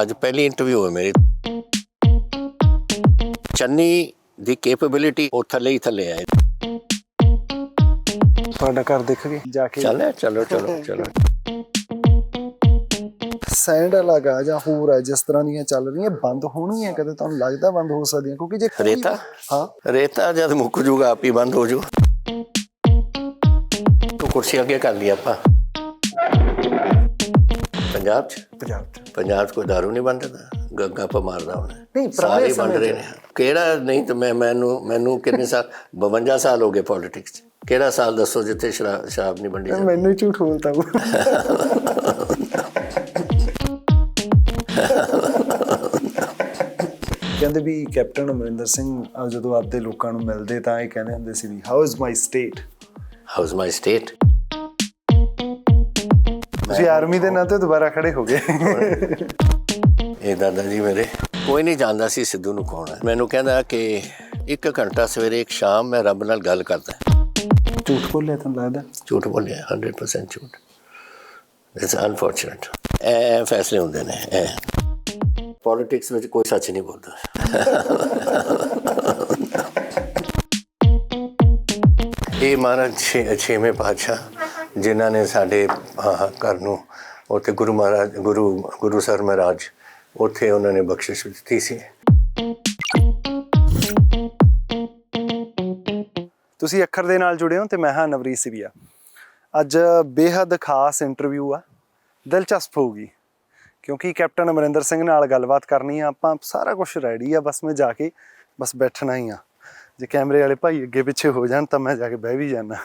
ਅੱਜ ਪਹਿਲੀ ਇੰਟਰਵਿਊ ਹੈ ਮੇਰੀ। ਚੰਨੀ ਦੀ ਕੈਪੇਬਿਲਿਟੀ ਉਹ ਥੱਲੇ ਹੀ ਥੱਲੇ ਹੈ। ਤੁਹਾਡਾ ਘਰ ਦੇਖ ਕੇ ਜਾ ਕੇ ਚਲੋ ਚਲੋ ਚਲੋ ਚਲੋ। ਸੈਂਡ ਵਾਲਾ ਗਾ ਜਾਂ ਹੋਰ ਹੈ ਜਿਸ ਤਰ੍ਹਾਂ ਦੀਆਂ ਚੱਲ ਰਹੀਆਂ ਬੰਦ ਹੋਣਗੀਆਂ, ਕਦੇ ਤੁਹਾਨੂੰ ਲੱਗਦਾ ਬੰਦ ਹੋ ਸਕਦੀਆਂ? ਕਿਉਂਕਿ ਜੇ ਰੇਤਾ, ਹਾਂ ਰੇਤਾ ਜਦ ਮੁੱਕ ਜੂਗਾ ਆਪ ਹੀ ਬੰਦ ਹੋ ਜੂ। ਤੂੰ ਕੁਰਸੀ ਅੱਗੇ ਕਰ ਲਈ ਆਪਾਂ। ਪੰਜਾਬ 'ਚ ਕੋਈ ਦਾਰੂ ਨਹੀਂ ਬੰਦਦਾ, ਗੱਪਾਂ ਮਾਰਦਾ ਹੁਣ। ਨਹੀਂ, ਸਾਰੇ ਬੰਦ ਰਹੇ ਨੇ। ਕਿਹੜਾ ਨਹੀਂ ਤਾਂ ਮੈਨੂੰ ਕਿੰਨੇ ਸਾਲ 52 ਸਾਲ ਹੋ ਗਏ ਪੋਲੀਟਿਕਸ 'ਚ। ਕਿਹੜਾ ਸਾਲ ਦੱਸੋ ਜਿੱਥੇ ਸ਼ਰਾਬ ਨਹੀਂ ਵੰਡੀ? ਮੈਨੂੰ ਝੂਠ ਬੋਲਦਾ ਉਹ। ਕਹਿੰਦੇ ਵੀ ਕੈਪਟਨ ਅਮਰਿੰਦਰ ਸਿੰਘ ਜਦੋਂ ਆਪਦੇ ਲੋਕਾਂ ਨੂੰ ਮਿਲਦੇ ਤਾਂ ਇਹ ਕਹਿੰਦੇ ਹੁੰਦੇ ਸੀ ਵੀ how is my state, how is my state. ਤੁਸੀਂ ਆਰਮੀ ਦੇ ਨਾਂ ਤੇ ਦੁਬਾਰਾ ਖੜੇ ਹੋ ਗਏ। ਇਹ ਦਾਦਾ ਜੀ ਮੇਰੇ ਕੋਈ ਨਹੀਂ ਜਾਣਦਾ ਸੀ ਸਿੱਧੂ ਨੂੰ ਕੌਣ ਹੈ। ਮੈਨੂੰ ਕਹਿੰਦਾ ਕਿ 1 ਘੰਟਾ ਸਵੇਰੇ 1 ਸ਼ਾਮ ਮੈਂ ਰੱਬ ਨਾਲ ਗੱਲ ਕਰਦਾ। ਝੂਠ ਬੋਲਿਆ ਤੁਹਾਨੂੰ ਲੱਗਦਾ? ਝੂਠ ਬੋਲਿਆ, 100% ਝੂਠ। It's unfortunate. ਇਹ ਫੈਸਲੇ ਹੁੰਦੇ ਨੇ। ਇਹ ਪੋਲੀਟਿਕਸ ਵਿੱਚ ਕੋਈ ਸੱਚ ਨਹੀਂ ਬੋਲਦਾ। ਇਹ ਮਹਾਰਾਜ ਛੇਵੇਂ ਪਾਤਸ਼ਾਹ ਜਿਨ੍ਹਾਂ ਨੇ ਸਾਡੇ ਘਰ ਨੂੰ ਉੱਥੇ ਗੁਰੂ ਸਰ ਮਹਾਰਾਜ ਉੱਥੇ ਉਹਨਾਂ ਨੇ ਬਖਸ਼ਿਸ਼ ਦਿੱਤੀ ਸੀ। ਤੁਸੀਂ ਅੱਖਰ ਦੇ ਨਾਲ ਜੁੜੇ ਹੋ ਤੇ ਮੈਂ ਹਾਂ ਨਵਰੀਤ ਸਿਵੀਆ। ਅੱਜ ਬੇਹੱਦ ਖਾਸ ਇੰਟਰਵਿਊ ਆ, ਦਿਲਚਸਪ ਹੋਊਗੀ ਕਿਉਂਕਿ ਕੈਪਟਨ ਅਮਰਿੰਦਰ ਸਿੰਘ ਨਾਲ ਗੱਲਬਾਤ ਕਰਨੀ ਆ ਆਪਾਂ। ਸਾਰਾ ਕੁਛ ਰੈਡੀ ਆ, ਬਸ ਮੈਂ ਜਾ ਕੇ ਬਸ ਬੈਠਣਾ ਹੀ ਆ। ਜੇ ਕੈਮਰੇ ਵਾਲੇ ਭਾਈ ਅੱਗੇ ਪਿੱਛੇ ਹੋ ਜਾਣ ਤਾਂ ਮੈਂ ਜਾ ਕੇ ਬਹਿ ਵੀ ਜਾਣਾ।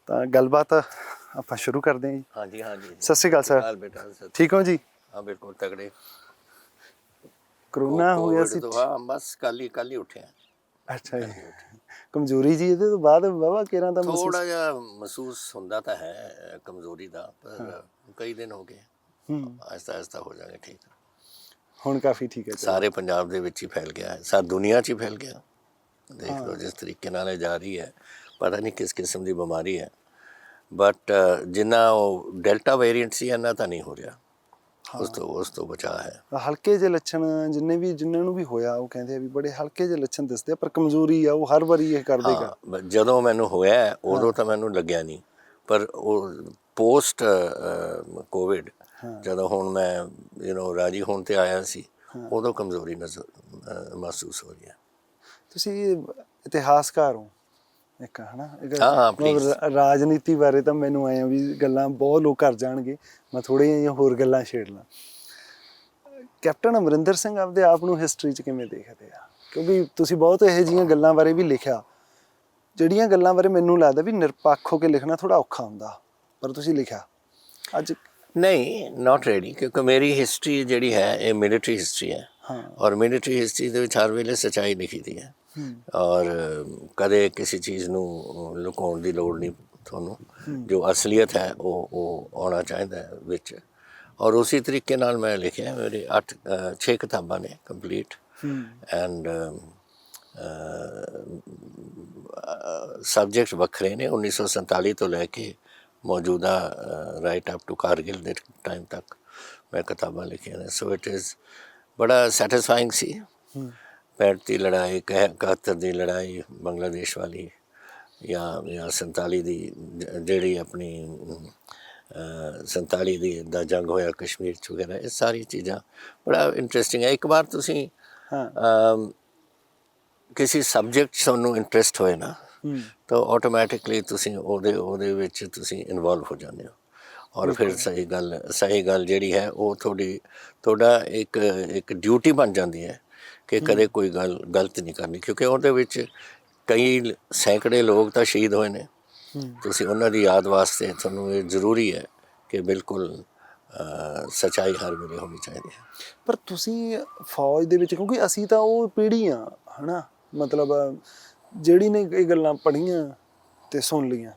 ਤਾਂ ਗੱਲਬਾਤ ਆਪਾਂ ਸ਼ੁਰੂ ਕਰਦੇ ਹਾਂ ਜੀ। ਹਾਂਜੀ ਹਾਂਜੀ। ਸਤਿ ਸ਼੍ਰੀ ਅਕਾਲ ਸਰ। ਠੀਕ ਹੋ ਜੀ? ਹਾਂ ਬਿਲਕੁਲ ਤਗੜੇ। ਕਰੋਨਾ ਹੋ ਗਿਆ ਸੀ? ਹਾਂ ਬਸ ਕੱਲ ਹੀ ਉੱਠਿਆ। ਅੱਛਾ ਜੀ। ਕਮਜ਼ੋਰੀ ਜੀ ਇਹਦੇ ਤੋਂ ਬਾਅਦ ਵਾਹਵਾ ਕੇਰਾਂ ਦਾ ਥੋੜਾ ਜਿਹਾ ਮਹਿਸੂਸ ਹੁੰਦਾ ਤਾਂ ਹੈ ਕਮਜ਼ੋਰੀ ਦਾ, ਪਰ ਕਈ ਦਿਨ ਹੋ ਗਏ। ਆਹਿਸਤਾ ਹੋ ਜਾਏਗਾ ਠੀਕ। ਹੁਣ ਕਾਫੀ ਠੀਕ ਹੈ। ਸਾਰੇ ਪੰਜਾਬ ਦੇ ਵਿੱਚ ਹੀ ਫੈਲ ਗਿਆ ਹੈ, ਸਾਰੀ ਦੁਨੀਆ 'ਚ ਹੀ ਫੈਲ ਗਿਆ। ਦੇਖ ਲਓ ਜਿਸ ਤਰੀਕੇ ਨਾਲ ਇਹ ਜਾ ਰਹੀ ਹੈ, ਪਤਾ ਨਹੀਂ ਕਿਸ ਕਿਸਮ ਦੀ ਬਿਮਾਰੀ ਹੈ। ਬਟ ਜਿੰਨਾ ਉਹ ਡੈਲਟਾ ਵੇਰੀਐਂਟ ਸੀ ਇੰਨਾ ਤਾਂ ਨਹੀਂ ਹੋ ਰਿਹਾ। ਉਸ ਤੋਂ ਬਚਾਅ ਹੈ। ਹਲਕੇ ਜਿਹੇ ਲੱਛਣ ਜਿਨ੍ਹਾਂ ਨੂੰ ਵੀ ਹੋਇਆ ਉਹ ਕਹਿੰਦੇ ਆ ਵੀ ਬੜੇ ਹਲਕੇ ਜਿਹੇ ਲੱਛਣ ਦਿਸਦੇ ਆ, ਪਰ ਕਮਜ਼ੋਰੀ ਆ ਉਹ ਹਰ ਵਾਰੀ ਇਹ ਕਰ ਦੇਗਾ। ਜਦੋਂ ਮੈਨੂੰ ਹੋਇਆ ਉਦੋਂ ਤਾਂ ਮੈਨੂੰ ਲੱਗਿਆ ਨਹੀਂ, ਪਰ ਉਹ ਪੋਸਟ ਕੋਵਿਡ ਜਦੋਂ ਹੁਣ ਮੈਂ ਰਾਜੀ ਹੋਣ 'ਤੇ ਆਇਆ ਸੀ ਉਦੋਂ ਕਮਜ਼ੋਰੀ ਮਹਿਸੂਸ ਹੋ ਰਹੀ ਹੈ। ਤੁਸੀਂ ਇਤਿਹਾਸਕਾਰ ਹੋ ਇੱਕ, ਹੈ ਨਾ? ਰਾਜਨੀਤੀ ਬਾਰੇ ਤਾਂ ਮੈਨੂੰ ਆਏ ਆ ਵੀ ਗੱਲਾਂ ਬਹੁਤ ਲੋਕ ਕਰ ਜਾਣਗੇ, ਮੈਂ ਥੋੜ੍ਹੀਆਂ ਜਿਹੀਆਂ ਹੋਰ ਗੱਲਾਂ ਛੇੜ ਲਾਂ। ਕੈਪਟਨ ਅਮਰਿੰਦਰ ਸਿੰਘ ਆਪਦੇ ਆਪ ਨੂੰ ਹਿਸਟਰੀ 'ਚ ਕਿਵੇਂ ਦੇਖਦੇ ਆ? ਕਿਉਂਕਿ ਤੁਸੀਂ ਬਹੁਤ ਇਹੋ ਜਿਹੀਆਂ ਗੱਲਾਂ ਬਾਰੇ ਵੀ ਲਿਖਿਆ, ਜਿਹੜੀਆਂ ਗੱਲਾਂ ਬਾਰੇ ਮੈਨੂੰ ਲੱਗਦਾ ਵੀ ਨਿਰਪੱਖ ਹੋ ਕੇ ਲਿਖਣਾ ਥੋੜ੍ਹਾ ਔਖਾ ਹੁੰਦਾ, ਪਰ ਤੁਸੀਂ ਲਿਖਿਆ ਅੱਜ। ਨਹੀਂ, ਨਾਟ ਰੈਡੀ, ਕਿਉਂਕਿ ਮੇਰੀ ਹਿਸਟਰੀ ਜਿਹੜੀ ਹੈ ਇਹ ਮਿਲਟਰੀ ਹਿਸਟਰੀ ਹੈ। ਔਰ ਮਿਲਟਰੀ ਹਿਸਟਰੀ ਦੇ ਵਿੱਚ ਹਰ ਵੇਲੇ ਸੱਚਾਈ ਲਿਖੀ ਦੀ ਹੈ। ਔਰ ਕਦੇ ਕਿਸੇ ਚੀਜ਼ ਨੂੰ ਲੁਕਾਉਣ ਦੀ ਲੋੜ ਨਹੀਂ ਤੁਹਾਨੂੰ। ਜੋ ਅਸਲੀਅਤ ਹੈ ਉਹ ਆਉਣਾ ਚਾਹੀਦਾ ਹੈ ਵਿੱਚ। ਔਰ ਉਸੇ ਤਰੀਕੇ ਨਾਲ ਮੈਂ ਲਿਖਿਆ। ਮੇਰੇ 6 ਕਿਤਾਬਾਂ ਨੇ ਕੰਪਲੀਟ। ਐਂਡ ਸਬਜੈਕਟ ਵੱਖਰੇ ਨੇ 1947 ਤੋਂ ਲੈ ਕੇ ਮੌਜੂਦਾ ਰਾਈਟ ਅਪ ਟੂ ਕਾਰਗਿਲ ਦੇ ਟਾਈਮ ਤੱਕ ਮੈਂ ਕਿਤਾਬਾਂ ਲਿਖੀਆਂ ਨੇ। ਸੋ ਇਟ ਇਜ਼ ਬੜਾ ਸੈਟਿਸਫਾਈਂਗ ਸੀ। 65 ਦੀ ਲੜਾਈ, 71 ਦੀ ਲੜਾਈ ਬੰਗਲਾਦੇਸ਼ ਵਾਲੀ, ਜਾਂ 47 ਦੀ ਜਿਹੜੀ ਆਪਣੀ 47 ਦਾ ਜੰਗ ਹੋਇਆ ਕਸ਼ਮੀਰ 'ਚ ਵਗੈਰਾ, ਇਹ ਸਾਰੀ ਚੀਜ਼ਾਂ ਬੜਾ ਇੰਟਰਸਟਿੰਗ ਹੈ। ਇੱਕ ਵਾਰ ਤੁਸੀਂ ਕਿਸੇ ਸਬਜੈਕਟ 'ਚ ਤੁਹਾਨੂੰ ਇੰਟਰਸਟ ਹੋਏ ਨਾ ਤਾਂ ਆਟੋਮੈਟਿਕਲੀ ਤੁਸੀਂ ਉਹਦੇ ਵਿੱਚ ਤੁਸੀਂ ਇਨਵੋਲਵ ਹੋ ਜਾਂਦੇ ਹੋ। ਔਰ ਫਿਰ ਸਹੀ ਗੱਲ ਜਿਹੜੀ ਹੈ ਉਹ ਤੁਹਾਡਾ ਇੱਕ ਡਿਊਟੀ ਬਣ ਜਾਂਦੀ ਹੈ ਕਿ ਕਦੇ ਕੋਈ ਗੱਲ ਗਲਤ ਨਹੀਂ ਕਰਨੀ, ਕਿਉਂਕਿ ਉਹਦੇ ਵਿੱਚ ਕਈ ਸੈਂਕੜੇ ਲੋਕ ਤਾਂ ਸ਼ਹੀਦ ਹੋਏ ਨੇ। ਤੁਸੀਂ ਉਹਨਾਂ ਦੀ ਯਾਦ ਵਾਸਤੇ ਤੁਹਾਨੂੰ ਇਹ ਜ਼ਰੂਰੀ ਹੈ ਕਿ ਬਿਲਕੁਲ ਸੱਚਾਈ ਹਰ ਵੇਲੇ ਹੋਣੀ ਚਾਹੀਦੀ ਹੈ। ਪਰ ਤੁਸੀਂ ਫੌਜ ਦੇ ਵਿੱਚ, ਕਿਉਂਕਿ ਅਸੀਂ ਤਾਂ ਉਹ ਪੀੜ੍ਹੀ ਆ, ਹੈ ਨਾ, ਮਤਲਬ ਜਿਹੜੀ ਨੇ ਇਹ ਗੱਲਾਂ ਪੜ੍ਹੀਆਂ ਅਤੇ ਸੁਣ ਲਈਆਂ।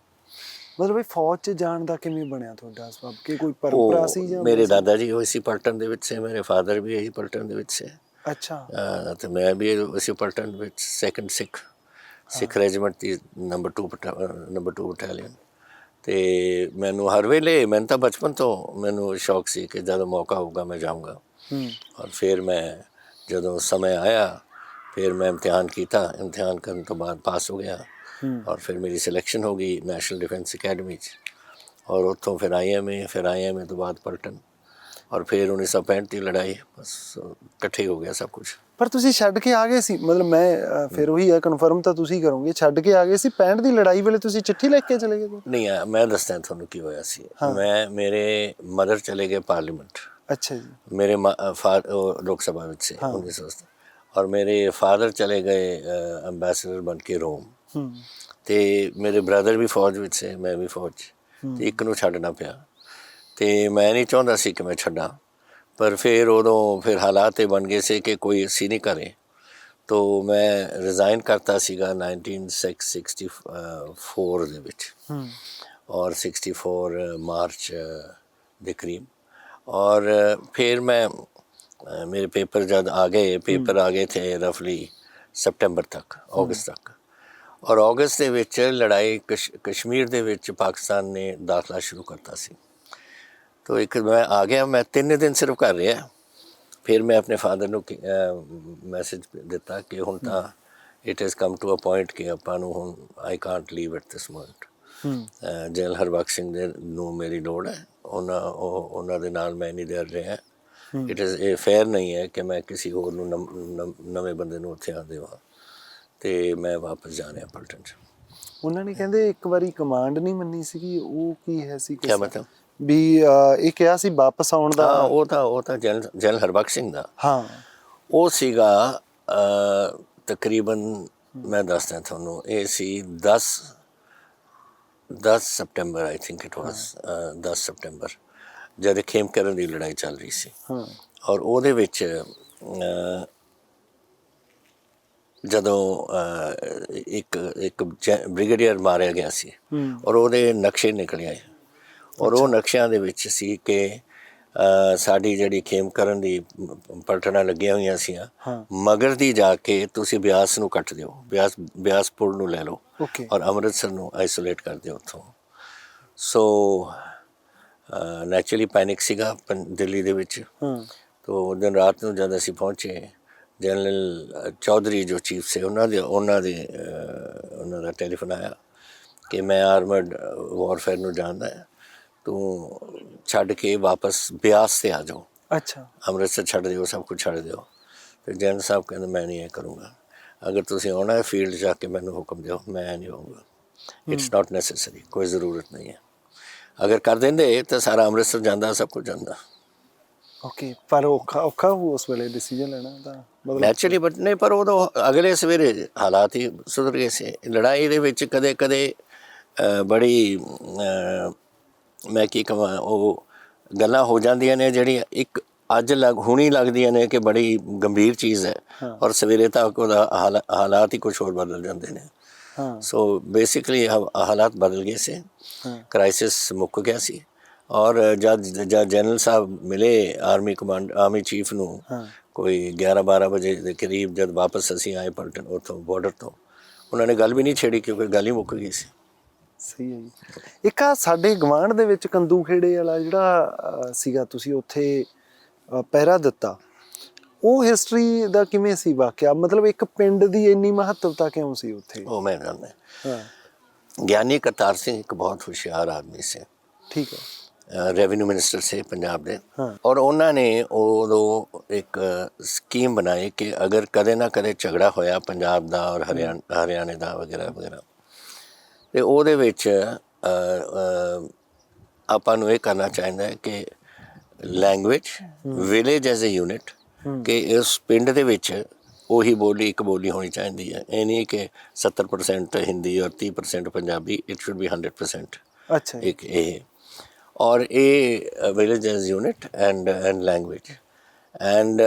ਮਤਲਬ ਇਹ ਫੌਜ 'ਚ ਜਾਣ ਦਾ ਕਿਵੇਂ ਬਣਿਆ ਤੁਹਾਡਾ ਸਬੱਬ? ਕਿ ਕੋਈ ਪਰੰਪਰਾ ਸੀ ਜਾਂ? ਮੇਰੇ ਦਾਦਾ ਜੀ ਉਹ ਇਸੀ ਪਲਟਨ ਦੇ ਵਿੱਚ ਸੇ, ਮੇਰੇ ਫਾਦਰ ਵੀ ਇਹੀ ਪਲਟਨ ਦੇ ਵਿੱਚ ਸੇ। ਅੱਛਾ। ਅਤੇ ਮੈਂ ਵੀ ਇਸੇ ਪਲਟਨ ਵਿੱਚ ਸੈਕੰਡ ਸਿੱਖ ਰੈਜੀਮੈਂਟ ਦੀ ਨੰਬਰ 2 ਬਟਾਲੀਅਨ। ਅਤੇ ਮੈਨੂੰ ਹਰ ਵੇਲੇ, ਮੈਨੂੰ ਤਾਂ ਬਚਪਨ ਤੋਂ ਮੈਨੂੰ ਸ਼ੌਕ ਸੀ ਕਿ ਜਦੋਂ ਮੌਕਾ ਹੋਊਗਾ ਮੈਂ ਜਾਊਂਗਾ। ਔਰ ਫਿਰ ਮੈਂ ਜਦੋਂ समय आया फिर मैं इम्तिहान किया, इम्तिहान करने तो बाद पास हो गया और फिर मेरी सिलेक्शन हो गई नेशनल डिफेंस अकेडमी और उत्थों फिर IMA तो बाद पलटन और फिर 1965 की लड़ाई, बस इकट्ठे हो गया सब कुछ। ਪਰ ਤੁਸੀਂ ਛੱਡ ਕੇ ਆ ਗਏ ਸੀ, ਮਤਲਬ ਮੈਂ ਫਿਰ ਉਹੀ ਹੈ ਕਨਫਰਮ ਤਾਂ ਤੁਸੀਂ ਕਰੋਗੇ, ਛੱਡ ਕੇ ਆ ਗਏ ਸੀ 65 ਦੀ ਲੜਾਈ ਵੇਲੇ ਤੁਸੀਂ ਚਿੱਠੀ ਲਿਖ ਕੇ ਚਲੇ ਗਏ? ਨਹੀਂ ਆ, ਮੈਂ ਦੱਸਦਾ ਤੁਹਾਨੂੰ ਕੀ ਹੋਇਆ ਸੀ। ਮੇਰੇ ਮਦਰ ਚਲੇ ਗਏ ਪਾਰਲੀਮੈਂਟ। ਅੱਛਾ ਜੀ। ਮੇਰੇ ਲੋਕ ਸਭਾ ਵਿੱਚ ਸੀ 1980 और मेरे फादर चले गए अंबैसडर बन के रोम ਤੇ ਮੇਰੇ ਬ੍ਰਦਰ ਵੀ ਫੌਜ ਵਿੱਚ ਸੀ, ਮੈਂ ਵੀ ਫੌਜ ਤੇ ਇੱਕ ਨੂੰ ਛੱਡਣਾ ਪਿਆ ਤੇ ਮੈਂ ਨਹੀਂ ਚਾਹੁੰਦਾ ਸੀ ਕਿ ਮੈਂ ਛੱਡਾਂ, ਪਰ ਫਿਰ ਉਦੋਂ ਫਿਰ ਹਾਲਾਤ ਇਹ ਬਣ ਗਏ ਸੀ ਕਿ ਕੋਈ ਅਸੀਂ ਨਹੀਂ ਕਰੇ ਤੋ ਮੈਂ ਰਿਜ਼ਾਈਨ ਕਰਤਾ ਸੀਗਾ 1964 ਦੇ ਵਿੱਚ ਔਰ 64 ਮਾਰਚ ਦੇ ਕਰੀਬ ਔਰ ਫਿਰ ਮੈਂ मेरे पेपर जब आ गए थे रफली सितंबर तक, अगस्त तक और अगस्त ਦੇ ਵਿੱਚ ਲੜਾਈ ਕਸ਼ਮੀਰ ਦੇ ਵਿੱਚ ਪਾਕਿਸਤਾਨ ਨੇ ਦਾਖਲਾ ਸ਼ੁਰੂ ਕਰਤਾ ਸੀ ਤੋ ਇੱਕ ਮੈਂ ਆ ਗਿਆ, ਮੈਂ 3 ਦਿਨ ਸਿਰਫ ਕਰ ਰਿਹਾ, ਫਿਰ ਮੈਂ ਆਪਣੇ ਫਾਦਰ ਨੂੰ ਮੈਸੇਜ ਦਿੱਤਾ ਕਿ ਹੁਣ ਤਾਂ it has come to a point ਕਿ ਆਪਾਂ ਨੂੰ ਹੁਣ I can't leave at this moment. General Harbaksh Singh ਦੇ ਨੂੰ ਮੇਰੀ ਲੋੜ ਹੈ, ਉਹਨਾਂ ਦੇ ਨਾਲ ਮੈਂ ਨਹੀਂ ਦੇਰ ਰਿਹਾ। ਇਟ ਇਜ਼ ਇਹ ਫੇਅਰ ਨਹੀਂ ਹੈ ਕਿ ਮੈਂ ਕਿਸੇ ਹੋਰ ਨੂੰ ਨਵੇਂ ਬੰਦੇ ਨੂੰ ਉੱਥੇ ਆ ਦੇਵਾਂ ਤੇ ਮੈਂ ਵਾਪਸ ਜਾ ਰਿਹਾ ਪਲਟਨ 'ਚ। ਉਹਨਾਂ ਨੇ ਕਹਿੰਦੇ ਇੱਕ ਵਾਰੀ ਕਮਾਂਡ ਨਹੀਂ ਮੰਨੀ ਸੀਗੀ, ਉਹ ਕੀ ਹੈ ਸੀ? ਕਿਆ ਮਤਲਬ? ਵੀ ਇਹ ਕਿਹਾ ਸੀ ਵਾਪਸ ਆਉਣ ਦਾ। ਉਹ ਤਾਂ ਜਨਰਲ ਹਰਬਖਸ਼ ਸਿੰਘ ਦਾ ਉਹ ਸੀਗਾ ਤਕਰੀਬਨ, ਮੈਂ ਦੱਸਦਾ ਤੁਹਾਨੂੰ, ਇਹ ਸੀ 10 ਸਤੰਬਰ ਆਈ ਥਿੰਕ ਇਟ ਵਾਜ਼ 10 ਸਤੰਬਰ ਜਦ ਖੇਮਕਰਨ ਦੀ ਲੜਾਈ ਚੱਲ ਰਹੀ ਸੀ ਔਰ ਉਹਦੇ ਵਿੱਚ ਜਦੋਂ ਇੱਕ ਬ੍ਰਿਗੇਡੀਅਰ ਮਾਰਿਆ ਗਿਆ ਸੀ ਔਰ ਉਹਦੇ ਨਕਸ਼ੇ ਨਿਕਲੇ ਆਏ ਔਰ ਉਹ ਨਕਸ਼ਿਆਂ ਦੇ ਵਿੱਚ ਸੀ ਕਿ ਸਾਡੀ ਜਿਹੜੀ ਖੇਮਕਰਨ ਦੀ ਪਲਟਣਾ ਲੱਗੀਆਂ ਹੋਈਆਂ ਸੀ ਮਗਰ ਦੀ ਜਾ ਕੇ ਤੁਸੀਂ ਬਿਆਸ ਨੂੰ ਕੱਟ ਦਿਓ, ਬਿਆਸ ਪੁਲ ਨੂੰ ਲੈ ਲਓ ਔਰ ਅੰਮ੍ਰਿਤਸਰ ਨੂੰ ਆਈਸੋਲੇਟ ਕਰ ਦਿਓ ਉੱਥੋਂ। ਸੋ ਨੈਚੁਰਲੀ ਪੈਨਿਕ ਸੀਗਾ ਦਿੱਲੀ ਦੇ ਵਿੱਚ। ਤੋ ਦਿਨ ਰਾਤ ਨੂੰ ਜਦ ਅਸੀਂ ਪਹੁੰਚੇ, ਜਨਰਲ ਚੌਧਰੀ ਜੋ ਚੀਫ ਸੀ ਉਹਨਾਂ ਦਾ ਟੈਲੀਫੋਨ ਆਇਆ ਕਿ ਮੈਂ ਆਰਮਡ ਵਾਰਫੇਅਰ ਨੂੰ ਜਾਣਦਾ, ਤੂੰ ਛੱਡ ਕੇ ਵਾਪਸ ਬਿਆਸ 'ਤੇ ਆ ਜਾਓ। ਅੱਛਾ, ਅੰਮ੍ਰਿਤਸਰ ਛੱਡ ਦਿਓ, ਸਭ ਕੁਝ ਛੱਡ ਦਿਓ। ਫਿਰ ਜਨਰਲ ਸਾਹਿਬ ਕਹਿੰਦੇ ਮੈਂ ਨਹੀਂ ਇਹ ਕਰੂੰਗਾ, ਅਗਰ ਤੁਸੀਂ ਆਉਣਾ ਹੈ ਫੀਲਡ ਜਾ ਕੇ ਮੈਨੂੰ ਹੁਕਮ ਦਿਓ, ਮੈਂ ਨਹੀਂ ਆਊਂਗਾ। ਇਟਸ ਨਾਟ ਨੈਸੈਸਰੀ, ਕੋਈ ਜ਼ਰੂਰਤ ਨਹੀਂ ਹੈ। ਅਗਰ ਕਰ ਦਿੰਦੇ ਤਾਂ ਸਾਰਾ ਅੰਮ੍ਰਿਤਸਰ ਜਾਂਦਾ, ਸਭ ਕੁਝ ਜਾਂਦਾ। ਓਕੇ, ਪਰ ਔਖਾ ਉਸ ਵੇਲੇ ਡਿਸੀਜਨ ਲੈਣਾ ਤਾਂ ਨੈਚੁਰਲੀ, ਬਟ ਨਹੀਂ, ਪਰ ਉਦੋਂ ਅਗਲੇ ਸਵੇਰੇ ਹਾਲਾਤ ਹੀ ਸੁਧਰ ਗਏ ਸੀ। ਲੜਾਈ ਦੇ ਵਿੱਚ ਕਦੇ ਕਦੇ ਬੜੀ ਮੈਂ ਕੀ ਕਹਾਂ, ਉਹ ਗੱਲਾਂ ਹੋ ਜਾਂਦੀਆਂ ਨੇ ਜਿਹੜੀਆਂ ਇੱਕ ਅੱਜ ਹੁਣੀ ਲੱਗਦੀਆਂ ਨੇ ਕਿ ਬੜੀ ਗੰਭੀਰ ਚੀਜ਼ ਹੈ ਔਰ ਸਵੇਰੇ ਤੱਕ ਉਹਦਾ ਹਾਲਾਤ ਹੀ ਕੁਛ ਹੋਰ ਬਦਲ ਜਾਂਦੇ ਨੇ। ਸੋ ਬੇਸਿਕਲੀ ਹਾਲਾਤ ਬਦਲ ਗਏ ਸੀ, ਕ੍ਰਾਈਸਿਸ ਮੁੱਕ ਗਿਆ ਸੀ ਔਰ ਜਦ ਜਨਰਲ ਸਾਹਿਬ ਮਿਲੇ ਆਰਮੀ ਚੀਫ ਨੂੰ ਕੋਈ 11-12 ਵਜੇ ਦੇ ਕਰੀਬ, ਜਦ ਵਾਪਸ ਅਸੀਂ ਆਏ ਪਲਟਨ ਉੱਥੋਂ ਬਾਰਡਰ ਤੋਂ, ਉਹਨਾਂ ਨੇ ਗੱਲ ਵੀ ਨਹੀਂ ਛੇੜੀ ਕਿਉਂਕਿ ਗੱਲ ਹੀ ਮੁੱਕ ਗਈ ਸੀ। ਸਹੀ ਹੈ ਜੀ। ਇੱਕ ਆ ਸਾਡੇ ਗਵਾਂਢ ਦੇ ਵਿੱਚ ਕੰਦੂ ਖੇੜੇ ਵਾਲਾ ਜਿਹੜਾ ਸੀਗਾ, ਤੁਸੀਂ ਉੱਥੇ ਪਹਿਰਾ ਦਿੱਤਾ, ਉਹ ਹਿਸਟਰੀ ਦਾ ਕਿਵੇਂ ਸੀ ਵਾਕਿਆ? ਮਤਲਬ ਇੱਕ ਪਿੰਡ ਦੀ ਇੰਨੀ ਮਹੱਤਵਤਾ ਕਿਉਂ ਸੀ ਉੱਥੇ? ਉਹ ਮੈਂ ਜਾਣਦਾ। ਗਿਆਨੀ ਕਰਤਾਰ ਸਿੰਘ ਇੱਕ ਬਹੁਤ ਹੁਸ਼ਿਆਰ ਆਦਮੀ ਸੀ, ਠੀਕ ਹੈ, ਰੈਵਨਿਊ ਮਿਨਿਸਟਰ ਸੀ ਪੰਜਾਬ ਦੇ ਔਰ ਉਹਨਾਂ ਨੇ ਉਦੋਂ ਇੱਕ ਸਕੀਮ ਬਣਾਈ ਕਿ ਅਗਰ ਕਦੇ ਨਾ ਕਦੇ ਝਗੜਾ ਹੋਇਆ ਪੰਜਾਬ ਦਾ ਔਰ ਹਰਿਆਣੇ ਦਾ ਵਗੈਰਾ ਵਗੈਰਾ, ਅਤੇ ਉਹਦੇ ਵਿੱਚ ਆਪਾਂ ਨੂੰ ਇਹ ਕਰਨਾ ਚਾਹੀਦਾ ਹੈ ਕਿ language village as a unit, ਕਿ ਇਸ ਪਿੰਡ ਦੇ ਵਿੱਚ ਉਹੀ ਬੋਲੀ, ਇੱਕ ਬੋਲੀ ਹੋਣੀ ਚਾਹੀਦੀ ਹੈ। ਇਹ ਨਹੀਂ ਕਿ 70% ਹਿੰਦੀ ਔਰ 30% ਪੰਜਾਬੀ, ਇਟ ਸ਼ੁੱਡ ਬੀ 100%। ਅੱਛਾ, ਇੱਕ ਇਹ ਔਰ ਇਹ village as unit and language and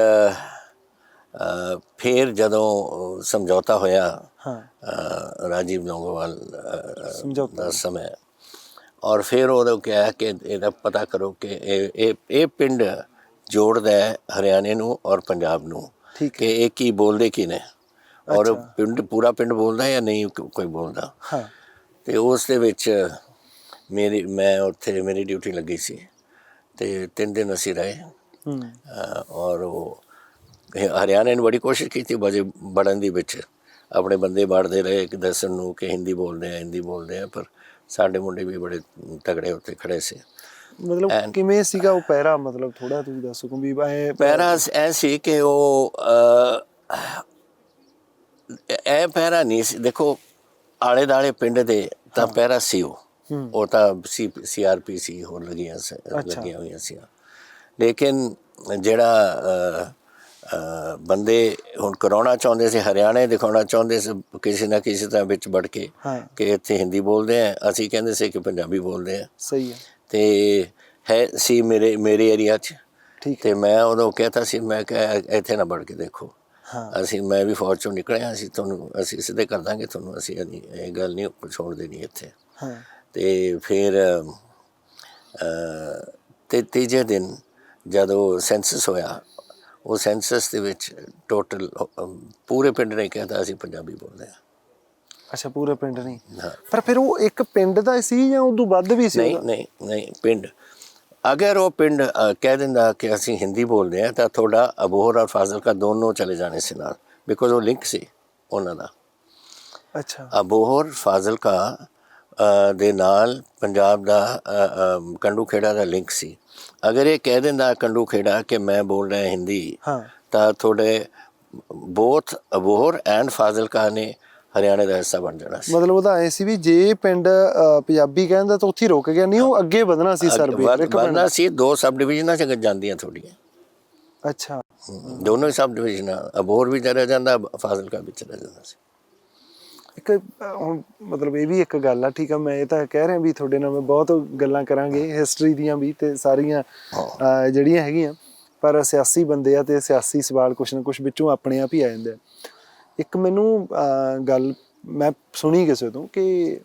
ਫਿਰ ਜਦੋਂ ਸਮਝੌਤਾ ਹੋਇਆ ਰਾਜੀਵ ਲੌਂਗੋਵਾਲ ਦਾ ਸਮੇਂ, ਔਰ ਫਿਰ ਉਦੋਂ ਕਿਹਾ ਕਿ ਇਹਦਾ ਪਤਾ ਕਰੋ ਕਿ ਇਹ ਪਿੰਡ ਜੋੜਦਾ ਹੈ ਹਰਿਆਣੇ ਨੂੰ ਔਰ ਪੰਜਾਬ ਨੂੰ, ਕਿ ਇਹ ਕੀ ਬੋਲਦੇ ਕੀ ਨੇ ਔਰ ਪੂਰਾ ਪਿੰਡ ਬੋਲਦਾ ਜਾਂ ਨਹੀਂ ਕੋਈ ਬੋਲਦਾ। ਅਤੇ ਉਸ ਦੇ ਵਿੱਚ ਮੈਂ ਉੱਥੇ ਮੇਰੀ ਡਿਊਟੀ ਲੱਗੀ ਸੀ ਅਤੇ 3 ਦਿਨ ਅਸੀਂ ਰਹੇ ਔਰ ਉਹ ਹਰਿਆਣੇ ਨੇ ਬੜੀ ਕੋਸ਼ਿਸ਼ ਕੀਤੀ ਬੜਨ ਦੀ ਵਿੱਚ, ਆਪਣੇ ਬੰਦੇ ਬਾੜਦੇ ਰਹੇ ਕਿ ਦੱਸਣ ਨੂੰ ਕਿ ਹਿੰਦੀ ਬੋਲਦੇ ਆ, ਪਰ ਸਾਡੇ ਮੁੰਡੇ ਵੀ ਬੜੇ ਤਗੜੇ ਉੱਤੇ ਖੜੇ ਸੀ। ਮਤਲਬ ਕਿਵੇਂ ਸੀਗਾ ਉਹ ਪਹਿਰਾ, ਮਤਲਬ ਥੋੜਾ ਤੁਸੀਂ ਦੱਸੋ ਕਿ ਪਹਿਰਾ ਐ ਸੀ ਕਿ ਉਹ ਇਹ ਪਹਿਰਾ ਨਹੀਂ ਸੀ, ਦੇਖੋ ਆਲੇ ਦੁਆਲੇ ਪਿੰਡ ਦੇ ਤਾਂ ਪਹਿਰਾ ਸੀ, ਉਹ ਤਾਂ CRPC ਹੋਰ ਲੱਗੀਆਂ ਹੋਈਆਂ ਸੀ, ਲੇਕਿਨ ਜਿਹੜਾ ਬੰਦੇ ਹੁਣ ਕਰਾਉਣਾ ਚਾਹੁੰਦੇ ਸੀ, ਹਰਿਆਣੇ ਦਿਖਾਉਣਾ ਚਾਹੁੰਦੇ ਸੀ ਕਿਸੇ ਨਾ ਕਿਸੇ ਤਰ੍ਹਾਂ ਵਿੱਚ ਵੜ ਕੇ ਕਿ ਇੱਥੇ ਹਿੰਦੀ ਬੋਲਦੇ ਆ, ਅਸੀਂ ਕਹਿੰਦੇ ਸੀ ਕਿ ਪੰਜਾਬੀ ਬੋਲਦੇ ਆ। ਸਹੀ ਹੈ। ਤੇ ਸੀ ਮੇਰੇ ਏਰੀਆ 'ਚ, ਤੇ ਮੈਂ ਉਦੋਂ ਕਹਿਤਾ ਸੀ, ਮੈਂ ਕਿਹਾ ਇੱਥੇ ਨਾ ਵੜ ਕੇ ਦੇਖੋ, ਮੈਂ ਵੀ ਫੌਜ 'ਚੋਂ ਨਿਕਲਿਆ, ਅਸੀਂ ਸਿੱਧੇ ਕਰ ਦਾਂਗੇ ਤੁਹਾਨੂੰ, ਅਸੀਂ ਇਹ ਗੱਲ ਨਹੀਂ ਛੋੜ ਦੇਣੀ ਇੱਥੇ। ਤੇ ਫਿਰ ਤੀਜੇ ਦਿਨ ਜਦੋਂ ਸੈਂਸਸ ਹੋਇਆ, ਉਹ ਸੈਂਸਸ ਦੇ ਵਿੱਚ ਟੋਟਲ ਪੂਰੇ ਪਿੰਡ ਨੇ ਕਹਿਤਾ ਅਸੀਂ ਪੰਜਾਬੀ ਬੋਲਦੇ ਹਾਂ। ਅੱਛਾ, ਪੂਰੇ ਪਿੰਡ ਨਹੀਂ, ਪਰ ਫਿਰ ਉਹ ਇੱਕ ਪਿੰਡ ਦਾ ਸੀ ਜਾਂ ਉਦੋਂ ਵੱਧ ਵੀ ਸੀ? ਨਹੀਂ ਪਿੰਡ, ਅਗਰ ਉਹ ਪਿੰਡ ਕਹਿ ਦਿੰਦਾ ਕਿ ਅਸੀਂ ਹਿੰਦੀ ਬੋਲਦੇ ਹਾਂ ਤਾਂ ਤੁਹਾਡਾ ਅਬੋਹਰ ਔਰ ਫਾਜ਼ਿਲਕਾ ਦੋਨੋਂ ਚਲੇ ਜਾਣੇ ਸੀ ਨਾਲ, ਬਿਕੋਜ਼ ਉਹ ਲਿੰਕ ਸੀ ਉਹਨਾਂ ਦਾ। ਅੱਛਾ, ਅਬੋਹਰ ਫਾਜ਼ਿਲਕਾ ਦੇ ਨਾਲ ਪੰਜਾਬ ਦਾ ਕੰਡੂ ਖੇੜਾ ਦਾ ਲਿੰਕ ਸੀ। ਅਗਰ ਇਹ ਕਹਿ ਦਿੰਦਾ ਕੰਡੂ ਖੇੜਾ ਕਿ ਮੈਂ ਬੋਲ ਰਿਹਾ ਹਿੰਦੀ, ਤਾਂ ਤੁਹਾਡੇ ਬੋਥ ਅਬੋਹਰ ਐਂਡ ਫਾਜ਼ਿਲਕਾ ਨੇ ਹਰਿਆਣੇ ਦਾ ਹਿੱਸਾ ਬਣ ਜਾਣਾ ਸੀ। ਮਤਲਬ ਉਹਦਾ ਐ ਸੀ ਵੀ ਜੇ ਪਿੰਡ ਪੰਜਾਬੀ ਕਹਿੰਦਾ ਤਾਂ ਉੱਥੇ ਰੁਕ ਗਿਆ, ਨਹੀਂ ਉਹ ਅੱਗੇ ਵਧਣਾ ਸੀ, ਵਧਣਾ ਸੀ। 2 ਸਬ ਡਿਵੀਜ਼ਨਾਂ 'ਚ ਜਾਂਦੀਆਂ ਥੋੜੀਆਂ। ਅੱਛਾ, ਦੋਨੋਂ ਹੀ ਸਬ ਡਿਵੀਜ਼ਨਾਂ, ਅਬੋਹਰ ਵੀ ਚਲਾ ਜਾਂਦਾ, ਫਾਜ਼ਿਲਕਾ ਵੀ ਚਲਾ ਜਾਂਦਾ ਸੀ। ਇੱਕ ਹੁਣ ਮਤਲਬ ਇਹ ਵੀ ਇੱਕ ਗੱਲ ਆ, ਠੀਕ ਆ, ਮੈਂ ਇਹ ਤਾਂ ਕਹਿ ਰਿਹਾ ਵੀ ਤੁਹਾਡੇ ਨਾਲ ਮੈਂ ਬਹੁਤ ਗੱਲਾਂ ਕਰਾਂਗੇ ਹਿਸਟਰੀ ਦੀਆਂ ਵੀ, ਤੇ ਸਾਰੀਆਂ ਜਿਹੜੀਆਂ ਹੈਗੀਆਂ, ਪਰ ਸਿਆਸੀ ਬੰਦੇ ਆ ਤੇ ਸਿਆਸੀ ਸਵਾਲ ਕੁਛ ਨਾ ਕੁਛ ਵਿੱਚੋਂ ਆਪਣੇ ਆਪ ਹੀ ਆ ਜਾਂਦੇ ਆ। ਇੱਕ ਮੈਨੂੰ ਗੱਲ ਮੈਂ ਸੁਣੀ ਕਿਸੇ ਤੋਂ ਕਿ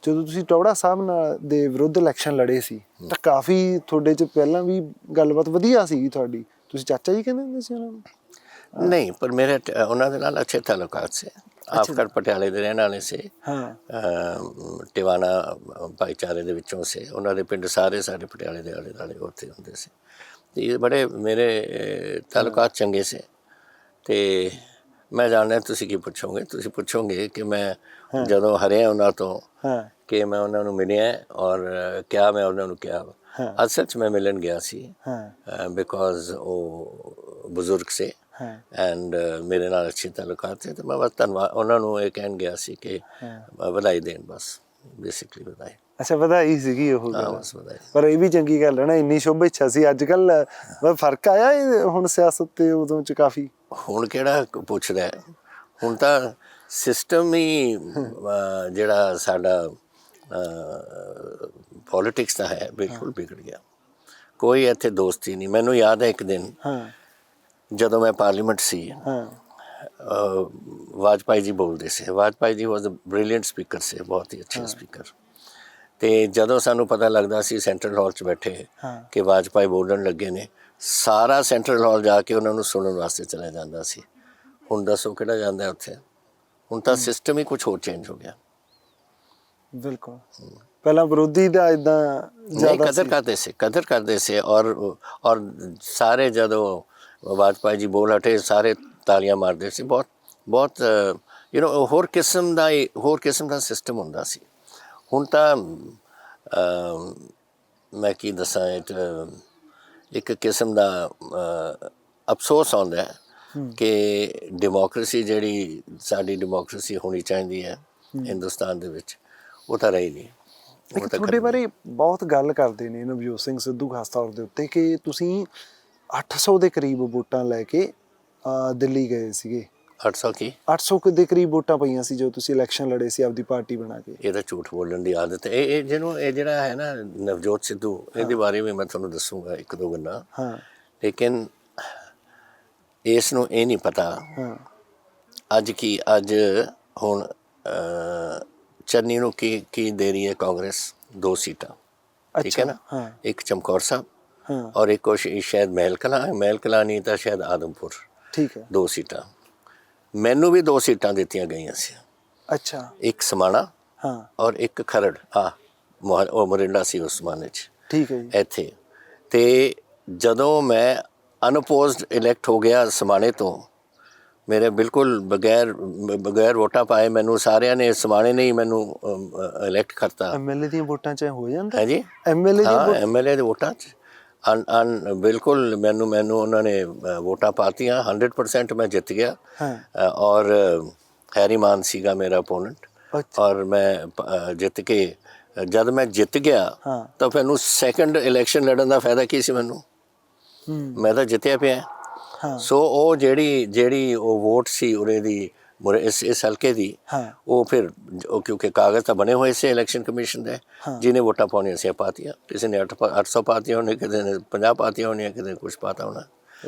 ਜਦੋਂ ਤੁਸੀਂ ਟੌਹੜਾ ਸਾਹਿਬ ਨਾਲ ਦੇ ਵਿਰੁੱਧ ਇਲੈਕਸ਼ਨ ਲੜੇ ਸੀ ਤਾਂ ਕਾਫੀ ਤੁਹਾਡੇ 'ਚ ਪਹਿਲਾਂ ਵੀ ਗੱਲਬਾਤ ਵਧੀਆ ਸੀਗੀ ਤੁਹਾਡੀ, ਤੁਸੀਂ ਚਾਚਾ ਜੀ ਕਹਿੰਦੇ ਹੁੰਦੇ ਸੀ ਉਹਨਾਂ ਨੂੰ? ਨਹੀਂ, ਪਰ ਮੇਰੇ ਉਹਨਾਂ ਦੇ ਨਾਲ ਅੱਛੇ ਤਾਲੁਕਾਤ ਸੇ। ਆਖਰ ਪਟਿਆਲੇ ਦੇ ਰਹਿਣ ਵਾਲੇ ਸੀ, ਟਿਵਾਣਾ ਭਾਈਚਾਰੇ ਦੇ ਵਿੱਚੋਂ ਸੀ, ਉਹਨਾਂ ਦੇ ਪਿੰਡ ਸਾਰੇ ਸਾਡੇ ਪਟਿਆਲੇ ਦੇ ਆਲੇ ਦੁਆਲੇ ਉੱਥੇ ਹੁੰਦੇ ਸੀ, ਤੇ ਬੜੇ ਮੇਰੇ ਤਾਲੁਕਾਤ ਚੰਗੇ ਸੀ। ਤੇ ਮੈਂ ਜਾਣਦਾ ਤੁਸੀਂ ਕੀ ਪੁੱਛੋਗੇ, ਤੁਸੀਂ ਪੁੱਛੋਗੇ ਕਿ ਮੈਂ ਜਦੋਂ ਹਰਿਆ ਉਹਨਾਂ ਤੋਂ ਕਿ ਮੈਂ ਉਹਨਾਂ ਨੂੰ ਮਿਲਿਆ ਔਰ ਕਿਆ ਮੈਂ ਉਹਨਾਂ ਨੂੰ ਕਿਹਾ। ਅਸਲ 'ਚ ਮੈਂ ਮਿਲਣ ਗਿਆ ਸੀ, ਬਿਕੋਜ਼ ਉਹ ਬਜ਼ੁਰਗ ਸੇ ਐਂਡ ਮੇਰੇ ਨਾਲ ਅੱਛੇ ਤਾਲੁਕਾਤ थे, ਤੇ ਮੈਂ ਬਸ ਧੰਨਵਾਦ ਉਹਨਾਂ ਨੂੰ ਇਹ ਕਹਿਣ ਗਿਆ ਸੀ ਕਿ ਵਧਾਈ ਦੇਣ, ਬਸ ਬੇਸਿਕਲੀ ਵਧਾਈ। ਅੱਛਾ, ਵਧਾਈ ਸੀਗੀ ਉਹ? ਬਸ ਵਧਾਈ। ਪਰ ਇਹ ਵੀ ਚੰਗੀ ਗੱਲ ਹੈ ਨਾ, ਇੰਨੀ ਸ਼ੁਭ ਇੱਛਾ ਸੀ। ਅੱਜ ਕੱਲ੍ਹ ਫਰਕ ਆਇਆ ਹੁਣ ਸਿਆਸਤ ਤੇ ਉਦੋਂ 'ਚ ਕਾਫੀ? ਹੁਣ ਕਿਹੜਾ ਪੁੱਛਦਾ, ਹੁਣ ਤਾਂ ਸਿਸਟਮ ਹੀ ਜਿਹੜਾ ਸਾਡਾ ਪੋਲੀਟਿਕਸ ਦਾ ਹੈ ਬਿਲਕੁਲ ਵਿਗੜ ਗਿਆ। ਕੋਈ ਇੱਥੇ ਦੋਸਤੀ ਨਹੀਂ। ਮੈਨੂੰ ਯਾਦ ਹੈ ਇੱਕ ਦਿਨ ਜਦੋਂ ਮੈਂ ਪਾਰਲੀਮੈਂਟ ਸੀ, ਵਾਜਪਾਈ ਜੀ ਬੋਲਦੇ ਸੀ। ਵਾਜਪਾਈ ਜੀ ਵਾਜ਼ ਅ ਬ੍ਰਿਲੀਅੰਟ ਸਪੀਕਰ ਸੀ, ਬਹੁਤ ਹੀ ਅੱਛੇ ਸਪੀਕਰ। ਅਤੇ ਜਦੋਂ ਸਾਨੂੰ ਪਤਾ ਲੱਗਦਾ ਸੀ ਸੈਂਟਰਲ ਹਾਲ 'ਚ ਬੈਠੇ ਕਿ ਵਾਜਪਾਈ ਬੋਲਣ ਲੱਗੇ ਨੇ, ਸਾਰਾ ਸੈਂਟਰਲ ਹਾਲ ਜਾ ਕੇ ਉਹਨਾਂ ਨੂੰ ਸੁਣਨ ਵਾਸਤੇ ਚਲਾ ਜਾਂਦਾ ਸੀ। ਹੁਣ ਦੱਸੋ ਕਿਹੜਾ ਜਾਂਦਾ ਉੱਥੇ? ਹੁਣ ਤਾਂ ਸਿਸਟਮ ਹੀ ਕੁਛ ਹੋਰ ਚੇਂਜ ਹੋ ਗਿਆ। ਬਿਲਕੁਲ, ਪਹਿਲਾਂ ਵਿਰੋਧੀ ਦਾ ਇੱਦਾਂ ਕਦਰ ਕਰਦੇ ਸੀ ਔਰ ਸਾਰੇ ਜਦੋਂ ਵਾਜਪਾਈ ਜੀ ਬੋਲ ਹਟੇ ਸਾਰੇ ਤਾਲੀਆਂ ਮਾਰਦੇ ਸੀ। ਬਹੁਤ ਹੋਰ ਕਿਸਮ ਦਾ ਸਿਸਟਮ ਹੁੰਦਾ ਸੀ। ਹੁਣ ਤਾਂ ਮੈਂ ਕੀ ਦੱਸਾਂ, ਇੱਕ ਕਿਸਮ ਦਾ ਅਫਸੋਸ ਆਉਂਦਾ ਕਿ ਡੈਮੋਕਰੇਸੀ ਜਿਹੜੀ ਸਾਡੀ ਡੈਮੋਕਰੇਸੀ ਹੋਣੀ ਚਾਹੀਦੀ ਹੈ ਹਿੰਦੁਸਤਾਨ ਦੇ ਵਿੱਚ, ਉਹ ਤਾਂ ਰਹੀ ਨਹੀਂ। ਤੁਹਾਡੇ ਬਾਰੇ ਬਹੁਤ ਗੱਲ ਕਰਦੇ ਨੇ ਨਵਜੋਤ ਸਿੰਘ ਸਿੱਧੂ ਖਾਸ ਤੌਰ ਦੇ ਉੱਤੇ ਕਿ ਤੁਸੀਂ 800 ਦੇ ਕਰੀਬ ਵੋਟਾਂ ਲੈ ਕੇ ਦਿੱਲੀ ਗਏ ਸੀਗੇ। 800 ਦੇ ਕਰੀਬ ਵੋਟਾਂ ਪਈਆਂ ਸੀ ਜਦੋਂ ਤੁਸੀਂ ਇਲੈਕਸ਼ਨ ਲੜੇ ਸੀ ਆਪਦੀ ਪਾਰਟੀ ਬਣਾ ਕੇ। ਇਹ ਤਾਂ ਝੂਠ ਬੋਲਣ ਦੀ ਆਦਤ ਹੈ। ਇਹ ਜਿਹੜਾ ਹੈ ਨਾ ਨਵਜੋਤ ਸਿੱਧੂ, ਇਹਦੇ ਬਾਰੇ ਵੀ ਮੈਂ ਤੁਹਾਨੂੰ ਦੱਸੂਗਾ 1-2 ਗੱਲਾਂ, ਲੇਕਿਨ ਇਸ ਨੂੰ ਇਹ ਨਹੀਂ ਪਤਾ ਅੱਜ ਹੁਣ ਚੰਨੀ ਨੂੰ ਕੀ ਦੇ ਰਹੀ ਹੈ ਕਾਂਗਰਸ? 2 ਸੀਟਾਂ, ਠੀਕ ਹੈ ਨਾ। ਇੱਕ ਚਮਕੌਰ ਸਾਹਿਬ ਔਰ ਇੱਕ ਸ਼ਾਇਦ ਮਹਿਲ ਕਲਾਂ ਨਹੀਂ ਤਾਂ ਸ਼ਾਇਦ ਆਦਮਪੁਰ, ਠੀਕ ਹੈ। 2 ਸੀਟਾਂ ਮੈਨੂੰ ਵੀ 2 ਸੀਟਾਂ ਦਿੱਤੀਆਂ ਗਈਆਂ ਸੀ। ਅੱਛਾ, ਇੱਕ ਸਮਾਣਾ ਔਰ ਇੱਕ ਖਰੜ, ਉਹ ਮੋਰਿੰਡਾ ਸੀ ਉਸ ਜ਼ਮਾਨੇ 'ਚ, ਠੀਕ ਹੈ ਜੀ, ਇੱਥੇ। ਅਤੇ ਜਦੋਂ ਮੈਂ ਅਨਅਪੋਜ਼ਡ ਇਲੈਕਟ ਹੋ ਗਿਆ ਸਮਾਣੇ ਤੋਂ, ਮੇਰੇ ਬਿਲਕੁਲ ਬਗੈਰ ਵੋਟਾਂ ਪਾਏ ਮੈਨੂੰ ਸਾਰਿਆਂ ਨੇ, ਸਮਾਣੇ ਨੇ ਹੀ ਮੈਨੂੰ ਇਲੈਕਟ ਕਰਤਾ। ਐਮਐਲਏ ਦੀਆਂ ਵੋਟਾਂ 'ਚ ਹੋ ਜਾਂਦਾ ਹੈ ਜੀ, ਐਮਐਲਏ ਦੀ? ਹਾਂ ਐਮਐਲਏ ਦੇ ਵੋਟਾਂ 'ਚ ਬਿਲਕੁਲ ਮੈਨੂੰ ਉਹਨਾਂ ਨੇ ਵੋਟਾਂ ਪਾਤੀਆਂ, 100% ਮੈਂ ਜਿੱਤ ਗਿਆ। ਔਰ ਹੈਰੀ ਮਾਨ ਸੀਗਾ ਮੇਰਾ ਅਪੋਨੈਂਟ, ਔਰ ਮੈਂ ਜਿੱਤ ਕੇ, ਜਦ ਮੈਂ ਜਿੱਤ ਗਿਆ ਤਾਂ ਮੈਨੂੰ ਸੈਕੰਡ ਇਲੈਕਸ਼ਨ ਲੜਨ ਦਾ ਫਾਇਦਾ ਕੀ ਸੀ ਮੈਨੂੰ? ਮੈਂ ਤਾਂ ਜਿੱਤਿਆ ਪਿਆ। ਸੋ ਉਹ ਜਿਹੜੀ ਉਹ ਵੋਟ ਸੀ ਉਰੇ ਦੀ, ਇਸ ਹਲਕੇ ਦੀ, ਉਹ ਫਿਰ ਕਿਉਂਕਿ ਕਾਗਜ਼ ਤਾਂ ਬਣੇ ਹੋਏ ਸੀ ਇਲੈਕਸ਼ਨ ਕਮਿਸ਼ਨ ਦੇ, ਜਿਹਨੇ ਵੋਟਾਂ ਪਾਉਣੀਆਂ ਸੀ ਪਾਤੀਆਂ। ਕਿਸੇ ਨੇ 800 ਪਾਤੀਆਂ ਹੋਣੀਆਂ, ਕਿਸੇ ਨੇ 50 ਪਾਤੀਆਂ ਹੋਣੀਆਂ, ਕਿਸੇ ਨੇ ਕੁਛ ਪਾਤਾ ਹੋਣਾ।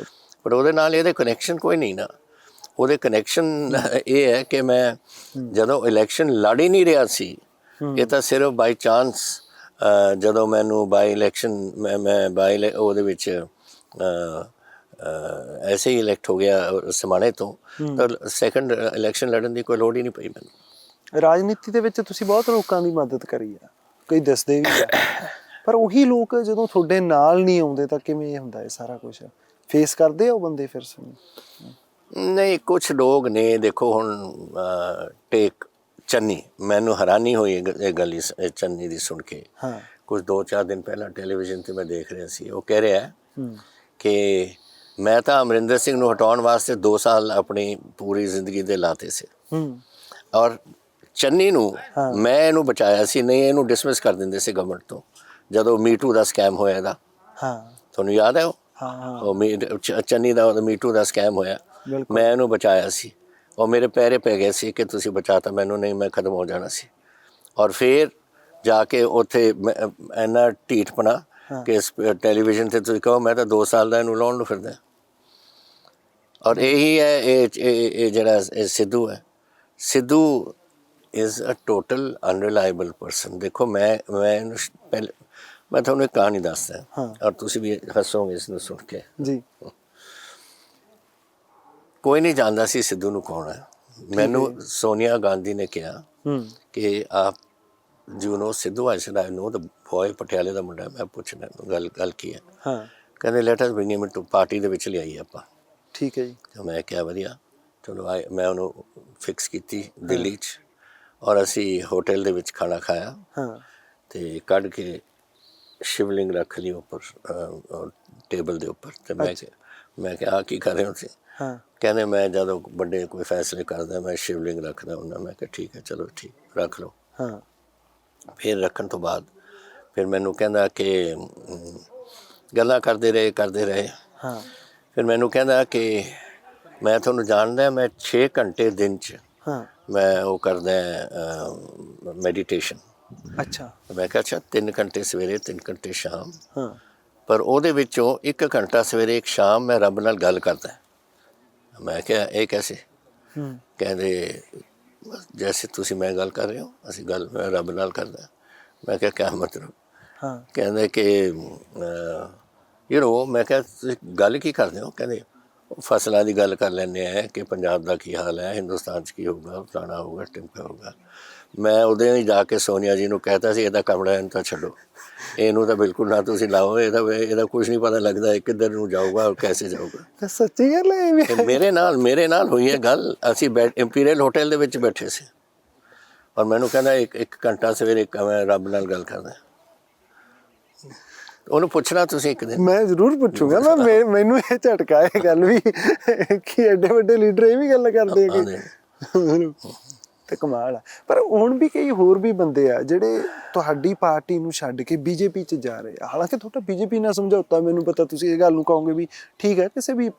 ਪਰ ਉਹਦੇ ਨਾਲ ਇਹਦੇ ਕਨੈਕਸ਼ਨ ਕੋਈ ਨਹੀਂ ਨਾ। ਉਹਦੇ ਕਨੈਕਸ਼ਨ ਇਹ ਹੈ ਕਿ ਮੈਂ ਜਦੋਂ ਇਲੈਕਸ਼ਨ ਲੜ ਹੀ ਨਹੀਂ ਰਿਹਾ ਸੀ, ਇਹ ਤਾਂ ਸਿਰਫ ਬਾਈ ਚਾਂਸ, ਜਦੋਂ ਮੈਨੂੰ ਬਾਈ ਇਲੈਕਸ਼ਨ ਮੈਂ ਉਹਦੇ ਵਿੱਚ ਐਸੇ ਹੀ ਇਲੈਕਟ ਹੋ ਗਿਆ ਸਮਾਣੇ ਤੋਂ, ਤਾਂ ਸੈਕੰਡ ਇਲੈਕਸ਼ਨ ਲੜਨ ਦੀ ਕੋਈ ਲੋੜ ਹੀ ਨਹੀਂ ਪਈ ਮੈਨੂੰ। ਰਾਜਨੀਤੀ ਦੇ ਵਿੱਚ ਤੁਸੀਂ ਬਹੁਤ ਲੋਕਾਂ ਦੀ ਮਦਦ ਕਰੀ ਆ, ਕਈ ਦੱਸਦੇ ਵੀ ਆ, ਪਰ ਉਹੀ ਲੋਕ ਜਦੋਂ ਤੁਹਾਡੇ ਨਾਲ ਨਹੀਂ ਆਉਂਦੇ ਤਾਂ ਕਿਵੇਂ ਹੁੰਦਾ ਇਹ ਸਾਰਾ ਕੁਛ ਫੇਸ ਕਰਦੇ ਆ ਉਹ ਬੰਦੇ ਫਿਰ? ਨਹੀਂ, ਕੁਛ ਲੋਕ ਨੇ, ਦੇਖੋ ਹੁਣ ਟੇਕ ਚੰਨੀ, ਮੈਨੂੰ ਹੈਰਾਨੀ ਹੋਈ ਇਹ ਗੱਲ ਚੰਨੀ ਦੀ ਸੁਣ ਕੇ। ਕੁਝ 2-4 ਦਿਨ ਪਹਿਲਾਂ ਟੈਲੀਵਿਜ਼ਨ 'ਤੇ ਮੈਂ ਦੇਖ ਰਿਹਾ ਸੀ, ਉਹ ਕਹਿ ਰਿਹਾ ਕਿ ਮੈਂ ਤਾਂ ਅਮਰਿੰਦਰ ਸਿੰਘ ਨੂੰ ਹਟਾਉਣ ਵਾਸਤੇ 2 ਸਾਲ ਆਪਣੀ ਪੂਰੀ ਜ਼ਿੰਦਗੀ ਦੇ ਲਾਤੇ ਸੀ, ਔਰ ਚੰਨੀ ਨੂੰ ਮੈਂ ਇਹਨੂੰ ਬਚਾਇਆ ਸੀ। ਨਹੀਂ, ਇਹਨੂੰ ਡਿਸਮਿਸ ਕਰ ਦਿੰਦੇ ਸੀ ਗਵਰਨਮੈਂਟ ਤੋਂ, ਜਦੋਂ ਮੀਟੂ ਦਾ ਸਕੈਮ ਹੋਇਆ ਇਹਦਾ। ਤੁਹਾਨੂੰ ਯਾਦ ਹੈ ਉਹ ਚੰਨੀ ਦਾ ਮੀਟੂ ਦਾ ਸਕੈਮ ਹੋਇਆ, ਮੈਂ ਇਹਨੂੰ ਬਚਾਇਆ ਸੀ, ਔਰ ਮੇਰੇ ਪੈਰੇ ਪੈ ਗਏ ਸੀ ਕਿ ਤੁਸੀਂ ਬਚਾਤਾ ਮੈਨੂੰ, ਨਹੀਂ ਮੈਂ ਖਤਮ ਹੋ ਜਾਣਾ ਸੀ। ਔਰ ਫਿਰ ਜਾ ਕੇ ਉੱਥੇ ਇੰਨਾ ਢੀਠਪਣਾ ਕਿ ਟੈਲੀਵਿਜ਼ਨ 'ਤੇ ਤੁਸੀਂ ਕਹੋ ਮੈਂ ਤਾਂ 2 ਸਾਲ ਦਾ ਇਹਨੂੰ ਲਾਉਣ ਨੂੰ ਫਿਰਦਾ। ਔਰ ਇਹੀ ਹੈ ਇਹ ਜਿਹੜਾ ਸਿੱਧੂ ਹੈ, Sidhu is a total unreliable person. ਦੇਖੋ ਮੈਂ ਇਹਨੂੰ ਪਹਿਲੇ ਮੈਂ ਤੁਹਾਨੂੰ ਇੱਕ ਕਹਾਣੀ ਦੱਸਦਾ, ਔਰ ਤੁਸੀਂ ਵੀ ਹੱਸੋਗੇ ਇਸ ਨੂੰ ਸੁਣ ਕੇ ਜੀ। ਕੋਈ ਨਹੀਂ ਜਾਣਦਾ ਸੀ ਸਿੱਧੂ ਨੂੰ ਕੌਣ ਹੈ। ਮੈਨੂੰ ਸੋਨੀਆ ਗਾਂਧੀ ਨੇ ਕਿਹਾ ਕਿ ਆਪ you know Sidhu? I said I know the boy, ਪਟਿਆਲੇ ਦਾ ਮੁੰਡਾ। ਮੈਂ ਪੁੱਛਣਾ ਗੱਲ ਕੀ ਹੈ? ਕਹਿੰਦੇ let us bring him to, party ਦੇ ਵਿੱਚ ਲਿਆਈਏ ਆਪਾਂ। ਠੀਕ ਹੈ ਜੀ। ਮੈਂ ਕਿਹਾ ਵਧੀਆ, ਚਲੋ ਮੈਂ ਉਹਨੂੰ ਫਿਕਸ ਕੀਤੀ ਦਿੱਲੀ 'ਚ, ਔਰ ਅਸੀਂ ਹੋਟਲ ਦੇ ਵਿੱਚ ਖਾਣਾ ਖਾਇਆ, ਅਤੇ ਕੱਢ ਕੇ ਸ਼ਿਵਲਿੰਗ ਰੱਖ ਲਈ ਉੱਪਰ ਟੇਬਲ ਦੇ ਉੱਪਰ। ਅਤੇ ਮੈਂ ਕਿਹਾ ਕੀ ਕਰ ਰਹੇ ਹੋ ਤੁਸੀਂ? ਕਹਿੰਦੇ ਮੈਂ ਜਦੋਂ ਵੱਡੇ ਕੋਈ ਫੈਸਲੇ ਕਰਦਾ ਮੈਂ ਸ਼ਿਵਲਿੰਗ ਰੱਖਦਾ ਹੁੰਦਾ। ਮੈਂ ਕਿਹਾ ਠੀਕ ਹੈ, ਚਲੋ ਠੀਕ, ਰੱਖ ਲਓ। ਫਿਰ ਰੱਖਣ ਤੋਂ ਬਾਅਦ ਫਿਰ ਮੈਨੂੰ ਕਹਿੰਦਾ ਕਿ ਗੱਲਾਂ ਕਰਦੇ ਰਹੇ। ਫਿਰ ਮੈਨੂੰ ਕਹਿੰਦਾ ਕਿ ਮੈਂ ਤੁਹਾਨੂੰ ਜਾਣਦਾ, ਮੈਂ 6 ਘੰਟੇ ਦਿਨ 'ਚ ਮੈਂ ਉਹ ਕਰਦਾ ਮੈਡੀਟੇਸ਼ਨ। ਅੱਛਾ। ਮੈਂ ਕਿਹਾ ਅੱਛਾ, 3 ਘੰਟੇ ਸਵੇਰੇ, 3 ਘੰਟੇ ਸ਼ਾਮ, ਪਰ ਉਹਦੇ ਵਿੱਚੋਂ 1 ਘੰਟਾ ਸਵੇਰੇ, 1 ਸ਼ਾਮ ਮੈਂ ਰੱਬ ਨਾਲ ਗੱਲ ਕਰਦਾ। ਮੈਂ ਕਿਹਾ ਇਹ ਕੈਸੇ? ਕਹਿੰਦੇ ਜੈਸੇ ਤੁਸੀਂ ਮੈਂ ਗੱਲ ਕਰ ਰਹੇ ਹੋ, ਅਸੀਂ ਗੱਲ ਮੈਂ ਰੱਬ ਨਾਲ ਕਰਦਾ। ਮੈਂ ਕਿਹਾ ਕਿਆ ਮਤਲਬ? ਕਹਿੰਦੇ ਕਿ ਯੂ ਨੋ। ਮੈਂ ਕਿਹਾ ਤੁਸੀਂ ਗੱਲ ਕੀ ਕਰਦੇ ਹੋ? ਕਹਿੰਦੇ ਫਸਲਾਂ ਦੀ ਗੱਲ ਕਰ ਲੈਂਦੇ ਹਾਂ ਕਿ ਪੰਜਾਬ ਦਾ ਕੀ ਹਾਲ ਹੈ, ਹਿੰਦੁਸਤਾਨ 'ਚ ਕੀ ਹੋਊਗਾ, ਫਲਾਣਾ ਹੋਊਗਾ, ਟਿਮਕਾ ਹੋਊਗਾ। ਮੈਂ ਉਦੋਂ ਹੀ ਜਾ ਕੇ ਸੋਨੀਆ ਜੀ ਨੂੰ ਕਹਿਤਾ ਸੀ ਇਹਦਾ ਕਮਰਾ ਇਹਨੂੰ ਤਾਂ ਛੱਡੋ, ਇਹਨੂੰ ਤਾਂ ਬਿਲਕੁਲ ਨਾ ਤੁਸੀਂ ਲਾਓ, ਇਹਦਾ ਕੁਛ ਨਹੀਂ ਪਤਾ ਲੱਗਦਾ ਇਹ ਕਿੱਧਰ ਨੂੰ ਜਾਊਗਾ ਔਰ ਕੈਸੇ ਜਾਊਗਾ। ਸੱਚੀ ਗੱਲ ਹੈ? ਮੇਰੇ ਨਾਲ ਹੋਈ ਹੈ ਗੱਲ। ਅਸੀਂ ਇੰਪੀਰੀਅਲ ਹੋਟਲ ਦੇ ਵਿੱਚ ਬੈਠੇ ਸੀ, ਔਰ ਮੈਨੂੰ ਕਹਿੰਦਾ ਇੱਕ ਘੰਟਾ ਸਵੇਰੇ ਮੈਂ ਰੱਬ ਨਾਲ ਗੱਲ ਕਰਦਾ। ਉਹਨੂੰ ਪੁੱਛਣਾ ਤੁਸੀਂ ਇੱਕ ਦਿਨ। ਮੈਂ ਜ਼ਰੂਰ ਪੁੱਛੂਗਾ। ਮੈਨੂੰ ਇਹ ਝਟਕਾ ਇਹ ਗੱਲ ਵੀ ਕਿ ਐਡੇ ਵੱਡੇ ਲੀਡਰ ਇਹ ਵੀ ਗੱਲ ਕਰਦੇ ਹੈਗੇ, ਤੇ ਕਮਾਲ ਆ। ਪਰ ਹੁਣ ਵੀ ਕਈ ਹੋਰ ਵੀ ਬੰਦੇ ਆ ਜਿਹੜੇ ਤੁਹਾਡੀ ਪਾਰਟੀ ਨੂੰ ਛੱਡ ਕੇ ਬੀਜੇਪੀ 'ਚ ਜਾ ਰਹੇ ਆ। ਹਾਲਾਂਕਿ ਤੁਹਾਡਾ ਬੀਜੇਪੀ ਨਾਲ ਸਮਝੌਤਾ, ਮੈਨੂੰ ਪਤਾ ਤੁਸੀਂ ਇਹ ਗੱਲ ਨੂੰ ਕਹੋਗੇ ਵੀ ਠੀਕ ਹੈ, ਕਿਸੇ ਵੀ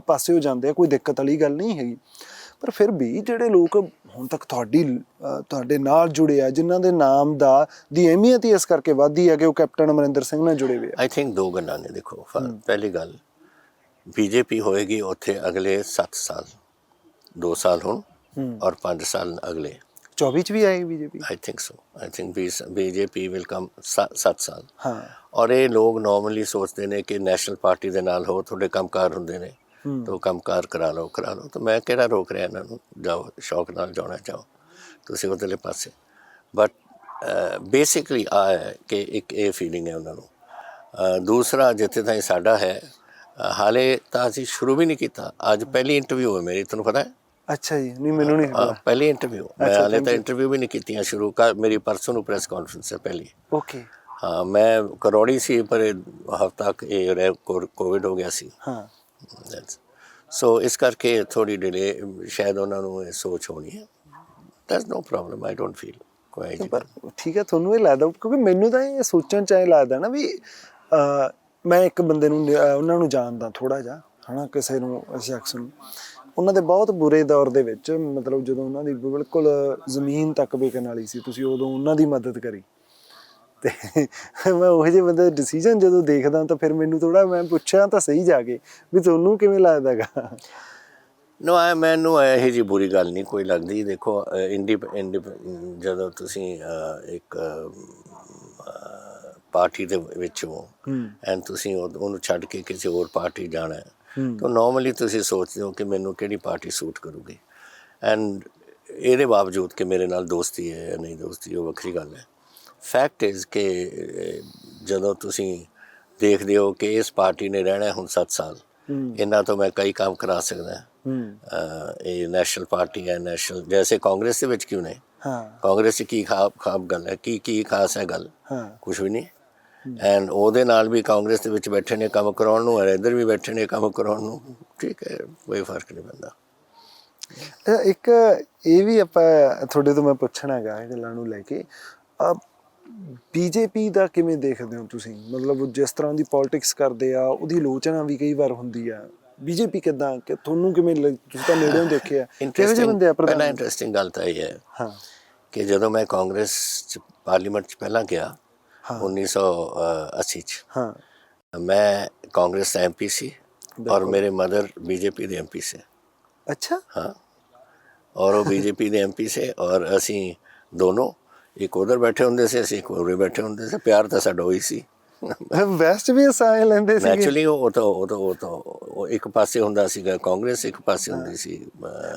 ਪਾਸੇ ਹੋ ਜਾਂਦੇ ਆ, ਕੋਈ ਦਿੱਕਤ ਵਾਲੀ ਗੱਲ ਨਹੀਂ ਹੈਗੀ। ਪਰ ਫਿਰ ਵੀ ਜਿਹੜੇ ਲੋਕ ਹੁਣ ਤੱਕ ਤੁਹਾਡੇ ਨਾਲ ਜੁੜੇ ਆ, ਜਿਨ੍ਹਾਂ ਦੇ ਨਾਮ ਦੀ ਅਹਿਮੀਅਤ ਹੀ ਇਸ ਕਰਕੇ ਵੱਧਦੀ ਹੈ ਕਿ ਉਹ ਕੈਪਟਨ ਅਮਰਿੰਦਰ ਸਿੰਘ ਨਾਲ ਜੁੜੇ ਹੋਏ ਆ। ਆਈ ਥਿੰਕ 2 ਗੱਲਾਂ ਨੇ। ਦੇਖੋ, ਪਹਿਲੀ ਗੱਲ, ਬੀਜੇਪੀ ਹੋਏਗੀ ਉੱਥੇ ਅਗਲੇ 7 ਸਾਲ, 2 ਸਾਲ ਹੁਣ ਔਰ 5 ਸਾਲ ਅਗਲੇ 24 'ਚ ਵੀ ਆਏਗੀ BJP. I think so. I think BJP will come 7 ਸਾਲ। ਔਰ ਇਹ ਲੋਕ ਨੋਰਮਲੀ ਸੋਚਦੇ ਨੇ ਕਿ ਨੈਸ਼ਨਲ ਪਾਰਟੀ ਦੇ ਨਾਲ ਹੋ, ਤੁਹਾਡੇ ਕੰਮਕਾਰ ਹੁੰਦੇ ਨੇ, ਤਾਂ ਕੰਮਕਾਰ ਕਰਾ ਲਓ। ਤਾਂ ਮੈਂ ਕਿਹੜਾ ਰੋਕ ਰਿਹਾ ਇਹਨਾਂ ਨੂੰ? ਜਾਓ, ਸ਼ੌਕ ਨਾਲ ਜਾਣਾ ਚਾਹੋ ਤੁਸੀਂ ਉੱਧਰਲੇ ਪਾਸੇ। ਬਟ ਬੇਸਿਕਲੀ ਆ ਹੈ ਕਿ ਇੱਕ ਇਹ ਫੀਲਿੰਗ ਹੈ ਉਹਨਾਂ ਨੂੰ। ਦੂਸਰਾ ਜਿੱਥੇ ਤਾਈਂ ਸਾਡਾ ਹੈ ਹਾਲੇ ਤਾਂ ਅਸੀਂ ਸ਼ੁਰੂ ਵੀ ਨਹੀਂ ਕੀਤਾ। ਅੱਜ ਪਹਿਲੀ ਇੰਟਰਵਿਊ ਹੈ ਮੇਰੀ, ਤੁਹਾਨੂੰ ਪਤਾ ਹੈ? ਅੱਛਾ ਜੀ, ਨਹੀਂ ਮੈਨੂੰ ਨਹੀਂ ਪਤਾ। ਪਹਿਲੀ ਇੰਟਰਵਿਊ ਮੈਂ ਹਾਲੇ ਤਾਂ ਇੰਟਰਵਿਊ ਵੀ ਨਹੀਂ ਕੀਤੀਆਂ ਸ਼ੁਰੂ ਮੇਰੀ ਪਰਸੋਂ ਨੂੰ ਪ੍ਰੈਸ ਕਾਨਫਰੰਸ ਹੈ ਪਹਿਲੀ। ਓਕੇ। ਹਾਂ ਮੈਂ ਕਰੌੜੀ ਸੀ ਪਰ ਹਫ਼ਤਾ ਇਹ ਕੋਵਿਡ ਹੋ ਗਿਆ ਸੀ। ਹਾਂ ਸੋ ਇਸ ਕਰਕੇ ਥੋੜ੍ਹੀ ਡਿਲੇ ਸ਼ਾਇਦ ਉਹਨਾਂ ਨੂੰ ਇਹ ਸੋਚ ਹੋਣੀ ਹੈ। That's no problem, I don't feel ਕੋਈ। ਠੀਕ ਹੈ, ਤੁਹਾਨੂੰ ਇਹ ਲੱਗਦਾ? ਕਿਉਂਕਿ ਮੈਨੂੰ ਤਾਂ ਇਹ ਸੋਚਣ 'ਚ ਐਂ ਲੱਗਦਾ ਨਾ ਵੀ ਮੈਂ ਇੱਕ ਬੰਦੇ ਨੂੰ ਉਹਨਾਂ ਨੂੰ ਜਾਣਦਾ ਥੋੜ੍ਹਾ ਜਿਹਾ, ਹੈ ਨਾ, ਕਿਸੇ ਨੂੰ ਸ਼ਖਸ ਨੂੰ, ਉਹਨਾਂ ਦੇ ਬਹੁਤ ਬੁਰੇ ਦੌਰ ਦੇ ਵਿੱਚ, ਮਤਲਬ ਜਦੋਂ ਉਹਨਾਂ ਦੀ ਬਿਲਕੁਲ ਜ਼ਮੀਨ ਤੱਕ ਵਿਕਣ ਵਾਲੀ ਸੀ, ਤੁਸੀਂ ਉਦੋਂ ਉਹਨਾਂ ਦੀ ਮਦਦ ਕਰੀ। ਅਤੇ ਮੈਂ ਉਹੋ ਜਿਹੇ ਬੰਦੇ ਦਾ ਡਿਸੀਜ਼ਨ ਜਦੋਂ ਦੇਖਦਾ ਤਾਂ ਫਿਰ ਮੈਨੂੰ ਥੋੜ੍ਹਾ, ਮੈਂ ਪੁੱਛਿਆ ਤਾਂ ਸਹੀ ਜਾ ਕੇ ਵੀ ਤੁਹਾਨੂੰ ਕਿਵੇਂ ਲੱਗਦਾ ਹੈਗਾ? ਮੈਨੂੰ ਇਹੋ ਜਿਹੀ ਬੁਰੀ ਗੱਲ ਨਹੀਂ ਕੋਈ ਲੱਗਦੀ। ਦੇਖੋ ਜਦੋਂ ਤੁਸੀਂ ਇੱਕ ਪਾਰਟੀ ਦੇ ਵਿੱਚ ਹੋ ਐਂਡ ਤੁਸੀਂ ਉਹਨੂੰ ਛੱਡ ਕੇ ਕਿਸੇ ਹੋਰ ਪਾਰਟੀ ਜਾਣਾ ਤਾਂ ਨੋਰਮਲੀ ਤੁਸੀਂ ਸੋਚਦੇ ਹੋ ਕਿ ਮੈਨੂੰ ਕਿਹੜੀ ਪਾਰਟੀ ਸੂਟ ਕਰੂਗੀ। ਐਂਡ ਇਹਦੇ ਬਾਵਜੂਦ ਕਿ ਮੇਰੇ ਨਾਲ ਦੋਸਤੀ ਹੈ ਜਾਂ ਨਹੀਂ ਦੋਸਤੀ, ਉਹ ਵੱਖਰੀ ਗੱਲ ਹੈ। ਫੈਕਟ ਇਜ਼ ਕਿ ਜਦੋਂ ਤੁਸੀਂ ਦੇਖਦੇ ਹੋ ਕਿ ਇਸ ਪਾਰਟੀ ਨੇ ਰਹਿਣਾ ਹੁਣ 7 ਸਾਲ, ਇਹਨਾਂ ਤੋਂ ਮੈਂ ਕਈ ਕੰਮ ਕਰਾ ਸਕਦਾ। ਇਹ ਨੈਸ਼ਨਲ ਪਾਰਟੀ ਹੈ, ਨੈਸ਼ਨਲ, ਜੈਸੇ ਕਾਂਗਰਸ ਦੇ ਵਿੱਚ ਕਿਉਂ ਨਹੀਂ? ਕਾਂਗਰਸ 'ਚ ਕੀ ਖਾਬ ਗੱਲ ਹੈ? ਕੀ ਖਾਸ ਹੈ ਗੱਲ? ਕੁਛ ਵੀ ਨਹੀਂ। ਐਂਡ ਉਹਦੇ ਨਾਲ ਵੀ ਕਾਂਗਰਸ ਦੇ ਵਿੱਚ ਬੈਠੇ ਨੇ ਕੰਮ ਕਰਾਉਣ ਨੂੰ, ਔਰ ਇੱਧਰ ਵੀ ਬੈਠੇ ਨੇ ਕੰਮ ਕਰਾਉਣ ਨੂੰ। ਠੀਕ ਹੈ, ਕੋਈ ਫਰਕ ਨਹੀਂ ਪੈਂਦਾ। ਇੱਕ ਇਹ ਵੀ ਆਪਾਂ ਤੁਹਾਡੇ ਤੋਂ ਮੈਂ ਪੁੱਛਣਾ ਹੈਗਾ ਇਹ ਗੱਲਾਂ ਨੂੰ ਲੈ ਕੇ, ਬੀਜੇਪੀ ਦਾ ਕਿਵੇਂ ਦੇਖਦੇ ਹੋ ਤੁਸੀਂ? ਮਤਲਬ ਜਿਸ ਤਰ੍ਹਾਂ ਦੀ ਪੋਲੀਟਿਕਸ ਕਰਦੇ ਆ, ਉਹਦੀ ਆਲੋਚਨਾ ਵੀ ਕਈ ਵਾਰ ਹੁੰਦੀ ਆ। ਬੀਜੇਪੀ ਕਿੱਦਾਂ, ਕਿ ਤੁਹਾਨੂੰ ਕਿਵੇਂ ਤੁਸੀਂ ਤਾਂ ਨੇੜਿਓਂ ਦੇਖਿਆ, ਕਿਹੋ ਜਿਹੇ ਬੰਦੇ ਆ ਪ੍ਰਧਾਨ? ਪਹਿਲਾਂ ਇੰਟਰਸਟਿੰਗ ਗੱਲ ਤਾਂ ਇਹ ਹੈ ਕਿ ਜਦੋਂ ਮੈਂ ਕਾਂਗਰਸ 'ਚ ਪਾਰਲੀਮੈਂਟ 'ਚ ਪਹਿਲਾਂ ਗਿਆ 1980 'ਚ, ਮੈਂ ਕਾਂਗਰਸ ਦਾ MP ਸੀ ਔਰ ਮੇਰੇ ਮਦਰ बीजेपी ਦੇ MP ਸੇ। ਅੱਛਾ। हाँ, और वो बीजेपी ਦੇ MP ਸੇ ਔਰ ਅਸੀਂ ਦੋਨੋਂ ਇੱਕ ਉਧਰ ਬੈਠੇ ਹੁੰਦੇ ਸੀ, ਅਸੀਂ ਇੱਕ ਉਰੇ ਬੈਠੇ ਹੁੰਦੇ ਸੀ। ਪਿਆਰ ਤਾਂ ਸਾਡਾ ਉਹੀ ਸੀ। ਵੈਸਟ ਵੀ ਸਾਹ ਲੈਂਦੇ ਸੀ ਨੈਚੁਰਲੀ। ਉਹ ਤਾਂ ਇੱਕ ਪਾਸੇ ਹੁੰਦਾ ਸੀਗਾ ਕਾਂਗਰਸ, ਇੱਕ ਪਾਸੇ ਹੁੰਦੀ ਸੀ।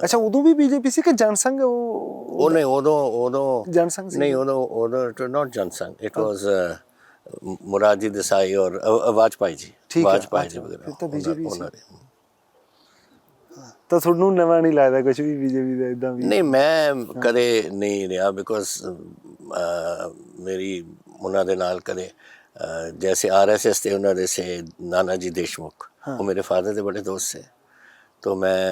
ਅੱਛਾ, ਉਦੋਂ ਵੀ ਬੀਜੇਪੀ ਸੀ ਕਿ ਜਨਸੰਘ? ਉਹ ਨਹੀਂ, ਉਦੋਂ ਜਨਸੰਘ ਸੀ। ਨਹੀਂ, ਉਦੋਂ it was not Jansangh, it was Morarji Desai ਔਰ ਵਾਜਪਾਈ ਜੀ। ਵਾਜਪਾਈ ਜੀ ਵਗੈਰਾ ਉਹਨਾਂ ਦੇ। ਤਾਂ ਤੁਹਾਨੂੰ ਨਵਾਂ ਨਹੀਂ ਲੱਗਦਾ ਕੁਛ ਵੀ ਬੀਜੇਪੀ ਦਾ ਇੱਦਾਂ ਵੀ? ਨਹੀਂ, ਮੈਂ ਕਦੇ ਨਹੀਂ ਰਿਹਾ ਬਿਕੋਜ਼ ਮੇਰੀ ਉਹਨਾਂ ਦੇ ਨਾਲ ਕਦੇ जैसे RSS थे उन्होंने से नाना जी देशमुख, वो मेरे फादर के बड़े दोस्त से। तो मैं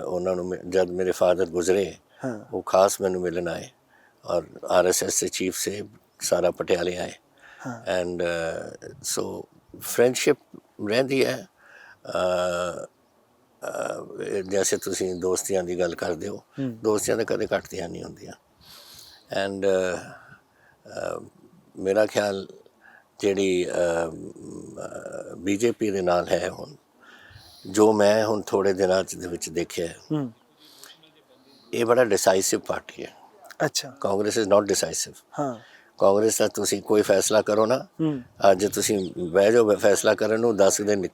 उन्होंने जब मेरे फादर गुजरे वो खास मैनू मिलन आए और RSS से चीफ से सारा पटियाले आए। एंड सो फ्रेंडशिप रही है। जैसे तुसी दोस्तियां दी गल करदे हो, दोस्तियां तो कदे घटदियां नहीं होंदियां। एंड मेरा ख्याल ਜਿਹੜੀ BJP ਦੇ ਨਾਲ ਹੈ ਹੁਣ, ਜੋ ਮੈਂ ਹੁਣ ਥੋੜ੍ਹੇ ਦਿਨਾਂ ਦੇ ਵਿੱਚ ਦੇਖਿਆ, ਇਹ ਬੜਾ ਡਿਸਾਈਸਿਵ ਪਾਰਟੀ ਹੈ। ਅੱਛਾ। Congress is not decisive. Congress ਦਾ ਤੁਸੀਂ ਕੋਈ ਫੈਸਲਾ ਕਰੋ ਨਾ, ਅੱਜ ਤੁਸੀਂ ਬਹਿ ਜਾਓ ਫੈਸਲਾ ਕਰਨ ਨੂੰ, 10 ਦਿਨ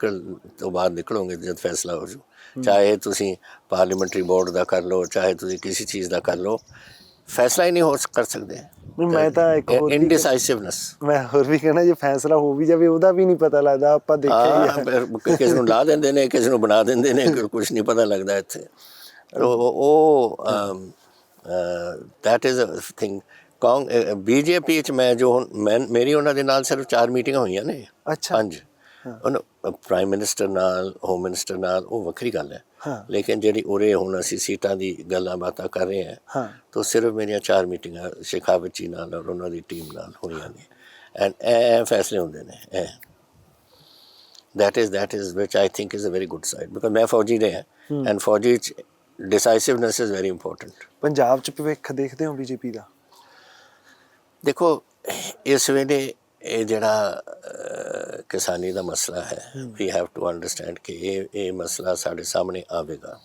ਤੋਂ ਬਾਅਦ ਨਿਕਲੋਗੇ ਜਦ ਫੈਸਲਾ ਹੋ ਜਾਊ। ਚਾਹੇ ਤੁਸੀਂ ਪਾਰਲੀਮੈਂਟਰੀ ਬੋਰਡ ਦਾ ਕਰ ਲਓ, ਚਾਹੇ ਤੁਸੀਂ ਕਿਸੇ ਚੀਜ਼ ਦਾ ਕਰ ਲਓ, ਫੈਸਲਾ ਹੀ ਨਹੀਂ ਕਰ ਸਕਦੇ। ਮੈਂ ਤਾਂ ਇੱਕ ਇਨਡਿਸਾਈਸਿਵਨੈਸ, ਮੈਂ ਹੋਰ ਵੀ ਕਹਿਣਾ, ਜੇ ਫੈਸਲਾ ਹੋ ਵੀ ਜਾਵੇ ਉਹਦਾ ਵੀ ਨਹੀਂ ਪਤਾ ਲੱਗਦਾ। ਆਪਾਂ ਦੇਖਿਆ ਕਿਸੇ ਨੂੰ ਲਾ ਦਿੰਦੇ ਨੇ, ਕਿਸੇ ਨੂੰ ਬਣਾ ਦਿੰਦੇ ਨੇ, ਕੁਛ ਨਹੀਂ ਪਤਾ ਲੱਗਦਾ ਇੱਥੇ। ਉਹ that is a thing. BJP 'ਚ ਮੈਂ ਜੋ ਮੇਰੀ ਉਹਨਾਂ ਦੇ ਨਾਲ ਸਿਰਫ 4 ਮੀਟਿੰਗਾਂ ਹੋਈਆਂ ਨੇ। 5 ਪ੍ਰਾਈਮ ਮਿਨਿਸਟਰ ਨਾਲ, ਹੋਮ ਮਿਨਿਸਟਰ ਨਾਲ, ਉਹ ਵੱਖਰੀ ਗੱਲ ਹੈ। ਲੇਕਿਨ ਜਿਹੜੀ ਉਰੇ ਹੁਣ ਅਸੀਂ ਸੀਟਾਂ ਦੀ ਗੱਲਾਂ ਬਾਤਾਂ ਕਰ ਰਹੇ ਹਾਂ, ਤਾਂ ਸਿਰਫ ਮੇਰੀਆਂ 4 ਮੀਟਿੰਗਾਂ ਸ਼ੇਖਾਵਤ ਜੀ ਨਾਲ ਔਰ ਉਹਨਾਂ ਦੀ ਟੀਮ ਨਾਲ ਹੋਈਆਂ ਨੇ। ਐਂਡ ਇਹ ਫੈਸਲੇ ਹੁੰਦੇ ਨੇ। that is which I think is a very good side, because ਮੈਂ ਫੌਜੀ ਰਿਹਾ ਐਂਡ ਫੌਜੀ 'ਚ ਡਿਸਾਈਸਿਵਨੈਸ ਇਜ਼ ਵੈਰੀ ਇੰਪੋਰਟੈਂਟ। ਪੰਜਾਬ 'ਚ ਭਵਿੱਖ ਦੇਖਦੇ ਹੋ BJP ਦਾ? ਦੇਖੋ, ਇਸ ਵੇਲੇ ਇਹ ਜਿਹੜਾ ਕਿਸਾਨੀ ਦਾ ਮਸਲਾ ਹੈ, ਵੀ ਹੈਵ ਟੂ ਅੰਡਰਸਟੈਂਡ ਕਿ ਇਹ ਮਸਲਾ ਸਾਡੇ ਸਾਹਮਣੇ ਆਵੇਗਾ।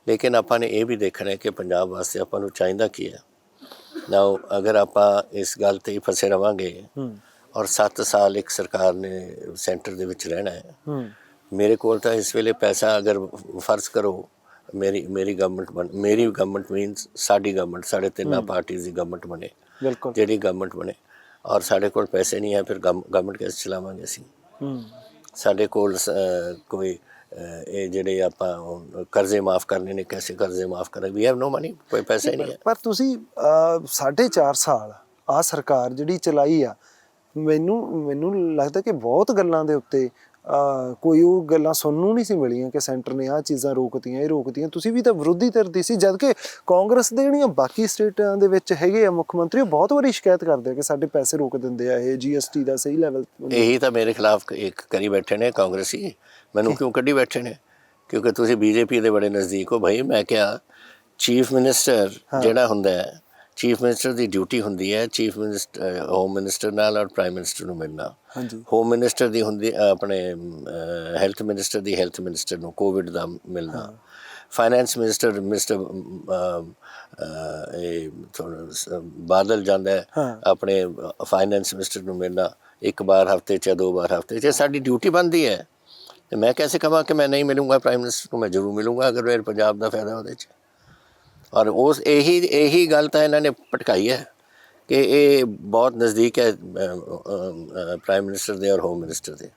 ਲੇਕਿਨ ਆਪਾਂ ਨੇ ਇਹ ਵੀ ਦੇਖਣਾ ਹੈ ਕਿ ਪੰਜਾਬ ਵਾਸਤੇ ਆਪਾਂ ਨੂੰ ਚਾਹੀਦਾ ਕੀ ਹੈ। ਨਾਓ ਅਗਰ ਆਪਾਂ ਇਸ ਗੱਲ 'ਤੇ ਹੀ ਫਸੇ ਰਹਾਂਗੇ ਔਰ 7 ਸਾਲ ਇੱਕ ਸਰਕਾਰ ਨੇ ਸੈਂਟਰ ਦੇ ਵਿੱਚ ਰਹਿਣਾ ਹੈ, ਮੇਰੇ ਕੋਲ ਤਾਂ ਇਸ ਵੇਲੇ ਪੈਸਾ, ਅਗਰ ਫਰਜ਼ ਕਰੋ ਮੇਰੀ ਗਵਰਨਮੈਂਟ ਮੀਨਸ ਸਾਡੀ ਗਵਰਨਮੈਂਟ, ਸਾਡੇ 3 ਪਾਰਟੀਜ਼ ਦੀ ਗਵਰਨਮੈਂਟ ਬਣੇ, ਜਿਹੜੀ ਗਵਰਨਮੈਂਟ ਬਣੇ, ਔਰ ਸਾਡੇ ਕੋਲ ਪੈਸੇ ਨਹੀਂ ਹੈ, ਫਿਰ ਗਵਰਨਮੈਂਟ ਕੈਸੇ ਚਲਾਵਾਂਗੇ ਅਸੀਂ। ਸਾਡੇ ਕੋਲ ਕੋਈ ਇਹ ਜਿਹੜੇ ਆਪਾਂ ਕਰਜ਼ੇ ਮਾਫ ਕਰਨੇ ਨੇ, ਕੈਸੇ ਕਰਜ਼ੇ ਮਾਫ ਕਰਾਂਗੇ, ਵੀ ਹੈਵ ਨੋ ਮਨੀ, ਕੋਈ ਪੈਸਾ ਹੀ ਨਹੀਂ ਹੈ। ਪਰ ਤੁਸੀਂ 4.5 ਸਾਲ ਆ ਸਰਕਾਰ ਜਿਹੜੀ ਚਲਾਈ ਆ, ਮੈਨੂੰ ਲੱਗਦਾ ਕਿ ਬਹੁਤ ਗੱਲਾਂ ਦੇ ਉੱਤੇ ਕੋਈ ਉਹ ਗੱਲਾਂ ਸੁਣਨ ਨੂੰ ਨਹੀਂ ਸੀ ਮਿਲੀਆਂ ਕਿ ਸੈਂਟਰ ਨੇ ਆਹ ਚੀਜ਼ਾਂ ਰੋਕਤੀਆਂ, ਇਹ ਰੋਕਤੀਆਂ। ਤੁਸੀਂ ਵੀ ਤਾਂ ਵਿਰੋਧੀ ਧਿਰ ਦੀ ਸੀ, ਜਦ ਕਿ ਕਾਂਗਰਸ ਦੇ ਜਿਹੜੀਆਂ ਬਾਕੀ ਸਟੇਟਾਂ ਦੇ ਵਿੱਚ ਹੈਗੇ ਆ ਮੁੱਖ ਮੰਤਰੀ, ਉਹ ਬਹੁਤ ਵਾਰੀ ਸ਼ਿਕਾਇਤ ਕਰਦੇ ਆ ਕਿ ਸਾਡੇ ਪੈਸੇ ਰੋਕ ਦਿੰਦੇ ਆ, ਇਹ GST ਦਾ ਸਹੀ ਲੈਵਲ। ਇਹੀ ਤਾਂ ਮੇਰੇ ਖਿਲਾਫ ਇੱਕ ਕਰੀ ਬੈਠੇ ਨੇ ਕਾਂਗਰਸੀ, ਮੈਨੂੰ ਕਿਉਂ ਕੱਢੀ ਬੈਠੇ ਨੇ? ਕਿਉਂਕਿ ਤੁਸੀਂ BJP ਦੇ ਬੜੇ ਨਜ਼ਦੀਕ ਹੋ ਭਾਈ। ਮੈਂ ਕਿਹਾ ਚੀਫ ਮਿਨਿਸਟਰ ਜਿਹੜਾ ਹੁੰਦਾ ਹੈ, ਚੀਫ ਮਿਨਿਸਟਰ ਦੀ ਡਿਊਟੀ ਹੁੰਦੀ ਹੈ ਚੀਫ ਮਿਨਿਸਟਰ ਹੋਮ ਮਿਨਿਸਟਰ ਨਾਲ ਔਰ ਪ੍ਰਾਈਮ ਮਿਨਿਸਟਰ ਨੂੰ ਮਿਲਣਾ। ਹੋਮ ਮਿਨਿਸਟਰ ਦੀ ਹੁੰਦੀ ਆਪਣੇ ਹੈਲਥ ਮਿਨਿਸਟਰ ਦੀ ਹੈਲਥ ਮਿਨਿਸਟਰ ਨੂੰ ਕੋਵਿਡ ਦਾ ਮਿਲਣਾ। ਫਾਈਨੈਂਸ ਮਿਨਿਸਟਰ ਇਹ ਬਾਦਲ ਜਾਂਦਾ ਆਪਣੇ ਫਾਈਨੈਂਸ ਮਿਨਿਸਟਰ ਨੂੰ ਮਿਲਣਾ ਇੱਕ ਵਾਰ ਹਫਤੇ 'ਚ, 2 ਵਾਰ ਹਫਤੇ 'ਚ। ਸਾਡੀ ਡਿਊਟੀ ਬਣਦੀ ਹੈ। ਤੇ ਮੈਂ कैसे कहा कि मैं नहीं मिलूँगा प्राइम मिनिस्टर को? मैं जरूर मिलूँगा अगर मेरे पंजाब का फायदा ਉਹਦੇ 'ਚ। ਔਰ ਉਸ ਇਹੀ ਗੱਲ ਤਾਂ ਇਹਨਾਂ ਨੇ ਭਟਕਾਈ ਹੈ ਕਿ ਇਹ ਬਹੁਤ ਨਜ਼ਦੀਕ ਹੈ ਪ੍ਰਾਈਮ ਮਿਨਿਸਟਰ ਦੇ ਔਰ ਹੋਮ ਮਿਨਿਸਟਰ ਦੇ।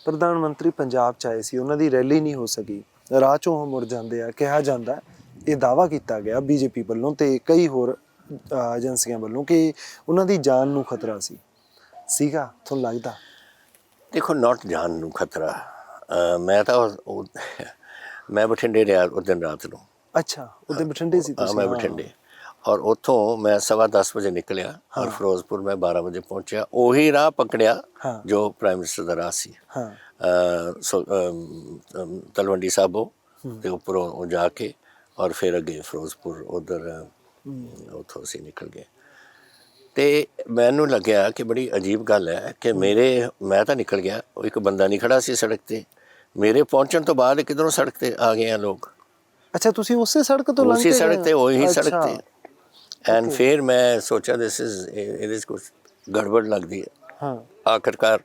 ਪ੍ਰਧਾਨ ਮੰਤਰੀ ਪੰਜਾਬ 'ਚ ਆਏ ਸੀ, ਉਹਨਾਂ ਦੀ ਰੈਲੀ ਨਹੀਂ ਹੋ ਸਕੀ, ਰਾਹ 'ਚੋਂ ਉਹ ਮੁੜ ਜਾਂਦੇ ਆ। ਕਿਹਾ ਜਾਂਦਾ, ਇਹ ਦਾਅਵਾ ਕੀਤਾ ਗਿਆ BJP ਵੱਲੋਂ ਤੇ ਕਈ ਹੋਰ ਏਜੰਸੀਆਂ ਵੱਲੋਂ ਕਿ ਉਹਨਾਂ ਦੀ ਜਾਨ ਨੂੰ ਖਤਰਾ ਸੀਗਾ। ਤੁਹਾਨੂੰ ਲੱਗਦਾ? ਦੇਖੋ, ਨਾਟ ਜਾਨ ਨੂੰ ਖਤਰਾ। ਮੈਂ ਤਾਂ ਮੈਂ ਬਠਿੰਡੇ ਰਿਹਾ ਉਸ ਦਿਨ ਰਾਤ ਨੂੰ। ਅੱਛਾ, ਉਹਦੇ ਬਠਿੰਡੇ ਸੀ ਤੁਸੀਂ? ਮੈਂ ਬਠਿੰਡੇ, ਔਰ ਉੱਥੋਂ ਮੈਂ 10:15 ਵਜੇ ਨਿਕਲਿਆ ਔਰ ਫਿਰੋਜ਼ਪੁਰ ਮੈਂ 12 ਵਜੇ ਪਹੁੰਚਿਆ। ਉਹੀ ਰਾਹ ਪਕੜਿਆ ਜੋ ਪ੍ਰਾਈਮ ਮਿਨਿਸਟਰ ਦਾ ਰਾਹ ਸੀ, ਤਲਵੰਡੀ ਸਾਬੋ ਦੇ ਉੱਪਰੋਂ ਜਾ ਕੇ ਔਰ ਫਿਰ ਅੱਗੇ ਫਿਰੋਜ਼ਪੁਰ ਉੱਧਰ ਉੱਥੋਂ ਅਸੀਂ ਨਿਕਲ ਗਏ। ਅਤੇ ਮੈਨੂੰ ਲੱਗਿਆ ਕਿ ਬੜੀ ਅਜੀਬ ਗੱਲ ਹੈ ਕਿ ਮੈਂ ਤਾਂ ਨਿਕਲ ਗਿਆ, ਉਹ ਇੱਕ ਬੰਦਾ ਨਹੀਂ ਖੜ੍ਹਾ ਸੀ ਸੜਕ 'ਤੇ। ਮੇਰੇ ਪਹੁੰਚਣ ਤੋਂ ਬਾਅਦ ਕਿੱਧਰੋਂ ਸੜਕ 'ਤੇ ਆ ਗਏ ਆ ਲੋਕ। ਅੱਛਾ, ਤੁਸੀਂ ਉਸੇ ਸੜਕ ਤੋਂ ਲੰਘ ਕੇ? ਉਸੇ ਸੜਕ 'ਤੇ, ਉਹੀ ਸੜਕ 'ਤੇ। ਐਂਡ ਫਿਰ ਮੈਂ ਸੋਚਿਆ ਇਹਦੇ 'ਚ ਕੁਛ ਗੜਬੜ ਲੱਗਦੀ ਹੈ। ਆਖਰਕਾਰ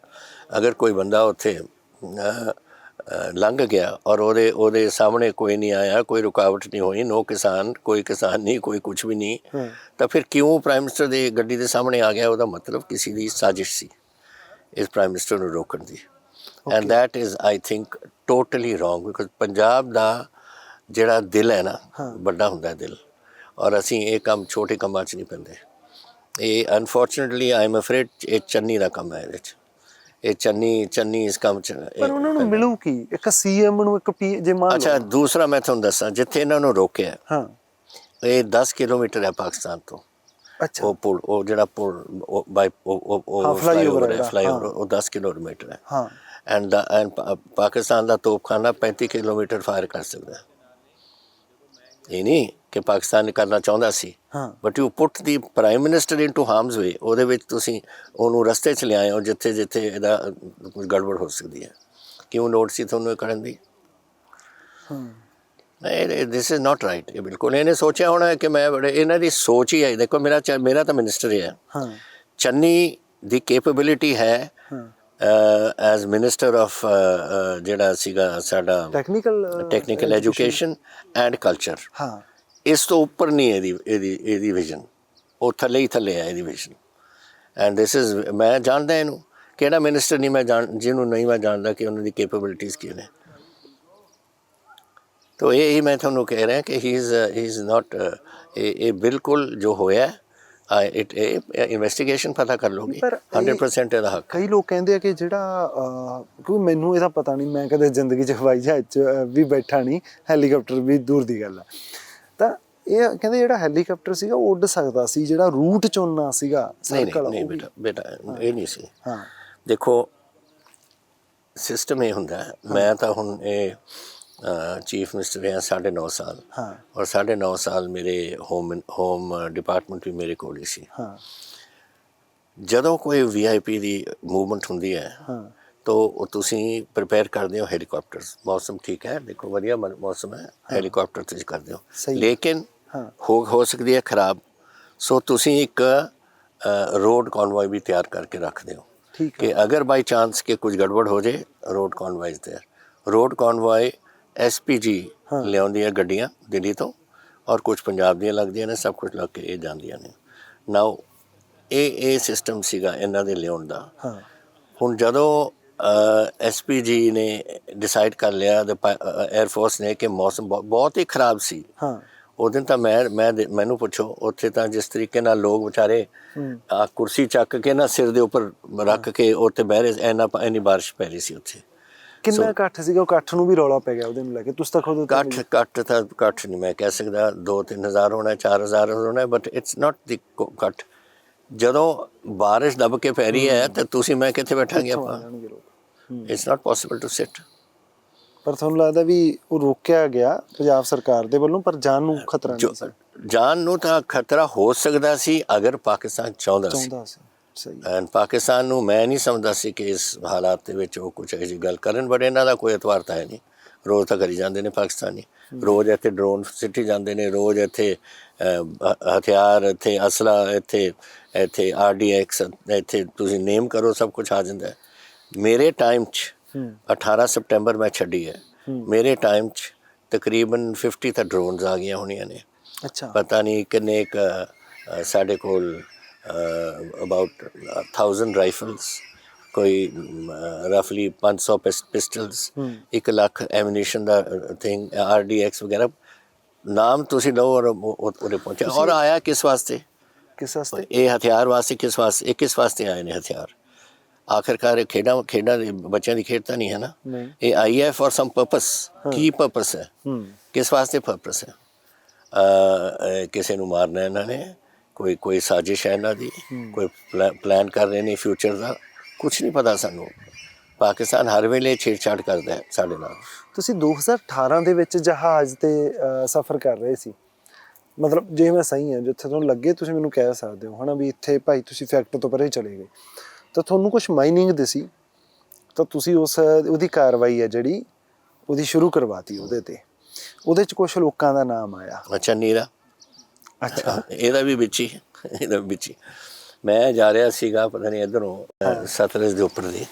ਅਗਰ ਕੋਈ ਬੰਦਾ ਉੱਥੇ ਲੰਘ ਗਿਆ ਔਰ ਉਹਦੇ ਸਾਹਮਣੇ ਕੋਈ ਨਹੀਂ ਆਇਆ, ਕੋਈ ਰੁਕਾਵਟ ਨਹੀਂ ਹੋਈ, ਕੋਈ ਕਿਸਾਨ ਨਹੀਂ, ਕੋਈ ਕੁਛ ਵੀ ਨਹੀਂ, ਤਾਂ ਫਿਰ ਕਿਉਂ ਪ੍ਰਾਈਮ ਮਿਨਿਸਟਰ ਦੀ ਗੱਡੀ ਦੇ ਸਾਹਮਣੇ ਆ ਗਿਆ? ਉਹਦਾ ਮਤਲਬ ਕਿਸੇ ਦੀ ਸਾਜ਼ਿਸ਼ ਸੀ ਇਸ ਪ੍ਰਾਈਮ ਮਿਨਿਸਟਰ ਨੂੰ ਰੋਕਣ ਦੀ। And that is I think totally wrong, because Punjab ਦਾ ਜਿਹੜਾ ਦਿਲ ਹੈ ਨਾ, ਵੱਡਾ ਹੁੰਦਾ ਦਿਲ, ਔਰ ਅਸੀਂ ਇਹ ਕੰਮ ਛੋਟੇ ਕੰਮਾਂ 'ਚ ਨਹੀਂ ਪੈਂਦੇ। ਇਹ ਅਨਫੋਰਚੂਨੇਟਲੀ ਆਈ ਐਮ ਅਫਰੇਡ ਇਹ ਚੰਨੀ ਦਾ ਕੰਮ ਹੈ ਇਹਦੇ 'ਚ। ਇਹ ਚੰਨੀ ਇਸ ਕੰਮ 'ਚ। ਪਰ ਉਹਨਾਂ ਨੂੰ ਮਿਲੂ ਕੀ? ਇੱਕ CM ਨੂੰ, ਇੱਕ ਜੇ ਮੰਨ ਲਓ। ਅੱਛਾ, ਦੂਸਰਾ ਮੈਂ ਤੁਹਾਨੂੰ ਦੱਸਾਂ, ਜਿੱਥੇ ਇਹਨਾਂ ਨੂੰ ਰੋਕਿਆ ਇਹ 10 ਕਿਲੋਮੀਟਰ ਹੈ ਪਾਕਿਸਤਾਨ ਤੋਂ। ਉਹ ਪੁਲ, ਉਹ ਜਿਹੜਾ ਪੁਲ ਫਲਾਈਓਵਰ ਹੈ, ਉਹ 10 ਕਿਲੋਮੀਟਰ ਹੈ। ਐਂਡ ਪਾਕਿਸਤਾਨ ਦਾ ਤੋਪਖਾਨਾ 35 ਕਿਲੋਮੀਟਰ ਫਾਇਰ ਕਰ ਸਕਦਾ। ਇਹ ਨਹੀਂ ਕਿ ਪਾਕਿਸਤਾਨ ਕਰਨਾ ਚਾਹੁੰਦਾ ਸੀ, but you put the prime minister into harm's way. ਉਹਦੇ ਵਿੱਚ ਤੁਸੀਂ ਉਹਨੂੰ ਰਸਤੇ 'ਚ ਲਿਆਏ ਹੋ ਜਿੱਥੇ ਇਹਦਾ ਕੁਝ ਗੜਬੜ ਹੋ ਸਕਦੀ ਹੈ। ਕਿਉਂ ਲੋੜ ਸੀ ਤੁਹਾਨੂੰ ਇਹ ਕਰਨ ਦੀ? This is not right. ਇਹ ਬਿਲਕੁਲ ਇਹਨੇ ਸੋਚਿਆ ਹੋਣਾ ਕਿ ਮੈਂ ਇਹਨਾਂ ਦੀ ਸੋਚ ਹੀ ਹੈ। ਦੇਖੋ, ਮੇਰਾ ਤਾਂ ਮਿਨਿਸਟਰ ਹੈ, ਚੰਨੀ ਦੀ ਕੈਪੇਬਿਲਿਟੀ ਹੈ ਐਜ਼ ਮਿਨਿਸਟਰ ਆਫ ਜਿਹੜਾ ਸੀਗਾ ਸਾਡਾ ਟੈਕਨੀਕਲ ਐਜੂਕੇਸ਼ਨ ਐਂਡ ਕਲਚਰ। ਇਸ ਤੋਂ ਉੱਪਰ ਨਹੀਂ ਇਹਦੀ ਵਿਜ਼ਨ, ਉਹ ਥੱਲੇ ਹੀ ਥੱਲੇ ਹੈ ਇਹਦੀ ਵਿਜ਼ਨ। ਐਂਡ ਦਿਸ ਇਜ਼, ਮੈਂ ਜਾਣਦਾ ਇਹਨੂੰ, ਕਿਹੜਾ ਮਿਨਿਸਟਰ ਨਹੀਂ ਜਿਹਨੂੰ ਨਹੀਂ ਮੈਂ ਜਾਣਦਾ ਕਿ ਉਹਨਾਂ ਦੀ ਕੈਪੇਬਿਲਿਟੀਜ਼ ਕੀ ਨੇ। ਤਾਂ ਇਹ ਮੈਂ ਤੁਹਾਨੂੰ ਕਹਿ ਰਿਹਾ ਕਿ ਹੀ ਇਜ਼ ਨਾਟ, ਇਹ ਬਿਲਕੁਲ ਜੋ ਹੋਇਆ ਇਨਵੈਸਟੀਗੇਸ਼ਨ ਪਤਾ ਕਰ ਲਓਗੇ, 100% ਇਹਦਾ ਹੱਕ। ਕਈ ਲੋਕ ਕਹਿੰਦੇ ਆ ਕਿ ਜਿਹੜਾ, ਕਿਉਂਕਿ ਮੈਨੂੰ ਇਹਦਾ ਪਤਾ ਨਹੀਂ, ਮੈਂ ਕਦੇ ਜ਼ਿੰਦਗੀ 'ਚ ਹਵਾਈ ਜਹਾਜ਼ 'ਚ ਵੀ ਬੈਠਾ ਨਹੀਂ, ਹੈਲੀਕਾਪਟਰ ਵੀ ਦੂਰ ਦੀ ਗੱਲ ਆ। ਤਾਂ ਇਹ ਕਹਿੰਦੇ ਜਿਹੜਾ ਹੈਲੀਕਾਪਟਰ ਸੀਗਾ ਉਹ ਉੱਡ ਸਕਦਾ ਸੀ, ਜਿਹੜਾ ਰੂਟ ਚੁਣਨਾ ਸੀਗਾ। ਨਹੀਂ ਬੇਟਾ ਇਹ ਨਹੀਂ ਸੀ। ਦੇਖੋ, ਸਿਸਟਮ ਇਹ ਹੁੰਦਾ, ਮੈਂ ਤਾਂ ਹੁਣ ਇਹ ਚੀਫ ਮਿਨਿਸਟਰ ਰਿਹਾ 9.5 ਸਾਲ, ਔਰ 9.5 ਸਾਲ ਮੇਰੇ ਹੋਮ ਡਿਪਾਰਟਮੈਂਟ ਵੀ ਮੇਰੇ ਕੋਲ ਹੀ ਸੀ। ਜਦੋਂ ਕੋਈ VIP ਦੀ ਮੂਵਮੈਂਟ ਹੁੰਦੀ ਹੈ ਤਾਂ ਤੁਸੀਂ ਪ੍ਰਿਪੇਅਰ ਕਰਦੇ ਹੋ ਹੈਲੀਕਾਪਟਰਸ। ਮੌਸਮ ਠੀਕ ਹੈ, ਦੇਖੋ ਵਧੀਆ ਮੌਸਮ ਹੈ, ਹੈਲੀਕਾਪਟਰ ਤੁਸੀਂ ਕਰਦੇ ਹੋ, ਲੇਕਿਨ ਹੋ ਸਕਦੀ ਹੈ ਖਰਾਬ। ਸੋ ਤੁਸੀਂ ਇੱਕ ਰੋਡ ਕਨਵੋਏ ਵੀ ਤਿਆਰ ਕਰਕੇ ਰੱਖਦੇ ਹੋ ਕਿ ਅਗਰ ਬਾਈ ਚਾਂਸ ਕਿ ਕੁਝ ਗੜਬੜ ਹੋ ਜਾਏ, ਰੋਡ ਕਨਵੋਇਜ਼ ਤੇ ਰੋਡ ਕਨਵੋਏ SPG ਲਿਆਉਂਦੀਆਂ ਗੱਡੀਆਂ ਦਿੱਲੀ ਤੋਂ, ਔਰ ਕੁਛ ਪੰਜਾਬ ਦੀਆਂ ਲੱਗਦੀਆਂ ਨੇ, ਸਭ ਕੁਛ ਲੱਗ ਕੇ ਇਹ ਜਾਂਦੀਆਂ ਨੇ। ਨਾਓ ਇਹ ਸਿਸਟਮ ਸੀਗਾ ਇਹਨਾਂ ਦੇ ਲਿਆਉਣ ਦਾ। ਹਾਂ ਹੁਣ ਜਦੋਂ SP ਜੀ ਨੇ ਡਿਸਾਈਡ ਕਰ ਲਿਆ 에ਅਰ ਫੋਰਸ ਨੇ ਕਿ ਮੌਸਮ ਬਹੁਤ ਹੀ ਖਰਾਬ ਸੀ। ਹਾਂ ਉਹ ਦਿਨ ਤਾਂ ਮੈਨੂੰ ਪੁੱਛੋ ਉੱਥੇ ਤਾਂ ਜਿਸ ਤਰੀਕੇ ਨਾਲ ਲੋਕ ਵਿਚਾਰੇ ਕੁਰਸੀ ਚੱਕ ਕੇ ਨਾ ਸਿਰ ਦੇ ਉੱਪਰ ਰੱਖ ਕੇ ਉੱਥੇ ਬਹਿ ਰਹੇ, ਇੰਨੀ ਬਾਰਿਸ਼ ਪੈ ਰਹੀ ਸੀ ਉੱਥੇ। ਕਿੰਨਾ ਇਕੱਠ ਸੀਗਾ? ਉਹ ਇਕੱਠ ਨੂੰ ਵੀ ਰੌਲਾ ਪੈ ਗਿਆ ਉਹਦੇ ਨੂੰ ਲੈ ਕੇ, ਤੁਸੀਂ ਤਾਂ ਖੁਦ ਇਕੱਠ ਨਹੀਂ ਮੈਂ ਕਹਿ ਸਕਦਾ, 2-3 ਹਜ਼ਾਰ ਹੋਣਾ, 4 ਹਜ਼ਾਰ ਹੋਣਾ, ਬਟ ਇਟਸ ਨਾਟ ਦੀ ਇਕੱਠ। ਜਦੋਂ ਬਾਰਿਸ਼ ਦਬ ਕੇ ਪੈ ਰਹੀ ਹੈ ਤੇ ਤੁਸੀਂ ਮੈਂ ਕਿੱਥੇ ਬੈਠਾਂਗੇ ਆਪਾਂ? It's not possible to sit. ਪਰ ਤੁਹਾਨੂੰ ਲੱਗਦਾ ਵੀ ਉਹ ਰੋਕਿਆ ਗਿਆ ਪੰਜਾਬ ਸਰਕਾਰ ਦੇ ਵੱਲੋਂ, ਪਰ ਜਾਨ ਨੂੰ ਖਤਰਾ ਨਹੀਂ ਸੀ? ਜਾਨ ਨੂੰ ਤਾਂ ਖਤਰਾ ਹੋ ਸਕਦਾ ਸੀ ਅਗਰ ਪਾਕਿਸਤਾਨ ਚਾਹੁੰਦਾ ਸੀ। ਸਹੀ। ਐਂਡ ਪਾਕਿਸਤਾਨ ਨੂੰ ਮੈਂ ਨਹੀਂ ਸਮਝਦਾ ਸੀ ਕਿ ਇਸ ਹਾਲਾਤ ਦੇ ਵਿੱਚ ਉਹ ਕੁਛ ਇਹੋ ਜਿਹੀ ਗੱਲ ਕਰਨ, ਬਟ ਇਹਨਾਂ ਦਾ ਕੋਈ ਐਤਵਾਰ ਤਾਂ ਹੈ ਨਹੀਂ। ਰੋਜ਼ ਤਾਂ ਕਰੀ ਜਾਂਦੇ ਨੇ ਪਾਕਿਸਤਾਨੀ, ਰੋਜ਼ ਇੱਥੇ ਡਰੋਨ ਸਿੱਟੀ ਜਾਂਦੇ ਨੇ, ਰੋਜ਼ ਇੱਥੇ ਹਥਿਆਰ, ਇੱਥੇ ਅਸਲਾ, ਇੱਥੇ RDX, ਇੱਥੇ ਤੁਸੀਂ ਨੇਮ ਕਰੋ ਸਭ ਕੁਛ ਆ ਜਾਂਦਾ। ਮੇਰੇ ਟਾਈਮ 'ਚ 18 ਸਪਟੈਂਬਰ ਮੈਂ ਛੱਡੀ ਹੈ, ਮੇਰੇ ਟਾਈਮ 'ਚ ਤਕਰੀਬਨ 50 ਤਾਂ ਡਰੋਨਸ ਆ ਗਈਆਂ ਹੋਣੀਆਂ ਨੇ। ਅੱਛਾ। ਪਤਾ ਨਹੀਂ ਕਿੰਨੇ ਸਾਡੇ ਕੋਲ ਅਬਾਊਟ 1000 ਰਾਈਫਲਸ, ਕੋਈ ਰਫਲੀ 500 pistols, 1 lakh ammunition the thing, RDX ਵਗੈਰਾ। ਨਾਮ ਤੁਸੀਂ ਲਓ ਔਰ ਉਹਦੇ ਪਹੁੰਚਿਆ। ਔਰ ਆਇਆ ਕਿਸ ਵਾਸਤੇ? ਇਹ ਹਥਿਆਰ ਵਾਸਤੇ। ਕਿਸ ਵਾਸਤੇ ਆਏ ਨੇ ਹਥਿਆਰ? ਆਖਿਰਕਾਰ ਖੇਡਾਂ ਦੇ ਬੱਚਿਆਂ ਦੀ ਖੇਡ ਤਾਂ ਨਹੀਂ ਹੈ ਨਾ। ਇਹ ਆਈ ਹੈ for some purpose. Ki purpose ਹੈ? ਕਿਸ ਵਾਸਤੇ ਪਰਪਸ ਹੈ? ਕਿਸੇ ਨੂੰ ਮਾਰਨਾ ਇਹਨਾਂ ਨੇ, ਕੋਈ ਸਾਜ਼ਿਸ਼ ਹੈ ਇਹਨਾਂ ਦੀ, ਕੋਈ ਪਲਾਨ ਕਰ ਰਹੇ ਨੇ ਫਿਊਚਰ ਦਾ, ਕੁਛ ਨਹੀਂ ਪਤਾ ਸਾਨੂੰ। ਪਾਕਿਸਤਾਨ ਹਰ ਵੇਲੇ ਛੇੜਛਾੜ ਕਰਦਾ ਹੈ ਸਾਡੇ ਨਾਲ। ਤੁਸੀਂ 2018 ਦੇ ਵਿੱਚ ਜਹਾਜ਼ 'ਤੇ ਸਫ਼ਰ ਕਰ ਰਹੇ ਸੀ, ਮਤਲਬ ਜੇ ਮੈਂ ਸਹੀ ਹਾਂ, ਜਿੱਥੇ ਤੁਹਾਨੂੰ ਲੱਗੇ ਤੁਸੀਂ ਮੈਨੂੰ ਕਹਿ ਸਕਦੇ ਹੋ ਹੈ ਨਾ ਵੀ ਇੱਥੇ ਭਾਈ ਤੁਸੀਂ ਫੈਕਟਰੀ ਤੋਂ ਪਰੇ ਚਲੇ ਗਏ, ਤਾਂ ਤੁਹਾਨੂੰ ਕੁਛ ਮਾਈਨਿੰਗ ਦਿਸੀ, ਤਾਂ ਤੁਸੀਂ ਉਹਦੀ ਕਾਰਵਾਈ ਹੈ ਜਿਹੜੀ ਉਹਦੀ ਸ਼ੁਰੂ ਕਰਵਾਤੀ ਉਹਦੇ 'ਚ ਕੁਛ ਲੋਕਾਂ ਦਾ ਨਾਮ ਆਇਆ। ਚੰਨੀ ਦਾ। ਅੱਛਾ। ਇਹਦਾ ਵੀ ਵਿੱਚ ਹੀ ਮੈਂ ਜਾ ਰਿਹਾ ਸੀਗਾ, ਪਤਾ ਨਹੀਂ ਇੱਧਰੋਂ ਸਤਲੁਜ ਦੇ ਉੱਪਰ ਦੀ,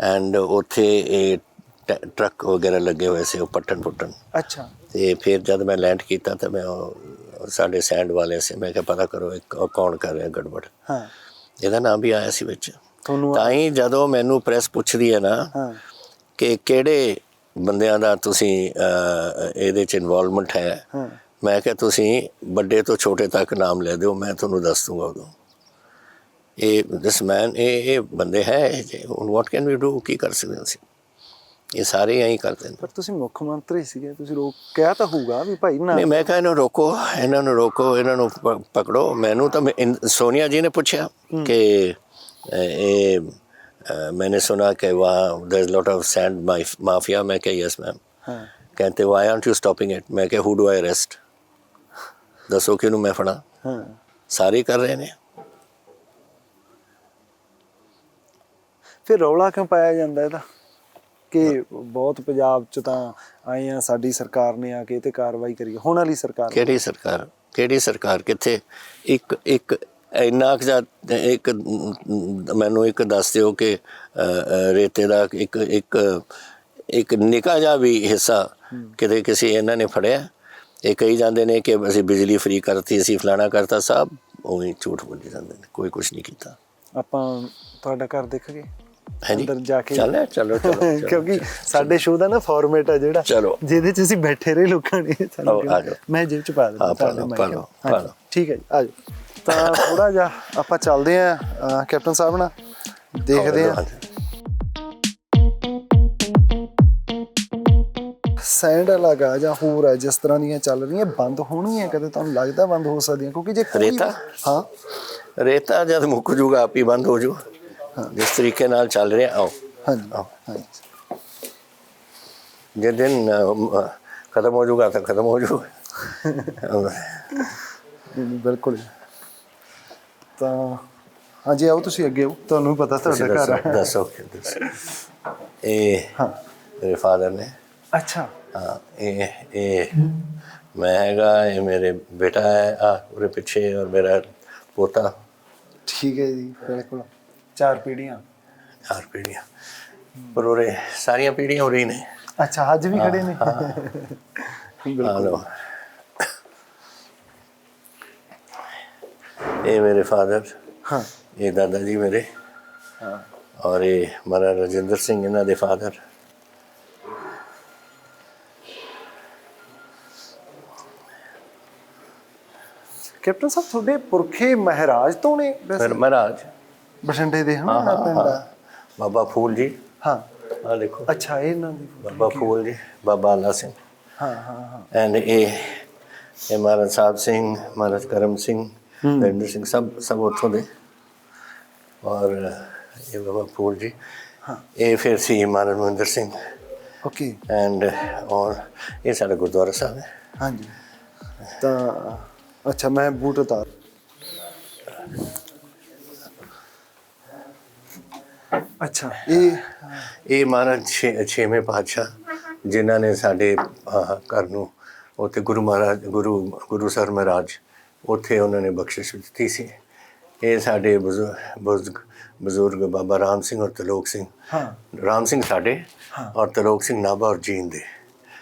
ਐਂਡ ਉੱਥੇ ਇਹ ਟਰੱਕ ਵਗੈਰਾ ਲੱਗੇ ਹੋਏ ਸੀ, ਉਹ ਪੱਟਣ। ਅੱਛਾ। ਅਤੇ ਫਿਰ ਜਦ ਮੈਂ ਲੈਂਡ ਕੀਤਾ ਤਾਂ ਮੈਂ ਸਾਡੇ ਸੈਂਡ ਵਾਲੇ ਸੀ, ਮੈਂ ਕਿਹਾ ਪਤਾ ਕਰੋ ਕੌਣ ਕਰ ਰਿਹਾ ਗੜਬੜ। ਇਹਦਾ ਨਾਮ ਵੀ ਆਇਆ ਸੀ ਵਿੱਚ। ਤਾਂ ਹੀ ਜਦੋਂ ਮੈਨੂੰ ਪ੍ਰੈਸ ਪੁੱਛਦੀ ਹੈ ਨਾ ਕਿ ਕਿਹੜੇ ਬੰਦਿਆਂ ਦਾ ਤੁਸੀਂ ਇਹਦੇ 'ਚ ਇਨਵੋਲਵਮੈਂਟ ਹੈ, ਮੈਂ ਕਿਹਾ ਤੁਸੀਂ ਵੱਡੇ ਤੋਂ ਛੋਟੇ ਤੱਕ ਨਾਮ ਲੈ ਦਿਓ, ਮੈਂ ਤੁਹਾਨੂੰ ਦੱਸ ਦੂੰਗਾ ਉਦੋਂ। ਇਹ ਦਿਸ ਮੈਨ, ਇਹ ਬੰਦੇ ਹੈ ਇਹ ਜਿਹੇ। ਹੁਣ ਵਾਟ ਕੈਨ ਵੀ ਡੂ? ਕੀ ਕਰ ਸਕਦੇ ਅਸੀਂ? ਇਹ ਸਾਰੇ ਐਂ ਕਰਦੇ ਨੇ। ਪਰ ਤੁਸੀਂ ਮੁੱਖ ਮੰਤਰੀ ਸੀਗੇ, ਤੁਸੀਂ ਕਿਹਾ ਤਾਂ ਹੋਊਗਾ ਵੀ ਭਾਈ ਨਾ। ਨਹੀਂ, ਮੈਂ ਕਿਹਾ ਇਹਨਾਂ ਨੂੰ ਰੋਕੋ, ਇਹਨਾਂ ਨੂੰ ਪਕੜੋ। ਮੈਨੂੰ ਤਾਂ ਸੋਨੀਆ ਜੀ ਨੇ ਪੁੱਛਿਆ ਕਿ ਇਹ मैंने सुना कि वहाँ there is lot of sand mafia. मैं क्या यस मैम। कहते why aren't you stopping it? मैं क्या हु डू आई अरेस्ट? दसो कि मैं फड़ा? सारे कर रहे हैं। ਫਿਰ ਰੌਲਾ ਕਿਉਂ ਪਾਇਆ ਜਾਂਦਾ ਇਹਦਾ ਕਿ ਬਹੁਤ ਪੰਜਾਬ 'ਚ ਤਾਂ ਆਏ ਆ, ਸਾਡੀ ਸਰਕਾਰ ਨੇ ਆ ਕੇ ਤੇ ਕਾਰਵਾਈ ਕਰੀ? ਹੁਣ ਵਾਲੀ ਸਰਕਾਰ? ਕਿਹੜੀ ਸਰਕਾਰ? ਕਿੱਥੇ? ਇੱਕ ਇੰਨਾ ਕੁ ਇੱਕ ਮੈਨੂੰ ਇੱਕ ਦੱਸ ਦਿਓ ਕਿ ਰੇਤੇ ਦਾ ਇੱਕ ਨਿੱਕਾ ਜਿਹਾ ਵੀ ਹਿੱਸਾ ਕਿਤੇ ਕਿਸੇ ਇਹਨਾਂ ਨੇ ਫੜਿਆ? ਇਹ ਕਹੀ ਜਾਂਦੇ ਨੇ ਕਿ ਅਸੀਂ ਬਿਜਲੀ ਫਰੀ ਕਰਤੀ, ਅਸੀਂ ਫਲਾਣਾ ਕਰਤਾ। ਸਭ ਉਵੇਂ ਝੂਠ ਬੋਲੀ ਜਾਂਦੇ ਨੇ, ਕੋਈ ਕੁਛ ਨਹੀਂ ਕੀਤਾ। ਆਪਾਂ ਤੁਹਾਡਾ ਘਰ ਦੇਖ ਗਏ ਅੰਦਰ ਜਾ ਕੇ? ਚਲੋ ਕਿਉਂਕਿ ਸਾਡੇ ਸ਼ੋਅ ਦਾ ਨਾ ਫਾਰਮੇਟ ਆ ਜਿਹੜਾ, ਜਿਹਦੇ 'ਚ ਅਸੀਂ ਬੈਠੇ ਰਹੇ ਲੋਕਾਂ ਨੇ। ਮੈਂ ਜੇਬ 'ਚ ਪਾ ਦਿੰਦਾ। ਠੀਕ ਹੈ ਜੀ, ਆ ਜਾਓ। ਤਾਂ ਥੋੜ੍ਹਾ ਜਿਹਾ ਆਪਾਂ ਚੱਲਦੇ ਹਾਂ ਕੈਪਟਨ ਸਾਹਿਬ ਨਾਲ, ਦੇਖਦੇ ਹਾਂ। ਸੈਂਡ ਵਾਲਾ ਗਾ ਜਾਂ ਹੋਰ ਆ ਜਿਸ ਤਰ੍ਹਾਂ ਦੀਆਂ ਚੱਲ ਰਹੀਆਂ, ਬੰਦ ਹੋਣਗੀਆਂ ਕਦੇ? ਤੁਹਾਨੂੰ ਲੱਗਦਾ ਬੰਦ ਹੋ ਸਕਦੀਆਂ? ਕਿਉਂਕਿ ਜੇ ਰੇਤਾ ਜਦ ਮੁੱਕ ਜੂਗਾ ਆਪ ਹੀ ਬੰਦ ਹੋ ਜੂ। ਜਿਸ ਤਰੀਕੇ ਨਾਲ ਚੱਲ ਰਿਹਾ ਜਿਸ ਦਿਨ ਖਤਮ ਹੋ ਜੂਗਾ ਤਾਂ ਖਤਮ ਹੋ ਜੂਗਾ। ਬਿਲਕੁਲ। ਤਾਂ ਹਾਂਜੀ, ਆਓ ਤੁਸੀਂ ਅੱਗੇ ਆਓ, ਤੁਹਾਨੂੰ ਪਤਾ ਤੁਹਾਡਾ ਘਰ ਹੈ। ਦੱਸੋ। ਇਹ ਮੇਰੇ ਫਾਦਰ ਨੇ। ਅੱਛਾ। ਹਾਂ, ਇਹ ਮੈਂ ਹੈਗਾ, ਇਹ ਮੇਰੇ ਬੇਟਾ ਹੈ, ਉਹਦੇ ਪਿੱਛੇ, ਔਰ ਮੇਰਾ ਪੋਤਾ। ਠੀਕ ਹੈ ਜੀ, ਬਿਲਕੁਲ। 4 ਪੀੜ੍ਹੀਆਂ। ਪਰ ਉਰੇ ਸਾਰੀਆਂ ਪੀੜ੍ਹੀਆਂ ਉਰੇ ਹੀ ਨੇ। ਅੱਛਾ, ਅੱਜ ਵੀ ਖੜੇ ਨੇ? ਇਹ ਮੇਰੇ ਫਾਦਰ। हाँ ये दादा जी मेरे, हाँ और ये महाराज राजेंद्र सिंह इन्हों के फादर। कैप्टन साहब थोड़े पुरखे महाराज तो ने फिर महाराज बठिंडे दे है हाँ ना हाँ पिंड हाँ, बाबा फूल जी, हाँ हाँ देखो अच्छा ये ना बाबा फूल जी, बाबा आला सिंह, हाँ हाँ हाँ एंड ये महाराज साहब सिंह, महाराज करम सिंह, नरेंद्र सिंह, सब उतों दे। और ये बाबा फूल जी, हाँ ये फिर सी महाराज नवरिंदर सिंह ओके एंड और ये साढ़ा गुरुद्वारा साहब है। हाँ जी तो अच्छा मैं बूट उतार अच्छा ये महाराज छेवें पातशाह जिन्हों ने साढ़े घर नूं उत्थे गुरु महाराज गुरु सर महाराज उत्थे उन्होंने बख्शिश दी सी। ये साढ़े बजुर्ग बाबा राम सिंह और त्रिलोक सिंह, हाँ राम सिंह साढ़े हाँ और त्रिलोक सिंह नाभा और जींद दे।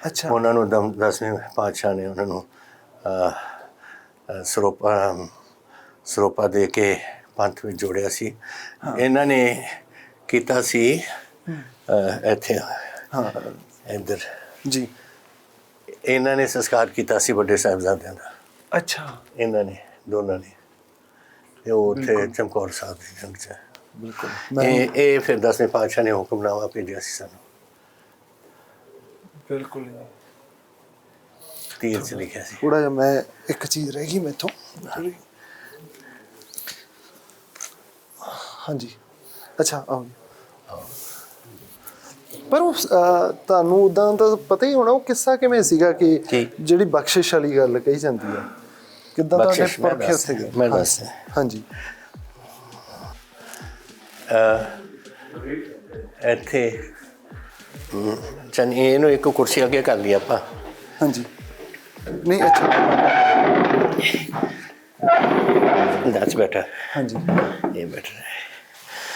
अच्छा उन्होंने 10वें पातशाह ने उन्होंने ਸਰੋਪਾ ਦੇ ਕੇ ਪੰਥ ਵਿੱਚ ਜੋੜਿਆ ਸੀ। ਇਹਨਾਂ ਨੇ ਕੀਤਾ ਸੀ ਇੱਥੇ ਹਾਂ ਇੱਧਰ ਜੀ ਇਹਨਾਂ ਨੇ ਸੰਸਕਾਰ ਕੀਤਾ ਸੀ ਵੱਡੇ ਸਾਹਿਬਜ਼ਾਦਿਆਂ ਦਾ। ਅੱਛਾ ਇਹਨਾਂ ਨੇ ਦੋਨਾਂ ਨੇ ਤੇ ਉਹ ਉੱਥੇ ਚਮਕੌਰ ਸਾਹਿਬ ਦੀ ਜੰਗ 'ਚ ਬਿਲਕੁਲ ਇਹ ਫਿਰ 10ਵੇਂ ਪਾਤਸ਼ਾਹ ਨੇ ਹੁਕਮਨਾਮਾ ਭੇਜਿਆ ਸੀ ਸਾਨੂੰ। ਬਿਲਕੁਲ ਤੀਰ 'ਚ ਲਿਖਿਆ ਸੀ। ਥੋੜਾ ਜਿਹਾ ਮੈਂ ਇੱਕ ਚੀਜ਼ ਰਹਿ ਗਈ ਮੈਥੋਂ ਹਾਂਜੀ ਅੱਛਾ ਆਓ ਪਰ ਉਹ ਤੁਹਾਨੂੰ ਉਦਾਂ ਤਾਂ ਪਤਾ ਹੀ ਹੋਣਾ ਉਹ ਕਿੱਸਾ ਕਿਵੇਂ ਸੀਗਾ ਕਿ ਜਿਹੜੀ ਬਖਸ਼ਿਸ਼ ਵਾਲੀ ਗੱਲ ਕਹੀ ਜਾਂਦੀ ਹੈ ਕਿੱਦਾਂ ਤੁਹਾਡੇ ਪੁਰਖੇ ਉੱਥੇ ਗਏ। ਮੈਂ ਦੱਸ ਹਾਂਜੀ ਇੱਥੇ ਚਨੀ ਇਹਨੂੰ ਇੱਕ ਕੁਰਸੀ ਅੱਗੇ ਕਰ ਲਈ ਆਪਾਂ। ਹਾਂਜੀ ਨਹੀਂ ਅੱਛਾ ਦੈਟਸ ਬੈਟਰ। ਹਾਂਜੀ ਇਹ ਬੈਟਰ ਹੈ।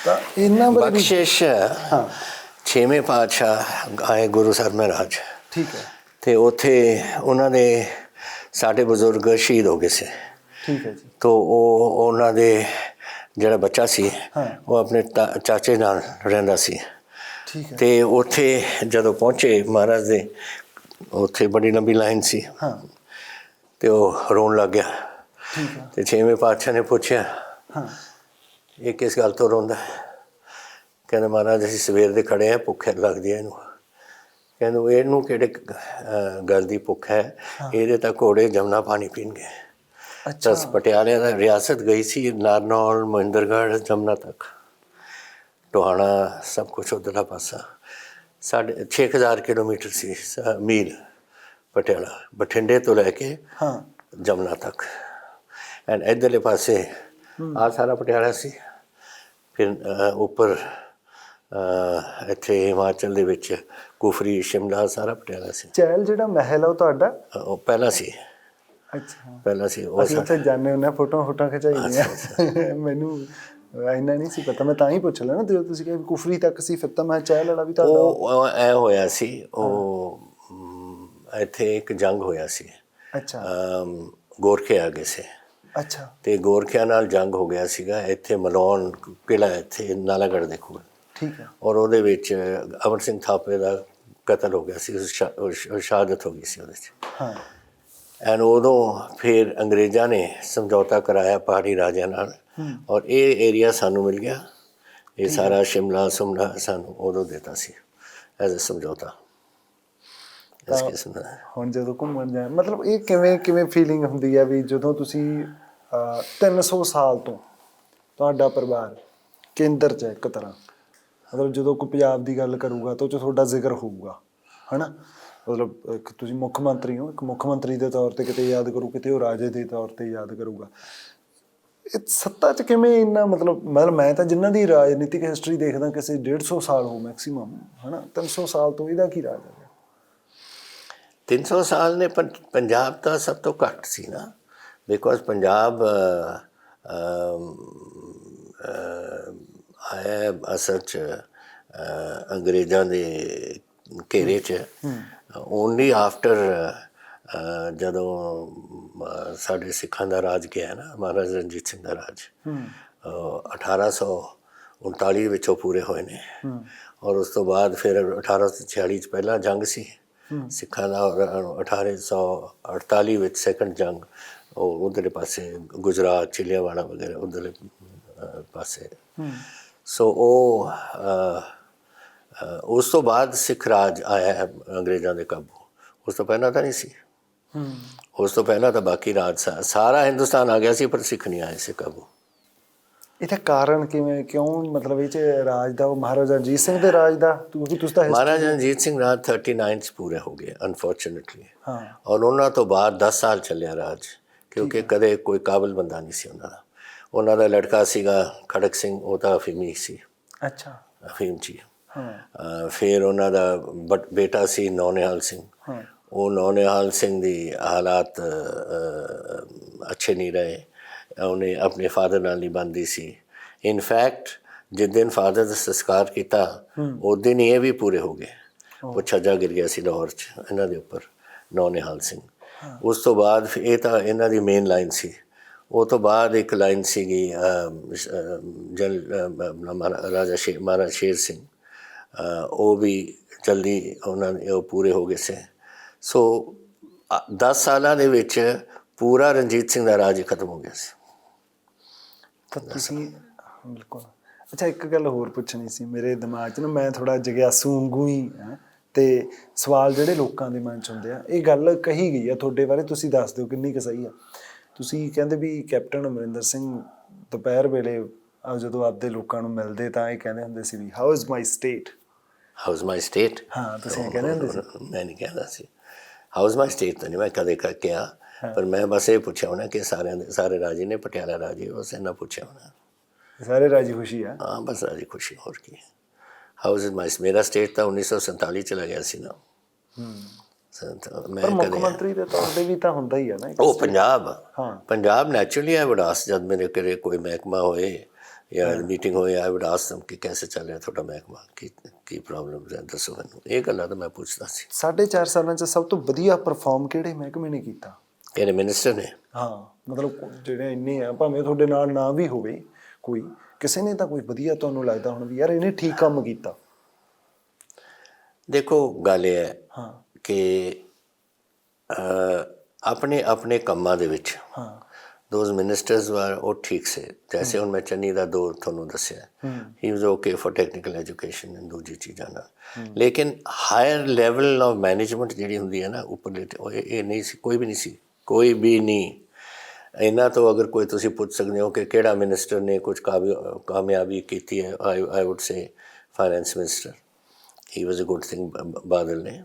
ਤਾਂ ਇਹਨਾਂ ਬਾਰੇ ਬਖਸ਼ਿਸ਼ ਹਾਂ ਛੇਵੇਂ ਪਾਤਸ਼ਾਹ ਆਏ ਗੁਰੂ ਸਾਹਿਬ ਮਹਾਰਾਜ ਠੀਕ ਹੈ ਤੇ ਉੱਥੇ ਉਹਨਾਂ ਦੇ ਸਾਡੇ ਬਜ਼ੁਰਗ ਸ਼ਹੀਦ ਹੋ ਗਏ ਸੀ। ਠੀਕ ਹੈ ਜੀ ਤੋ ਉਹ ਉਹਨਾਂ ਦੇ ਜਿਹੜਾ ਬੱਚਾ ਸੀ ਉਹ ਆਪਣੇ ਚਾਚੇ ਨਾਲ ਰਹਿੰਦਾ ਸੀ। ਠੀਕ ਹੈ ਤੇ ਉੱਥੇ ਜਦੋਂ ਪਹੁੰਚੇ ਮਹਾਰਾਜ ਦੇ ਉੱਥੇ ਬੜੀ ਲੰਬੀ ਲਾਈਨ ਸੀ ਹਾਂ ਤੇ ਉਹ ਰੋਣ ਲੱਗ ਗਿਆ। ਠੀਕ ਹੈ ਤੇ ਛੇਵੇਂ ਪਾਤਸ਼ਾਹ ਨੇ ਪੁੱਛਿਆ ਹਾਂ ਇਹ ਕਿਸ ਗੱਲ ਤੋਂ ਰੋਂਦਾ? ਕਹਿੰਦੇ ਮਹਾਰਾਜ ਅਸੀਂ ਸਵੇਰ ਦੇ ਖੜੇ ਹਾਂ, ਭੁੱਖ ਲੱਗਦੀ ਹੈ ਇਹਨੂੰ। ਕਹਿੰਦੇ ਇਹਨੂੰ ਕਿਹੜੇ ਗੱਲ ਦੀ ਭੁੱਖ ਹੈ, ਇਹਦੇ ਤਾਂ ਘੋੜੇ ਜਮਨਾ ਪਾਣੀ ਪੀਣਗੇ। ਅੱਛਾ ਪਟਿਆਲੇ ਦਾ ਰਿਆਸਤ ਗਈ ਸੀ ਨਾਰਨੌਲ ਮਹਿੰਦਰਗੜ੍ਹ ਜਮਨਾ ਤੱਕ, ਟੋਹਾਣਾ ਸਭ ਕੁਛ ਉੱਧਰਲਾ ਪਾਸਾ। 6000 ਕਿਲੋਮੀਟਰ ਸੀ ਮੀਲ ਪਟਿਆਲਾ, ਬਠਿੰਡੇ ਤੋਂ ਲੈ ਕੇ ਹਾਂ ਜਮਨਾ ਤੱਕ। ਐਂਡ ਇੱਧਰਲੇ ਪਾਸੇ ਆਹ ਸਾਰਾ ਪਟਿਆਲਾ ਸੀ। ਫਿਰ ਉੱਪਰ ਇੱਥੇ ਹਿਮਾਚਲ ਦੇ ਵਿੱਚ ਕੁਫਰੀ ਸ਼ਿਮਲਾ ਸਾਰਾ ਪਟਿਆਲਾ ਸੀ। ਚਹਿਲ ਜਿਹੜਾ ਮਹਿਲ ਆ ਉਹ ਤੁਹਾਡਾ? ਉਹ ਪਹਿਲਾਂ ਸੀ। ਅੱਛਾ ਪਹਿਲਾਂ ਸੀ ਉਹ ਅਸੀਂ ਉੱਥੇ ਜਾਂਦੇ ਹੁੰਦੇ ਹਾਂ, ਫੋਟੋਆਂ ਖਿਚਾਈ ਦੀਆਂ। ਮੈਨੂੰ ਇੰਨਾ ਨਹੀਂ ਸੀ ਪਤਾ, ਮੈਂ ਤਾਂ ਹੀ ਪੁੱਛ ਲਿਆ ਨਾ ਜਦੋਂ ਤੁਸੀਂ ਕਿਹਾ ਕੁਫਰੀ ਤੱਕ ਸੀ ਫਿਰ ਤਾਂ ਮੈਂ ਚਹਿਲ ਵਾਲਾ ਵੀ ਤੁਹਾਡਾ। ਉਹ ਐ ਹੋਇਆ ਸੀ, ਉਹ ਇੱਥੇ ਇੱਕ ਜੰਗ ਹੋਇਆ ਸੀ। ਅੱਛਾ ਗੋਰਖੇ ਆ ਗਏ ਸੀ। ਅੱਛਾ ਤੇ ਗੋਰਖਿਆਂ ਨਾਲ ਜੰਗ ਹੋ ਗਿਆ ਸੀਗਾ ਇੱਥੇ ਮਲੌਣ ਕਿਲ੍ਹਾ ਇੱਥੇ ਨਾਲਾਗੜ੍ਹ ਦੇ ਕੋਲ। ਠੀਕ ਹੈ ਔਰ ਉਹਦੇ ਵਿੱਚ ਅਮਰ ਸਿੰਘ ਥਾਪੇ ਦਾ ਕਤਲ ਹੋ ਗਿਆ ਸੀ, ਸ਼ਹਾਦਤ ਹੋ ਗਈ ਸੀ ਉਹਦੇ 'ਚ। ਹਾਂ ਐਂਡ ਉਦੋਂ ਫਿਰ ਅੰਗਰੇਜ਼ਾਂ ਨੇ ਸਮਝੌਤਾ ਕਰਾਇਆ ਪਹਾੜੀ ਰਾਜਿਆਂ ਨਾਲ ਔਰ ਇਹ ਏਰੀਆ ਸਾਨੂੰ ਮਿਲ ਗਿਆ। ਇਹ ਸਾਰਾ ਸ਼ਿਮਲਾ ਸੁਮਲਾ ਸਾਨੂੰ ਉਦੋਂ ਦਿੱਤਾ ਸੀ ਐਜ਼ ਅ ਸਮਝੌਤਾ। ਇਸ ਕਿਸਮ ਦਾ ਹੁਣ ਜਦੋਂ ਘੁੰਮਣ ਜਾਏ ਮਤਲਬ ਇਹ ਕਿਵੇਂ ਫੀਲਿੰਗ ਹੁੰਦੀ ਹੈ ਵੀ ਜਦੋਂ ਤੁਸੀਂ 300 ਸਾਲ ਤੋਂ ਤੁਹਾਡਾ ਪਰਿਵਾਰ ਕੇਂਦਰ 'ਚ ਇੱਕ ਤਰ੍ਹਾਂ ਮਤਲਬ ਜਦੋਂ ਕੋਈ ਪੰਜਾਬ ਦੀ ਗੱਲ ਕਰੂਗਾ ਤਾਂ ਉਹ 'ਚ ਤੁਹਾਡਾ ਜ਼ਿਕਰ ਹੋਊਗਾ ਹੈ ਨਾ। ਮਤਲਬ ਇੱਕ ਤੁਸੀਂ ਮੁੱਖ ਮੰਤਰੀ ਹੋ, ਇੱਕ ਮੁੱਖ ਮੰਤਰੀ ਦੇ ਤੌਰ 'ਤੇ ਕਿਤੇ ਯਾਦ ਕਰੂ, ਕਿਤੇ ਉਹ ਰਾਜੇ ਦੇ ਤੌਰ 'ਤੇ ਯਾਦ ਕਰੂਗਾ। ਇਹ ਸੱਤਾ 'ਚ ਕਿਵੇਂ ਇੰਨਾ ਮਤਲਬ ਮੈਂ ਤਾਂ ਜਿਨ੍ਹਾਂ ਦੀ ਰਾਜਨੀਤਿਕ ਹਿਸਟਰੀ ਦੇਖਦਾ ਕਿਸੇ 150 ਸਾਲ ਹੋ ਮੈਕਸੀਮਮ ਹੈ ਨਾ, 300 ਸਾਲ ਤੋਂ ਇਹਦਾ ਕੀ ਰਾਜ ਹੈ? 300 ਸਾਲ ਨੇ ਪੰਜਾਬ ਤਾਂ ਸਭ ਤੋਂ ਘੱਟ ਸੀ ਨਾ, ਬਿਕੋਜ਼ ਪੰਜਾਬ ਆਇਆ ਅਸਲ 'ਚ ਅੰਗਰੇਜ਼ਾਂ ਦੇ ਘੇਰੇ 'ਚ ਓਨਲੀ ਆਫਟਰ ਜਦੋਂ ਸਾਡੇ ਸਿੱਖਾਂ ਦਾ ਰਾਜ ਗਿਆ ਨਾ, ਮਹਾਰਾਜਾ ਰਣਜੀਤ ਸਿੰਘ ਦਾ ਰਾਜ, 1839 ਵਿੱਚ ਉਹ ਪੂਰੇ ਹੋਏ ਨੇ। ਔਰ ਉਸ ਤੋਂ ਬਾਅਦ ਫਿਰ 1846 'ਚ ਪਹਿਲਾ ਜੰਗ ਸੀ ਸਿੱਖਾਂ ਦਾ, ਔਰ 1848 ਵਿੱਚ ਸੈਕੰਡ ਜੰਗ ਉਹ ਉੱਧਰਲੇ ਪਾਸੇ ਗੁਜਰਾਤ, ਚਿਲੀਆਵਾੜਾ ਵਗੈਰਾ ਉੱਧਰਲੇ ਪਾਸੇ। ਸੋ ਉਹ ਉਸ ਤੋਂ ਬਾਅਦ ਸਿੱਖ ਰਾਜ ਆਇਆ ਹੈ ਅੰਗਰੇਜ਼ਾਂ ਦੇ ਕਾਬੂ। ਉਸ ਤੋਂ ਪਹਿਲਾਂ ਤਾਂ ਨਹੀਂ ਸੀ। ਉਸ ਤੋਂ ਪਹਿਲਾਂ ਤਾਂ ਬਾਕੀ ਰਾਜ ਸਾਰਾ ਹਿੰਦੁਸਤਾਨ ਆ ਗਿਆ ਸੀ, ਪਰ ਸਿੱਖ ਨਹੀਂ ਆਏ ਸੀ ਕਾਬੂ। ਇਹਦਾ ਕਾਰਨ ਕਿਵੇਂ, ਕਿਉਂ, ਮਤਲਬ ਇਹ 'ਚ ਰਾਜ ਦਾ ਉਹ ਮਹਾਰਾਜਾ ਰਣਜੀਤ ਸਿੰਘ ਦੇ ਰਾਜ ਦਾ, ਕਿਉਂਕਿ ਤੁਸੀਂ ਤਾਂ ਮਹਾਰਾਜਾ ਰਣਜੀਤ ਸਿੰਘ ਰਾਜ 39 'ਚ ਪੂਰੇ ਹੋ ਗਏ ਅਨਫੋਰਚੂਨੇਟਲੀ। ਹਾਂ, ਔਰ ਉਹਨਾਂ ਤੋਂ ਬਾਅਦ 10 ਸਾਲ ਚੱਲਿਆ ਰਾਜ, ਕਿਉਂਕਿ ਕਦੇ ਕੋਈ ਕਾਬਲ ਬੰਦਾ ਨਹੀਂ ਸੀ ਉਹਨਾਂ ਦਾ। ਉਹਨਾਂ ਦਾ ਲੜਕਾ ਸੀਗਾ ਖੜਕ ਸਿੰਘ, ਉਹ ਤਾਂ ਅਫੀਮੀ ਸੀ। ਅੱਛਾ, ਅਫੀਮ 'ਚ। ਹਾਂ। ਫਿਰ ਉਹਨਾਂ ਦਾ ਬੇਟਾ ਸੀ ਨੌਨਿਹਾਲ ਸਿੰਘ। ਉਹ ਨੌਨਿਹਾਲ ਸਿੰਘ ਦੀ ਹਾਲਾਤ ਅੱਛੇ ਨਹੀਂ ਰਹੇ, ਉਹਨੇ ਆਪਣੇ ਫਾਦਰ ਨਾਲ ਨਹੀਂ ਬਣਦੀ ਸੀ। ਇਨਫੈਕਟ ਜਿਸ ਦਿਨ ਫਾਦਰ ਦਾ ਸੰਸਕਾਰ ਕੀਤਾ ਉਸ ਦਿਨ ਹੀ ਇਹ ਵੀ ਪੂਰੇ ਹੋ ਗਏ। ਉਹ ਛੱਜਾ ਗਿਰ ਗਿਆ ਸੀ ਲਾਹੌਰ 'ਚ ਇਹਨਾਂ ਦੇ ਉੱਪਰ, ਨੌਨਿਹਾਲ ਸਿੰਘ। ਉਸ ਤੋਂ ਬਾਅਦ ਇਹ ਤਾਂ ਇਹਨਾਂ ਦੀ ਮੇਨ ਲਾਈਨ ਸੀ। ਉਹ ਤੋਂ ਬਾਅਦ ਇੱਕ ਲਾਈਨ ਸੀਗੀ ਮਹਾਰਾਜਾ ਸ਼ੇਰ ਸਿੰਘ, ਉਹ ਵੀ ਜਲਦੀ ਉਹਨਾਂ ਨੇ ਉਹ ਪੂਰੇ ਹੋ ਗਏ ਸੀ। ਸੋ 10 ਸਾਲਾਂ ਦੇ ਵਿੱਚ ਪੂਰਾ ਰਣਜੀਤ ਸਿੰਘ ਦਾ ਰਾਜ ਹੀ ਖਤਮ ਹੋ ਗਿਆ ਸੀ। ਤਾਂ ਤੁਸੀਂ ਬਿਲਕੁਲ। ਅੱਛਾ, ਇੱਕ ਗੱਲ ਹੋਰ ਪੁੱਛਣੀ ਸੀ ਮੇਰੇ ਦਿਮਾਗ 'ਚ ਨਾ, ਮੈਂ ਥੋੜ੍ਹਾ ਜਗਿਆਸੂ ਵਾਂਗੂ ਹੀ ਹਾਂ, ਅਤੇ ਸਵਾਲ ਜਿਹੜੇ ਲੋਕਾਂ ਦੇ ਮਨ 'ਚ ਹੁੰਦੇ ਆ, ਇਹ ਗੱਲ ਕਹੀ ਗਈ ਆ ਤੁਹਾਡੇ ਬਾਰੇ, ਤੁਸੀਂ ਦੱਸ ਦਿਓ ਕਿੰਨੀ ਕੁ ਸਹੀ ਆ। ਤੁਸੀਂ ਕਹਿੰਦੇ ਵੀ ਕੈਪਟਨ ਅਮਰਿੰਦਰ ਸਿੰਘ ਦੁਪਹਿਰ ਵੇਲੇ ਜਦੋਂ ਆਪਦੇ ਲੋਕਾਂ ਨੂੰ ਮਿਲਦੇ ਤਾਂ ਇਹ ਕਹਿੰਦੇ ਹੁੰਦੇ ਸੀ ਵੀ how is my state. How is my state? ਹਾਂ, ਤੁਸੀਂ ਕਹਿੰਦੇ ਹੁੰਦੇ ਸੀ। ਮੈਂ ਨਹੀਂ ਕਹਿੰਦਾ ਸੀ ਹਾਊ ਇਜ਼ ਮਾਈ ਸਟੇਟ, ਤਾਂ ਨਹੀਂ ਮੈਂ ਕਦੇ ਕਿਹਾ, ਪਰ ਮੈਂ ਬਸ ਇਹ ਪੁੱਛਿਆ ਹੋਣਾ ਕਿ ਸਾਰੇ ਰਾਜੀ ਨੇ, ਪਟਿਆਲਾ ਰਾਜੀ, ਬਸ ਇੰਨਾ ਪੁੱਛਿਆ ਹੋਣਾ। ਸਾਰੇ ਰਾਜੀ ਖੁਸ਼ੀ ਆ? ਹਾਂ, ਬਸ ਰਾਜੀ ਖੁਸ਼ੀ, ਹੋਰ ਕੀ। ਹਾਊ ਇਜ਼ ਮਾਈ, ਮੇਰਾ ਸਟੇਟ ਤਾਂ 1947 ਚਲਾ ਗਿਆ ਸੀ ਨਾ। ਮੈਂ ਮੁੱਖ ਮੰਤਰੀ ਦੇ ਤੌਰ 'ਤੇ ਵੀ ਤਾਂ ਹੁੰਦਾ ਹੀ ਆ ਨਾ ਉਹ ਪੰਜਾਬ। ਹਾਂ, Punjab naturally I would ask, ਜਦ ਮੇਰੇ ਘਰੇ ਕੋਈ ਮਹਿਕਮਾ ਹੋਏ ਜਾਂ ਮੀਟਿੰਗ ਹੋਏ, ਆਈ ਵੁਡ ਆਸਕ them ਕਿ ਕੈਸੇ ਚੱਲ ਰਿਹਾ ਤੁਹਾਡਾ ਮਹਿਕਮਾ, ਕੀ ਪ੍ਰੋਬਲਮਸ ਹੈ, ਦੱਸੋ ਮੈਨੂੰ। ਇਹ ਗੱਲਾਂ ਤਾਂ ਮੈਂ ਪੁੱਛਦਾ ਸੀ। 4.5 ਸਾਲਾਂ 'ਚ ਸਭ ਤੋਂ ਵਧੀਆ ਪਰਫਾਰਮ ਕਿਹੜੇ ਮਹਿਕਮੇ ਨੇ ਕੀਤਾ? ਕਿਹੜੇ ਮਿਨਿਸਟਰ ਨੇ? ਹਾਂ, ਮਤਲਬ ਜਿਹੜੇ ਇੰਨੇ ਆ, ਭਾਵੇਂ ਤੁਹਾਡੇ ਨਾਲ ਨਾ ਵੀ ਹੋਵੇ ਕੋਈ, ਕਿਸੇ ਨੇ ਤਾਂ ਕੋਈ ਵਧੀਆ ਤੁਹਾਨੂੰ ਲੱਗਦਾ ਹੁਣ ਵੀ ਯਾਰ ਇਹਨੇ ਠੀਕ ਕੰਮ ਕੀਤਾ? ਦੇਖੋ, ਗੱਲ ਇਹ ਹੈ ਹਾਂ ਕਿ ਆਪਣੇ ਆਪਣੇ ਕੰਮਾਂ ਦੇ ਵਿੱਚ ਦੋਜ਼ ਮਿਨਿਸਟਰਸ ਵਾਰ ਉਹ ਠੀਕ ਸੇ। ਜੈਸੇ ਹੁਣ ਮੈਂ ਚੰਨੀ ਦਾ ਦੋ ਤੁਹਾਨੂੰ ਦੱਸਿਆ, he was okay for technical education and ਦੂਜੀ ਚੀਜ਼ਾਂ ਨਾਲ। ਲੇਕਿਨ ਹਾਇਰ ਲੈਵਲ ਆਫ ਮੈਨੇਜਮੈਂਟ ਜਿਹੜੀ ਹੁੰਦੀ ਹੈ ਨਾ ਉੱਪਰਲੇ, ਇਹ ਨਹੀਂ ਸੀ, ਕੋਈ ਵੀ ਨਹੀਂ ਸੀ, ਕੋਈ ਵੀ ਨਹੀਂ। ਇਹਨਾਂ ਤੋਂ ਅਗਰ ਕੋਈ ਤੁਸੀਂ ਪੁੱਛ ਸਕਦੇ ਹੋ ਕਿ ਕਿਹੜਾ ਮਿਨਿਸਟਰ ਨੇ ਕੁਝ ਕਾਮਯਾਬੀ ਕੀਤੀ ਹੈ, I would say finance minister, he was a good thing. Badal ਨੇ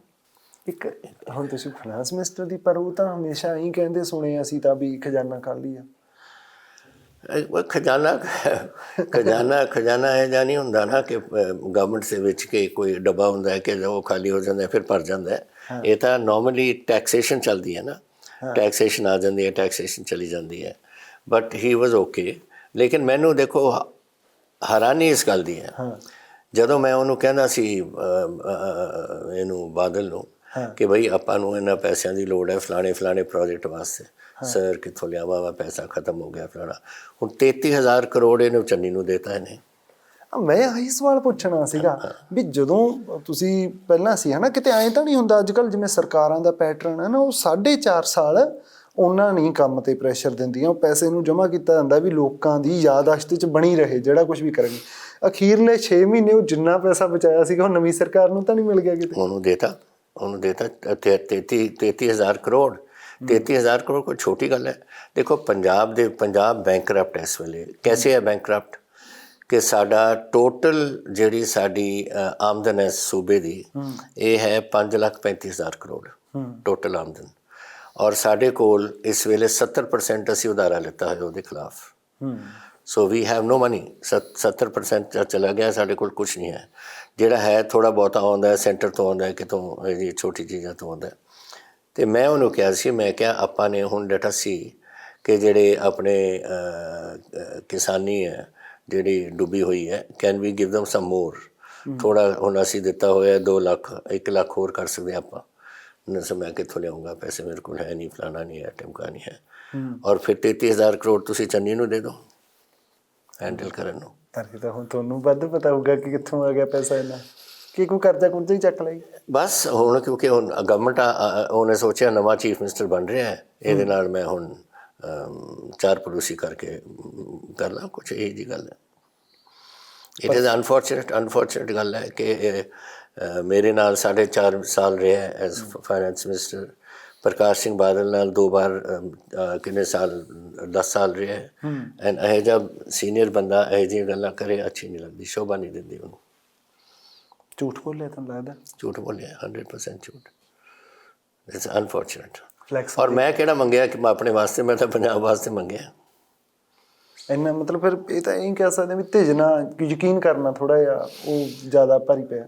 ਇੱਕ ਹੁਣ ਤੁਸੀਂ ਫਾਈਨੈਂਸ ਮਿਨਿਸਟਰ ਦੀ, ਪਰ ਉਹ ਤਾਂ ਹਮੇਸ਼ਾ ਇਹੀ ਕਹਿੰਦੇ ਸੁਣੇ ਅਸੀਂ ਤਾਂ ਵੀ ਖਜ਼ਾਨਾ ਖਾਲੀ ਆ। ਖਜ਼ਾਨਾ ਇਹ ਜਿਹਾ ਨਹੀਂ ਹੁੰਦਾ ਨਾ ਕਿ ਗਵਰਨਮੈਂਟ ਦੇ ਵਿੱਚ ਕਿ ਕੋਈ ਡੱਬਾ ਹੁੰਦਾ ਹੈ ਕਿ ਉਹ ਖਾਲੀ ਹੋ ਜਾਂਦਾ ਫਿਰ ਭਰ ਜਾਂਦਾ ਹੈ। ਇਹ ਤਾਂ ਨੋਰਮਲੀ ਟੈਕਸੇਸ਼ਨ ਚੱਲਦੀ ਹੈ ਨਾ, ਟੈਕਸੇਸ਼ਨ ਆ ਜਾਂਦੀ ਹੈ, ਟੈਕਸੇਸ਼ਨ ਚਲੀ ਜਾਂਦੀ ਹੈ। But he was okay. ਲੇਕਿਨ ਮੈਨੂੰ ਦੇਖੋ ਹੈਰਾਨੀ ਇਸ ਗੱਲ ਦੀ ਹੈ, ਜਦੋਂ ਮੈਂ ਉਹਨੂੰ ਕਹਿੰਦਾ ਸੀ ਇਹਨੂੰ ਬਾਦਲ ਨੂੰ ਕਿ ਬਈ ਆਪਾਂ ਨੂੰ ਇਹਨਾਂ ਪੈਸਿਆਂ ਦੀ ਲੋੜ ਹੈ ਫਲਾਣੇ ਪ੍ਰੋਜੈਕਟ ਵਾਸਤੇ, ਸਰ ਕਿੱਥੋਂ ਲਿਆਵਾਂ ਵਾ, ਪੈਸਾ ਖਤਮ ਹੋ ਗਿਆ ਫਲਾਣਾ। ਹੁਣ 33,000 ਕਰੋੜ ਇਹਨੂੰ ਚੰਨੀ ਨੂੰ ਦੇਤਾ ਇਹਨੇ। ਮੈਂ ਇਹੀ ਸਵਾਲ ਪੁੱਛਣਾ ਸੀਗਾ ਵੀ ਜਦੋਂ ਤੁਸੀਂ ਪਹਿਲਾਂ ਸੀ ਹੈ ਨਾ, ਕਿਤੇ ਐਂ ਤਾਂ ਨਹੀਂ ਹੁੰਦਾ ਅੱਜ ਕੱਲ੍ਹ ਜਿਵੇਂ ਸਰਕਾਰਾਂ ਦਾ ਪੈਟਰਨ ਹੈ ਨਾ, ਉਹ 4.5 ਸਾਲ ਉਹਨਾਂ ਨਹੀਂ ਕੰਮ 'ਤੇ ਪ੍ਰੈਸ਼ਰ ਦਿੰਦੀਆਂ, ਉਹ ਪੈਸੇ ਨੂੰ ਜਮ੍ਹਾਂ ਕੀਤਾ ਜਾਂਦਾ ਵੀ ਲੋਕਾਂ ਦੀ ਯਾਦਾਸ਼ਤ 'ਚ ਬਣੀ ਰਹੇ ਜਿਹੜਾ ਕੁਛ ਵੀ ਕਰਨਗੇ। ਅਖੀਰਲੇ 6 ਮਹੀਨੇ ਉਹ ਜਿੰਨਾ ਪੈਸਾ ਬਚਾਇਆ ਸੀਗਾ ਉਹ ਨਵੀਂ ਸਰਕਾਰ ਨੂੰ ਤਾਂ ਨਹੀਂ ਮਿਲ ਗਿਆ ਕਿਤੇ? ਉਹਨੂੰ ਦੇਤਾ 33,000 ਕਰੋੜ। 33,000 ਕਰੋੜ ਕੋਈ ਛੋਟੀ ਗੱਲ ਹੈ? ਦੇਖੋ ਪੰਜਾਬ ਬੈਂਕਰਪਟ ਹੈ ਇਸ ਵੇਲੇ। ਕੈਸੇ ਹੈ ਬੈਂਕਰਪਟ ਕਿ ਸਾਡਾ ਟੋਟਲ ਜਿਹੜੀ ਸਾਡੀ ਆਮਦਨ ਹੈ ਸੂਬੇ ਦੀ, ਇਹ ਹੈ 5,35,000 ਕਰੋੜ ਟੋਟਲ ਆਮਦਨ। ਔਰ ਸਾਡੇ ਕੋਲ ਇਸ ਵੇਲੇ 70% ਅਸੀਂ ਉਧਾਰਾ ਲਿੱਤਾ ਹੈ ਉਹਦੇ ਖਿਲਾਫ। ਸੋ ਵੀ ਹੈਵ ਨੋ ਮਨੀ। 70% ਚਲਾ ਗਿਆ, ਸਾਡੇ ਕੋਲ ਕੁਛ ਨਹੀਂ ਹੈ। ਜਿਹੜਾ ਹੈ ਥੋੜ੍ਹਾ ਬਹੁਤਾ ਆਉਂਦਾ ਸੈਂਟਰ ਤੋਂ, ਆਉਂਦਾ ਕਿਤੋਂ, ਇਹ ਛੋਟੀ ਚੀਜ਼ਾਂ ਤੋਂ ਆਉਂਦਾ। ਅਤੇ ਮੈਂ ਉਹਨੂੰ ਕਿਹਾ ਸੀ, ਮੈਂ ਕਿਹਾ ਆਪਾਂ ਨੇ ਹੁਣ ਡੇਟਾ ਸੀ ਕਿ ਜਿਹੜੇ ਆਪਣੇ ਕਿਸਾਨੀ ਹੈ ਜਿਹੜੀ ਡੁੱਬੀ ਹੋਈ ਹੈ, ਕੈਨ ਵੀ ਗਿਵ ਦਮ ਸਮ ਮੋਰ। ਥੋੜ੍ਹਾ ਹੁਣ ਅਸੀਂ ਦਿੱਤਾ ਹੋਇਆ 2 ਲੱਖ, 1 ਲੱਖ ਹੋਰ ਕਰ ਸਕਦੇ ਆਪਾਂ। ਮੈਂ ਕਿੱਥੋਂ ਲਿਆਉਂਗਾ ਪੈਸੇ, ਮੇਰੇ ਕੋਲ ਹੈ ਨਹੀਂ, ਫਲਾਣਾ ਨਹੀਂ ਹੈ, ਟਮਕਾ ਨਹੀਂ ਹੈ। ਔਰ ਫਿਰ 33,000 ਕਰੋੜ ਤੁਸੀਂ ਚੰਨੀ ਨੂੰ ਦੇ ਦਿਓ। ਹੈਂਡਲ ਕਰਨ ਨੂੰ। ਤਾਂ ਹੁਣ ਤੁਹਾਨੂੰ ਵੱਧ ਪਤਾ ਹੋਊਗਾ ਕਿ ਕਿੱਥੋਂ ਆ ਗਿਆ ਪੈਸਾ ਇੰਨਾ, ਕਿ ਕੋਈ ਕਰਜ਼ਾ ਕੁਰਜ਼ਾ ਹੀ ਚੱਕ ਲਈ। ਬਸ ਹੁਣ ਕਿਉਂਕਿ ਹੁਣ ਗਵਰਨਮੈਂਟ ਉਹਨੇ ਸੋਚਿਆ ਨਵਾਂ ਚੀਫ ਮਿਨਿਸਟਰ ਬਣ ਰਿਹਾ ਹੈ, ਇਹਦੇ ਨਾਲ ਮੈਂ ਹੁਣ ਚਾਰ ਪੜੋਸੀ ਕਰਕੇ ਕਰ ਲਾਂ ਕੁਛ, ਇਹੀ ਜਿਹੀ ਗੱਲ ਹੈ। ਇਟ ਇਜ਼ ਅਨਫੋਰਚੂਨੇਟ ਗੱਲ ਹੈ ਕਿ ਮੇਰੇ ਨਾਲ 4.5 ਸਾਲ ਰਿਹਾ ਐਜ਼ ਫਾਈਨੈਂਸ ਮਿਨਿਸਟਰ, ਪ੍ਰਕਾਸ਼ ਸਿੰਘ ਬਾਦਲ ਨਾਲ 2 ਵਾਰ ਕਿੰਨੇ ਸਾਲ 10 ਸਾਲ ਰਿਹਾ, ਐਂਡ ਇਹੋ ਜਿਹਾ ਸੀਨੀਅਰ ਬੰਦਾ ਇਹੋ ਜਿਹੀਆਂ ਗੱਲਾਂ ਕਰੇ ਅੱਛੀ ਨਹੀਂ ਲੱਗਦੀ, ਸ਼ੋਭਾ ਨਹੀਂ ਦਿੰਦੀ ਉਹਨੂੰ। ਝੂਠ ਬੋਲਿਆ ਤੁਹਾਨੂੰ ਲੱਗਦਾ? ਝੂਠ ਬੋਲਿਆ, 100% ਝੂਠ। It's unfortunate. ਫਲੈਕਸ ਔਰ ਮੈਂ ਕਿਹੜਾ ਮੰਗਿਆ ਕਿ ਮੈਂ ਆਪਣੇ ਵਾਸਤੇ, ਮੈਂ ਤਾਂ ਪੰਜਾਬ ਵਾਸਤੇ ਮੰਗਿਆ। ਇੰਨਾ ਮਤਲਬ ਫਿਰ ਇਹ ਤਾਂ ਇਹੀ ਕਹਿ ਸਕਦੇ ਵੀ ਭੇਜਣਾ, ਯਕੀਨ ਕਰਨਾ ਥੋੜ੍ਹਾ ਜਿਹਾ ਉਹ ਜ਼ਿਆਦਾ ਭਾਰੀ ਪਿਆ।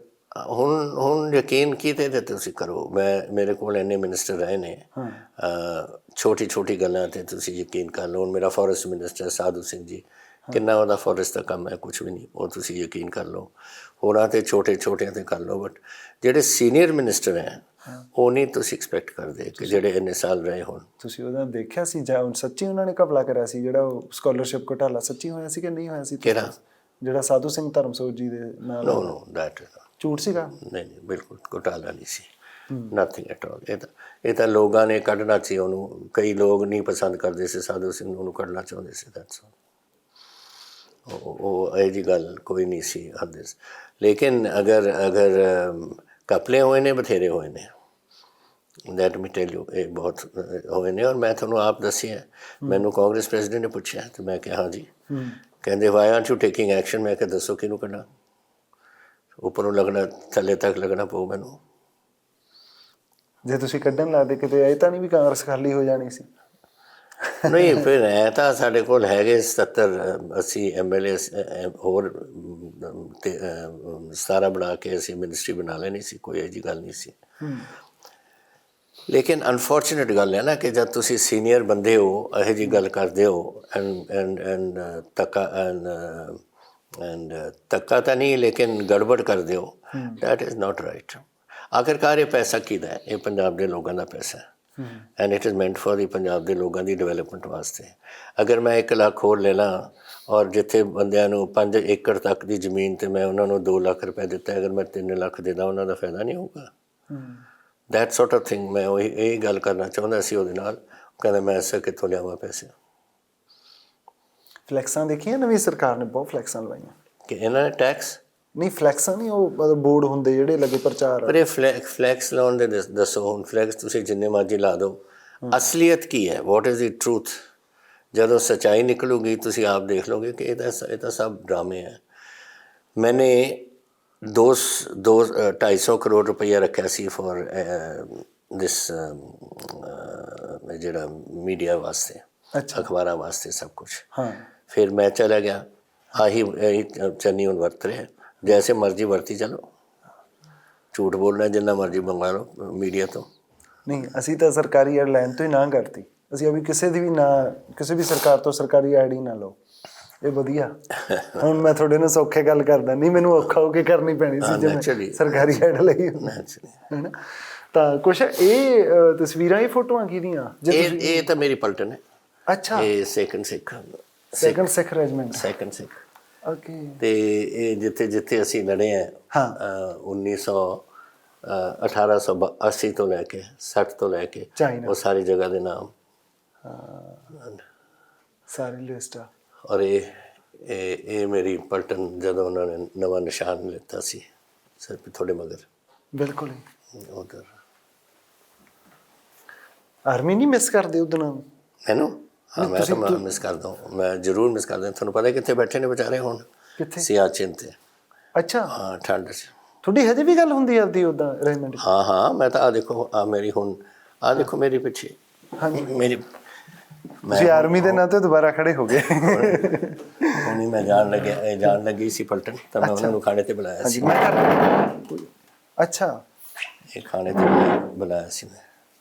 ਹੁਣ ਯਕੀਨ ਕਿਤੇ 'ਤੇ ਤੁਸੀਂ ਕਰੋ। ਮੇਰੇ ਕੋਲ ਇੰਨੇ ਮਿਨਿਸਟਰ ਰਹੇ ਨੇ, ਛੋਟੀ ਛੋਟੀ ਗੱਲਾਂ 'ਤੇ ਤੁਸੀਂ ਯਕੀਨ ਕਰ ਲਓ। ਹੁਣ ਮੇਰਾ ਫੋਰੈਸਟ ਮਿਨਿਸਟਰ ਸਾਧੂ ਸਿੰਘ ਜੀ, ਕਿੰਨਾ ਉਹਦਾ ਫੋਰੈਸਟ ਦਾ ਕੰਮ ਹੈ, ਕੁਛ ਵੀ ਨਹੀਂ, ਉਹ ਤੁਸੀਂ ਯਕੀਨ ਕਰ ਲਓ। ਹੋਰਾਂ 'ਤੇ ਛੋਟਿਆਂ 'ਤੇ ਕਰ ਲਓ, ਬਟ ਜਿਹੜੇ ਸੀਨੀਅਰ ਮਿਨਿਸਟਰ ਹੈ ਉਹ ਨਹੀਂ ਤੁਸੀਂ ਐਕਸਪੈਕਟ ਕਰਦੇ ਕਿ ਜਿਹੜੇ ਇੰਨੇ ਸਾਲ ਰਹੇ ਹੋਣ। ਤੁਸੀਂ ਉਹਦਾ ਦੇਖਿਆ ਸੀ ਜਾਂ ਸੱਚੀ ਉਹਨਾਂ ਨੇ ਘਪਲਾ ਕਰਿਆ ਸੀ, ਜਿਹੜਾ ਉਹ ਸਕਾਲਰਸ਼ਿਪ ਘੁਟਾਲਾ ਸੱਚੀ ਹੋਇਆ ਸੀ ਕਿ ਨਹੀਂ ਹੋਇਆ ਸੀ? ਕਿਹੜਾ? ਜਿਹੜਾ ਸਾਧੂ ਸਿੰਘ ਧਰਮਸੋਤ ਜੀ ਦੇ ਨਾਲ? ਨੋ ਦੈਟ ਝੂਠ ਸੀਗਾ? ਨਹੀਂ, ਬਿਲਕੁਲ ਘੁਟਾਲਾ ਨਹੀਂ ਸੀ, ਨਥਿੰਗ ਐਟ ਆਲ। ਇਹ ਤਾਂ ਲੋਕਾਂ ਨੇ ਕੱਢਣਾ ਸੀ ਉਹਨੂੰ। ਕਈ ਲੋਕ ਨਹੀਂ ਪਸੰਦ ਕਰਦੇ ਸੀ ਸਾਧੂ ਸਿੰਘ ਨੂੰ, ਉਹਨੂੰ ਕੱਢਣਾ ਚਾਹੁੰਦੇ ਸੀ, ਦੈਟਸ ਆਲ। ਉਹ ਇਹੋ ਜਿਹੀ ਗੱਲ ਕੋਈ ਨਹੀਂ ਸੀ ਹੱਦ। ਲੇਕਿਨ ਅਗਰ ਘਪਲੇ ਹੋਏ ਨੇ, ਬਥੇਰੇ ਹੋਏ ਨੇ, ਦੈਟ ਮੀ ਟੈਲ ਯੂ, ਇਹ ਬਹੁਤ ਹੋਏ ਨੇ। ਔਰ ਮੈਂ ਤੁਹਾਨੂੰ ਆਪ ਦੱਸਿਆ, ਮੈਨੂੰ ਕਾਂਗਰਸ ਪ੍ਰੈਜ਼ੀਡੈਂਟ ਨੇ ਪੁੱਛਿਆ ਅਤੇ ਮੈਂ ਕਿਹਾ ਹਾਂ ਜੀ। ਕਹਿੰਦੇ ਵਾਈ ਆਰੰਟ ਯੂ ਟੇਕਿੰਗ ਐਕਸ਼ਨ? ਮੈਂ ਕਿਹਾ ਦੱਸੋ ਕਿਹਨੂੰ ਕੱਢਾਂ, ਉੱਪਰੋਂ ਲੱਗਣਾ, ਥੱਲੇ ਤੱਕ ਲੱਗਣਾ ਪਊ ਮੈਨੂੰ। ਜੇ ਤੁਸੀਂ ਕੱਢਣ ਲੱਗਦੇ ਕਿਤੇ ਇਹ ਤਾਂ ਨਹੀਂ ਵੀ ਕਾਂਗਰਸ ਖਾਲੀ ਹੋ ਜਾਣੀ ਸੀ? ਨਹੀਂ, ਫਿਰ ਹੈ ਤਾਂ ਸਾਡੇ ਕੋਲ ਹੈਗੇ 70-80 MLA ਹੋਰ, 17 ਬਣਾ ਕੇ ਅਸੀਂ ਮਿਨਿਸਟਰੀ ਬਣਾ ਲੈਣੀ ਸੀ, ਕੋਈ ਇਹੋ ਜਿਹੀ ਗੱਲ ਨਹੀਂ ਸੀ। ਲੇਕਿਨ ਅਨਫੋਰਚੂਨੇਟ ਗੱਲ ਹੈ ਨਾ ਕਿ ਜਦ ਤੁਸੀਂ ਸੀਨੀਅਰ ਬੰਦੇ ਹੋ, ਇਹੋ ਜਿਹੀ ਗੱਲ ਕਰਦੇ ਹੋ, ਐਂਡ ਧੱਕਾ ਤਾਂ ਨਹੀਂ ਲੇਕਿਨ ਗੜਬੜ ਕਰਦੇ ਹੋ, ਦੈਟ ਇਜ਼ ਨਾਟ ਰਾਈਟ। ਆਖਿਰਕਾਰ ਇਹ ਪੈਸਾ ਕਿਹਦਾ ਹੈ? ਇਹ ਪੰਜਾਬ ਦੇ ਲੋਕਾਂ ਦਾ ਪੈਸਾ ਹੈ, and it is meant for the Punjab ਦੇ ਲੋਕਾਂ ਦੀ ਡਿਵੈਲਪਮੈਂਟ ਵਾਸਤੇ। ਅਗਰ ਮੈਂ 1 ਲੱਖ ਹੋਰ ਲੈ ਲਾਂ, ਔਰ ਜਿੱਥੇ ਬੰਦਿਆਂ ਨੂੰ 5 ਏਕੜ ਤੱਕ ਦੀ ਜ਼ਮੀਨ 'ਤੇ ਮੈਂ ਉਹਨਾਂ ਨੂੰ 2 ਲੱਖ ਰੁਪਏ ਦਿੱਤਾ, ਅਗਰ ਮੈਂ 3 ਲੱਖ ਦੇ ਦਾਂ, ਉਹਨਾਂ ਦਾ ਫਾਇਦਾ ਨਹੀਂ ਹੋਊਗਾ। That sort of thing. ਮੈਂ ਇਹ ਗੱਲ ਕਰਨਾ ਚਾਹੁੰਦਾ ਸੀ ਉਹਦੇ ਨਾਲ। ਕਹਿੰਦਾ ਮੈਂ ਐਸਾ ਕਿੱਥੋਂ ਲਿਆਵਾਂ ਪੈਸੇ। ਫਲੈਕਸਾਂ ਦੇਖੀਆਂ ਨਵੀਂ ਸਰਕਾਰ ਨੇ? ਬਹੁਤ ਫਲੈਕਸਾਂ ਲਵਾਈਆਂ ਕਿ ਇਹਨਾਂ ਨੇ ਟੈਕਸ ਨਹੀਂ, ਫਲੈਕਸਾਂ ਨਹੀਂ, ਉਹ ਬੋਰਡ ਹੁੰਦੇ ਜਿਹੜੇ ਲੱਗੇ ਪ੍ਰਚਾਰ। ਪਰ ਇਹ ਫਲੈਕਸ ਲਾਉਣ ਦੇ ਦੱਸੋ। ਹੁਣ ਫਲੈਕਸ ਤੁਸੀਂ ਜਿੰਨੇ ਮਰਜ਼ੀ ਲਾ ਦਿਓ, ਅਸਲੀਅਤ ਕੀ ਹੈ? What is the truth? ਜਦੋਂ ਸੱਚਾਈ ਨਿਕਲੂਗੀ ਤੁਸੀਂ ਆਪ ਦੇਖ ਲਓਗੇ ਕਿ ਇਹ ਤਾਂ ਸਭ ਡਰਾਮੇ ਹੈ। ਮੈਨੇ 250 ਕਰੋੜ ਰੁਪਈਆ ਰੱਖਿਆ ਸੀ ਫॉर ਦਿਸ ਜਿਹੜਾ ਮੀਡੀਆ ਵਾਸਤੇ, ਅਖਬਾਰਾਂ ਵਾਸਤੇ, ਸਭ ਕੁਛ। ਫਿਰ ਮੈਂ ਚਲਾ ਗਿਆ। ਆਹੀ ਚੰਨੀ ਹੁਣ ਵਰਤ ਰਿਹਾ, ਜੈਸੇ ਮਰਜ਼ੀ ਵਰਤੀ ਚਲੋ। ਝੂਠ ਬੋਲਣਾ ਜਿੰਨਾ ਮਰਜ਼ੀ ਮੰਗਵਾ ਲਓ ਮੀਡੀਆ ਤੋਂ। ਨਹੀਂ, ਅਸੀਂ ਤਾਂ ਸਰਕਾਰੀ ਐਡ ਲੈਣ ਤੋਂ ਹੀ ਨਾ ਕਰਤੀ। ਅਸੀਂ ਅਭੀ ਕਿਸੇ ਦੀ ਵੀ ਨਾ, ਕਿਸੇ ਵੀ ਸਰਕਾਰ ਤੋਂ ਸਰਕਾਰੀ ਐਡ ਹੀ ਨਾ ਲਓ, ਇਹ ਵਧੀਆ। ਹੁਣ ਮੈਂ ਤੁਹਾਡੇ ਨਾਲ ਸੌਖੇ ਗੱਲ ਕਰਦਾ, ਨਹੀਂ ਮੈਨੂੰ ਔਖਾ ਹੋ ਕੇ ਕਰਨੀ ਪੈਣੀ ਸੀ ਜੇ ਮੈਂ ਸਰਕਾਰੀ ਐਡ ਲਈ ਹੈ ਨਾ। ਤਾਂ ਕੁਛ ਇਹ ਤਸਵੀਰਾਂ, ਇਹ ਫੋਟੋਆਂ ਕਿਹਦੀਆਂ? ਇਹ ਤਾਂ ਮੇਰੀ ਪਲਟਨ ਹੈ। ਅੱਛਾ, ਇਹ ਸੈਕੰਡ ਸਿੱਖ ਰੈਜੀਮੈਂਟ। ਸੈਕੰਡ ਸਿੱਖ। ਓਕੇ। ਅਤੇ ਇਹ ਜਿੱਥੇ ਅਸੀਂ ਲੜੇ ਹਾਂ 1880 ਤੋਂ ਲੈ ਕੇ 60 ਤੋਂ ਲੈ ਕੇ, ਉਹ ਸਾਰੀ ਜਗ੍ਹਾ ਦੇ ਨਾਮ, ਸਾਰੀ ਲਿਸਟ ਆ। ਔਰ ਇਹ ਮੇਰੀ ਪਲਟਨ ਜਦੋਂ ਉਹਨਾਂ ਨੇ ਨਵਾਂ ਨਿਸ਼ਾਨ ਲਿੱਤਾ ਸੀ ਸਿਰ ਤੁਹਾਡੇ ਮਗਰ। ਬਿਲਕੁਲ ਉਧਰ। ਆਰਮੀ ਨਹੀਂ ਮਿਸ ਕਰਦੇ ਉਦੋਂ? ਮੈਨੂੰ? ਹਾਂ, ਮੈਂ ਤਾਂ ਮਿਸ ਕਰਦਾ, ਮੈਂ ਜ਼ਰੂਰ ਮਿਸ ਕਰਦਾ। ਤੁਹਾਨੂੰ ਪਤਾ ਕਿੱਥੇ ਬੈਠੇ ਨੇ ਵਿਚਾਰੇ ਹੁਣ? ਕਿੱਥੇ? ਸਿਆਚਿਨ 'ਤੇ। ਅੱਛਾ। ਹਾਂ, ਠੰਡ 'ਚ। ਤੁਹਾਡੀ ਹਜੇ ਵੀ ਗੱਲ ਹੁੰਦੀ ਆਪਦੀ ਉੱਦਾਂ ਅਰੇਂਜਮੈਂਟ? ਹਾਂ, ਮੈਂ ਤਾਂ ਆਹ ਦੇਖੋ, ਮੇਰੀ ਹੁਣ ਆਹ ਦੇਖੋ ਮੇਰੇ ਪਿੱਛੇ ਮੇਰੀ। ਤੁਸੀਂ ਆਰਮੀ ਦੇ ਨਾਂ 'ਤੇ ਦੁਬਾਰਾ ਖੜੇ ਹੋ ਗਏ। ਹੁਣ ਹੀ ਮੈਂ ਜਾਣ ਲੱਗੀ ਸੀ ਪਲਟਨ, ਤਾਂ ਮੈਂ ਉਹਨਾਂ ਨੂੰ ਖਾਣੇ 'ਤੇ ਬੁਲਾਇਆ ਸੀ। ਅੱਛਾ, ਇਹ ਖਾਣੇ 'ਤੇ ਬੁਲਾਇਆ ਸੀ ਮੈਂ।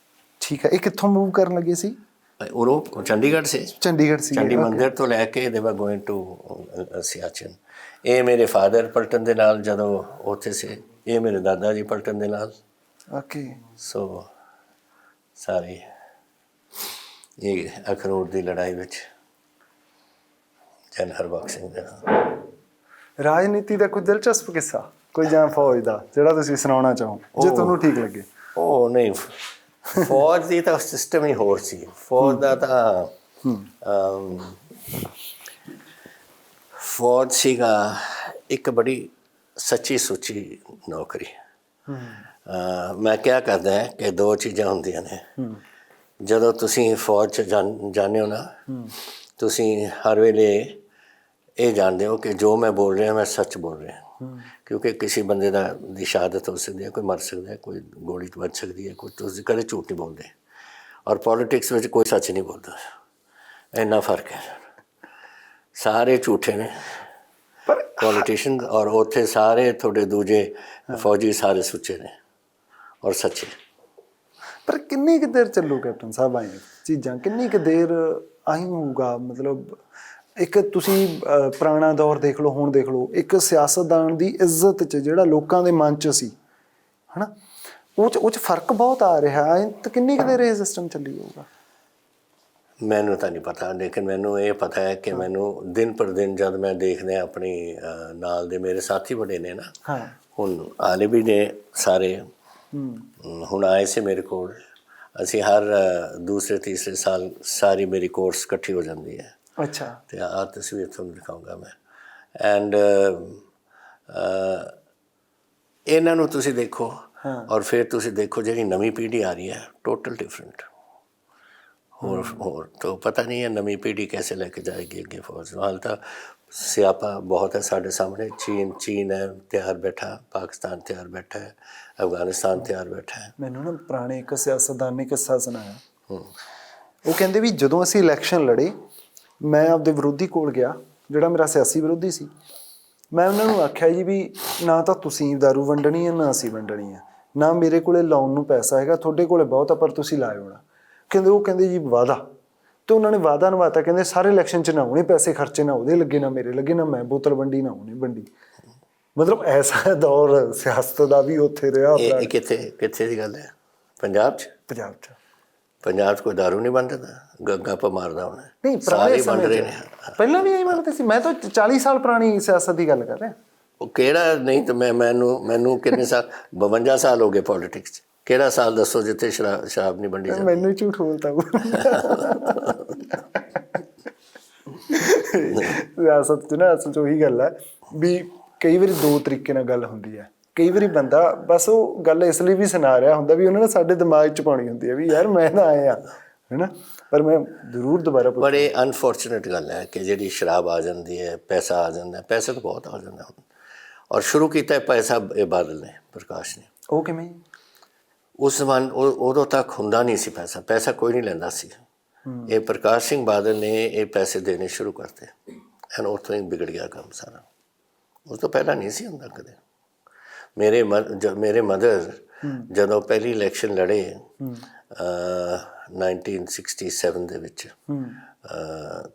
ਠੀਕ ਹੈ। ਇਹ ਕਿੱਥੋਂ ਮੂਵ ਕਰਨ ਲੱਗੇ ਸੀ? ਉਹ ਚੰਡੀਗੜ੍ਹ ਸੀ। ਚੰਡੀ ਮੰਦਿਰ ਤੋਂ ਲੈ ਕੇ ਦੇ ਵਰ ਗੋਇੰਗ ਟੂ ਸਿਆਚਿਨ। ਇਹ ਮੇਰੇ ਫਾਦਰ ਪਲਟਨ ਦੇ ਨਾਲ ਜਦੋਂ ਉੱਥੇ ਸੀ, ਇਹ ਮੇਰੇ ਦਾਦਾ ਜੀ ਪਲਟਨ ਦੇ ਨਾਲ। ਓਕੇ। ਸੋ ਸਾਰੇ ਇਹ ਅਖਰੋਟ ਦੀ ਲੜਾਈ ਵਿੱਚ ਜਨ ਹਰਬਖਸ਼ ਸਿੰਘ ਦੇ ਨਾਲ। ਰਾਜਨੀਤੀ ਦਾ ਕੋਈ ਦਿਲਚਸਪ ਕਿੱਸਾ ਕੋਈ ਜਾਂ ਫੌਜ ਦਾ ਜਿਹੜਾ ਤੁਸੀਂ ਸੁਣਾਉਣਾ ਚਾਹੋ ਜੇ ਤੁਹਾਨੂੰ ਠੀਕ ਲੱਗੇ? ਉਹ ਨਹੀਂ, ਫੌਜ ਦੀ ਤਾਂ ਸਿਸਟਮ ਹੀ ਹੋਰ ਸੀ। ਫੌਜ ਦਾ ਤਾਂ ਫੌਜ ਸੀਗਾ ਇੱਕ ਬੜੀ ਸੱਚੀ ਸੁੱਚੀ ਨੌਕਰੀ। ਮੈਂ ਕਿਹਾ ਕਰਦਾ ਹੈ ਕਿ ਦੋ ਚੀਜ਼ਾਂ ਹੁੰਦੀਆਂ ਨੇ। ਜਦੋਂ ਤੁਸੀਂ ਫੌਜ 'ਚ ਜਾਂਦੇ ਹੋ ਨਾ, ਤੁਸੀਂ ਹਰ ਵੇਲੇ ਇਹ ਜਾਣਦੇ ਹੋ ਕਿ ਜੋ ਮੈਂ ਬੋਲ ਰਿਹਾ ਮੈਂ ਸੱਚ ਬੋਲ ਰਿਹਾ। ਕਿਉਂਕਿ ਕਿਸੇ ਬੰਦੇ ਦੀ ਸ਼ਹਾਦਤ ਹੋ ਸਕਦੀ ਹੈ, ਕੋਈ ਮਰ ਸਕਦਾ ਹੈ, ਕੋਈ ਗੋਲੀ ਵੱਜ ਸਕਦੀ ਹੈ, ਕੋਈ ਤੁਸੀਂ ਕਦੇ ਝੂਠ ਨਹੀਂ ਬੋਲਦੇ। ਔਰ ਪੋਲੀਟਿਕਸ ਵਿੱਚ ਕੋਈ ਸੱਚ ਨਹੀਂ ਬੋਲਦਾ, ਇੰਨਾ ਫਰਕ ਹੈ। ਸਾਰੇ ਝੂਠੇ ਨੇ ਪੋਲੀਟੀਸ਼ਨ, ਔਰ ਉੱਥੇ ਸਾਰੇ ਤੁਹਾਡੇ ਦੂਜੇ ਫੌਜੀ ਸਾਰੇ ਸੁੱਚੇ ਨੇ ਔਰ ਸੱਚੇ। ਪਰ ਕਿੰਨੀ ਕੁ ਦੇਰ ਚੱਲੂ ਕੈਪਟਨ ਸਾਹਿਬ ਆਏ ਚੀਜ਼ਾਂ, ਕਿੰਨੀ ਕੁ ਦੇਰ ਆਹੀ ਹੋਊਗਾ? ਮਤਲਬ ਇੱਕ ਤੁਸੀਂ ਪੁਰਾਣਾ ਦੌਰ ਦੇਖ ਲਓ, ਹੁਣ ਦੇਖ ਲਓ, ਇੱਕ ਸਿਆਸਤਦਾਨ ਦੀ ਇੱਜ਼ਤ 'ਚ ਜਿਹੜਾ ਲੋਕਾਂ ਦੇ ਮਨ 'ਚ ਸੀ ਹੈ ਨਾ, ਉਹ 'ਚ ਫਰਕ ਬਹੁਤ ਆ ਰਿਹਾ ਹੈ। ਤਾਂ ਕਿੰਨੀ ਕੁ ਦੇਰ ਇਹ ਸਿਸਟਮ ਚੱਲੀ ਜਾਊਗਾ? ਮੈਨੂੰ ਤਾਂ ਨਹੀਂ ਪਤਾ, ਲੇਕਿਨ ਮੈਨੂੰ ਇਹ ਪਤਾ ਹੈ ਕਿ ਮੈਨੂੰ ਦਿਨ ਪਰ ਦਿਨ ਜਦ ਮੈਂ ਦੇਖਦਾ ਆਪਣੀ ਨਾਲ ਦੇ ਮੇਰੇ ਸਾਥੀ ਬੜੇ ਨੇ ਨਾ, ਹੁਣ ਹਾਲੇ ਵੀ ਨੇ ਸਾਰੇ, ਹੁਣ ਆਏ ਸੀ ਮੇਰੇ ਕੋਲ। ਅਸੀਂ ਹਰ ਦੂਸਰੇ ਤੀਸਰੇ ਸਾਲ ਸਾਰੀ ਮੇਰੀ ਕੋਰਸ ਇਕੱਠੀ ਹੋ ਜਾਂਦੀ ਹੈ। ਅੱਛਾ। ਅਤੇ ਆਹ ਤਸਵੀਰ ਤੁਹਾਨੂੰ ਦਿਖਾਊਂਗਾ ਮੈਂ। ਐਂਡ ਇਹਨਾਂ ਨੂੰ ਤੁਸੀਂ ਦੇਖੋ ਔਰ ਫਿਰ ਤੁਸੀਂ ਦੇਖੋ ਜਿਹੜੀ ਨਵੀਂ ਪੀੜ੍ਹੀ ਆ ਰਹੀ ਹੈ, ਟੋਟਲ ਡਿਫਰੈਂਟ। ਹੋਰ ਤਾਂ ਪਤਾ ਨਹੀਂ ਹੈ ਨਵੀਂ ਪੀੜ੍ਹੀ ਕੈਸੇ ਲੈ ਕੇ ਜਾਏਗੀ ਅੱਗੇ ਫੌਜ ਨੂੰ। ਹਾਲ ਤਾਂ ਸਿਆਪਾ ਬਹੁਤ ਹੈ ਸਾਡੇ ਸਾਹਮਣੇ। ਚੀਨ ਹੈ ਤਿਆਰ ਬੈਠਾ, ਪਾਕਿਸਤਾਨ ਤਿਆਰ ਬੈਠਾ ਹੈ, ਅਫਗਾਨਿਸਤਾਨ ਤਿਆਰ ਬੈਠਾ ਹੈ। ਮੈਨੂੰ ਨਾ ਪੁਰਾਣੇ ਇੱਕ ਸਿਆਸਤਦਾਨ ਨੇ ਕਿੱਸਾ ਸੁਣਾਇਆ। ਉਹ ਕਹਿੰਦੇ ਵੀ ਜਦੋਂ ਅਸੀਂ ਇਲੈਕਸ਼ਨ ਲੜੇ, ਮੈਂ ਆਪਦੇ ਵਿਰੋਧੀ ਕੋਲ ਗਿਆ ਜਿਹੜਾ ਮੇਰਾ ਸਿਆਸੀ ਵਿਰੋਧੀ ਸੀ। ਮੈਂ ਉਹਨਾਂ ਨੂੰ ਆਖਿਆ ਜੀ ਵੀ ਨਾ ਤਾਂ ਤੁਸੀਂ ਦਾਰੂ ਵੰਡਣੀ ਹੈ ਨਾ ਅਸੀਂ ਵੰਡਣੀ ਹੈ, ਨਾ ਮੇਰੇ ਕੋਲ ਲਾਉਣ ਨੂੰ ਪੈਸਾ ਹੈਗਾ, ਤੁਹਾਡੇ ਕੋਲ ਬਹੁਤ ਆ ਪਰ ਤੁਸੀਂ ਲਾਇਓ ਨਾ। ਕਹਿੰਦੇ ਜੀ ਵਾਅਦਾ। ਅਤੇ ਉਹਨਾਂ ਨੇ ਵਾਅਦਾ ਨਿਭਾਤਾ। ਕਹਿੰਦੇ ਸਾਰੇ ਇਲੈਕਸ਼ਨ 'ਚ ਨਾ ਉਹਨੇ ਪੈਸੇ ਖਰਚੇ, ਨਾ ਉਹਦੇ ਲੱਗੇ, ਨਾ ਮੇਰੇ ਲੱਗੇ, ਨਾ ਮੈਂ ਬੋਤਲ ਵੰਡੀ, ਨਾ ਉਹਨੇ ਵੰਡੀ। ਮਤਲਬ ਐਸਾ ਦੌਰ ਸਿਆਸਤ ਦਾ ਵੀ ਉੱਥੇ ਰਿਹਾ। ਇਹ ਕਿੱਥੇ ਦੀ ਗੱਲ ਹੈ? ਪੰਜਾਬ 'ਚ? ਪੰਜਾਬ 'ਚ ਕੋਈ ਦਾਰੂ ਨਹੀਂ ਵੰਡਦਾ, ਗੱਪ ਮਾਰਦਾ ਉਹਨੇ। ਨਹੀਂ, ਸਾਰੇ ਵੰਡ ਰਹੇ ਨੇ, ਪਹਿਲਾਂ ਵੀ ਇਹੀ ਵੰਡਦੇ ਸੀ। ਮੈਂ ਤਾਂ 40 ਸਾਲ ਪੁਰਾਣੀ ਸਿਆਸਤ ਦੀ ਗੱਲ ਕਰ ਰਿਹਾ। ਉਹ ਕਿਹੜਾ? ਨਹੀਂ ਤਾਂ ਮੈਨੂੰ ਕਿੰਨੇ ਸਾਲ, 52 ਸਾਲ ਹੋ ਗਏ ਪੋਲੀਟਿਕਸ 'ਚ। ਕਿਹੜਾ ਸਾਲ ਦੱਸੋ ਜਿੱਥੇ ਸ਼ਰਾਬ ਨਹੀਂ ਵੰਡੀ ਜਾਂਦੀ? ਮੈਨੂੰ ਝੂਠ ਬੋਲਤਾ ਸਿਆਸਤ 'ਚ ਨਾ ਅਸਲ 'ਚ ਉਹੀ ਗੱਲ ਹੈ ਵੀ ਕਈ ਵਾਰੀ ਦੋ ਤਰੀਕੇ ਨਾਲ ਗੱਲ ਹੁੰਦੀ ਹੈ। ਕਈ ਵਾਰੀ ਬੰਦਾ ਬਸ ਉਹ ਗੱਲ ਇਸ ਲਈ ਵੀ ਸੁਣਾ ਰਿਹਾ ਹੁੰਦਾ ਵੀ ਉਹਨਾਂ ਨੇ ਸਾਡੇ ਦਿਮਾਗ 'ਚ ਪਾਉਣੀ ਹੁੰਦੀ ਹੈ ਵੀ ਯਾਰ ਮੈਂ ਤਾਂ ਆਏ ਹਾਂ, ਹੈ ਨਾ। ਪਰ ਮੈਂ ਜ਼ਰੂਰ ਦੁਬਾਰਾ ਪਰ ਇਹ ਅਨਫੋਰਚੂਨੇਟ ਗੱਲ ਹੈ ਕਿ ਜਿਹੜੀ ਸ਼ਰਾਬ ਆ ਜਾਂਦੀ ਹੈ, ਪੈਸਾ ਆ ਜਾਂਦਾ। ਪੈਸਾ ਤਾਂ ਬਹੁਤ ਆ ਜਾਂਦਾ ਹੁਣ, ਔਰ ਸ਼ੁਰੂ ਕੀਤਾ ਪੈਸਾ ਇਹ ਬਾਦਲ ਨੇ, ਪ੍ਰਕਾਸ਼ ਨੇ। ਉਹ ਕਿਵੇਂ? ਉਸ ਜ਼ਮਾਨੇ ਉਦੋਂ ਤੱਕ ਹੁੰਦਾ ਨਹੀਂ ਸੀ ਪੈਸਾ ਕੋਈ ਨਹੀਂ ਲੈਂਦਾ ਸੀ। ਇਹ ਪ੍ਰਕਾਸ਼ ਸਿੰਘ ਬਾਦਲ ਨੇ ਇਹ ਪੈਸੇ ਦੇਣੇ ਸ਼ੁਰੂ ਕਰਤੇ, ਐਨ ਉੱਥੋਂ ਹੀ ਵਿਗੜ ਗਿਆ ਕੰਮ ਸਾਰਾ। ਉਸ ਤੋਂ ਪਹਿਲਾਂ ਨਹੀਂ ਸੀ ਹੁੰਦਾ ਕਦੇ। ਮੇਰੇ ਮਦਰ ਜਦੋਂ ਪਹਿਲੀ ਇਲੈਕਸ਼ਨ ਲੜੇ 1967 ਦੇ ਵਿੱਚ,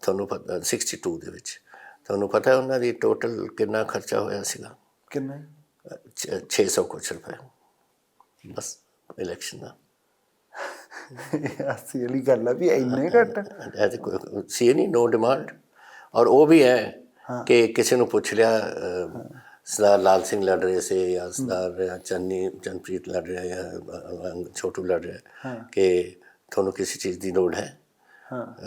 ਤੁਹਾਨੂੰ ਪਤਾ 62 ਦੇ ਵਿੱਚ, ਤੁਹਾਨੂੰ ਪਤਾ ਉਹਨਾਂ ਦੀ ਟੋਟਲ ਕਿੰਨਾ ਖਰਚਾ ਹੋਇਆ ਸੀਗਾ? ਕਿੰਨਾ? 600 ਕੁਛ ਰੁਪਏ ਬਸ ਇਲੈਕਸ਼ਨ ਦਾ। ਅਸੀਂ ਵਾਲੀ ਗੱਲ ਆ ਵੀ ਇੰਨੇ ਘੱਟ ਸੀ ਨਹੀਂ, ਨੋ ਡਿਮਾਂਡ। ਔਰ ਉਹ ਵੀ ਹੈ ਕਿ ਕਿਸੇ ਨੂੰ ਪੁੱਛ ਲਿਆ, ਸਰਦਾਰ ਲਾਲ ਸਿੰਘ ਲੜ ਰਹੇ ਸੀ ਜਾਂ ਸਰਦਾਰ ਚੰਨੀਪ੍ਰੀਤ ਲੜ ਰਿਹਾ ਜਾਂ ਛੋਟੂ ਲੜ ਰਿਹਾ ਕਿ ਤੁਹਾਨੂੰ ਕਿਸੇ ਚੀਜ਼ ਦੀ ਲੋੜ ਹੈ?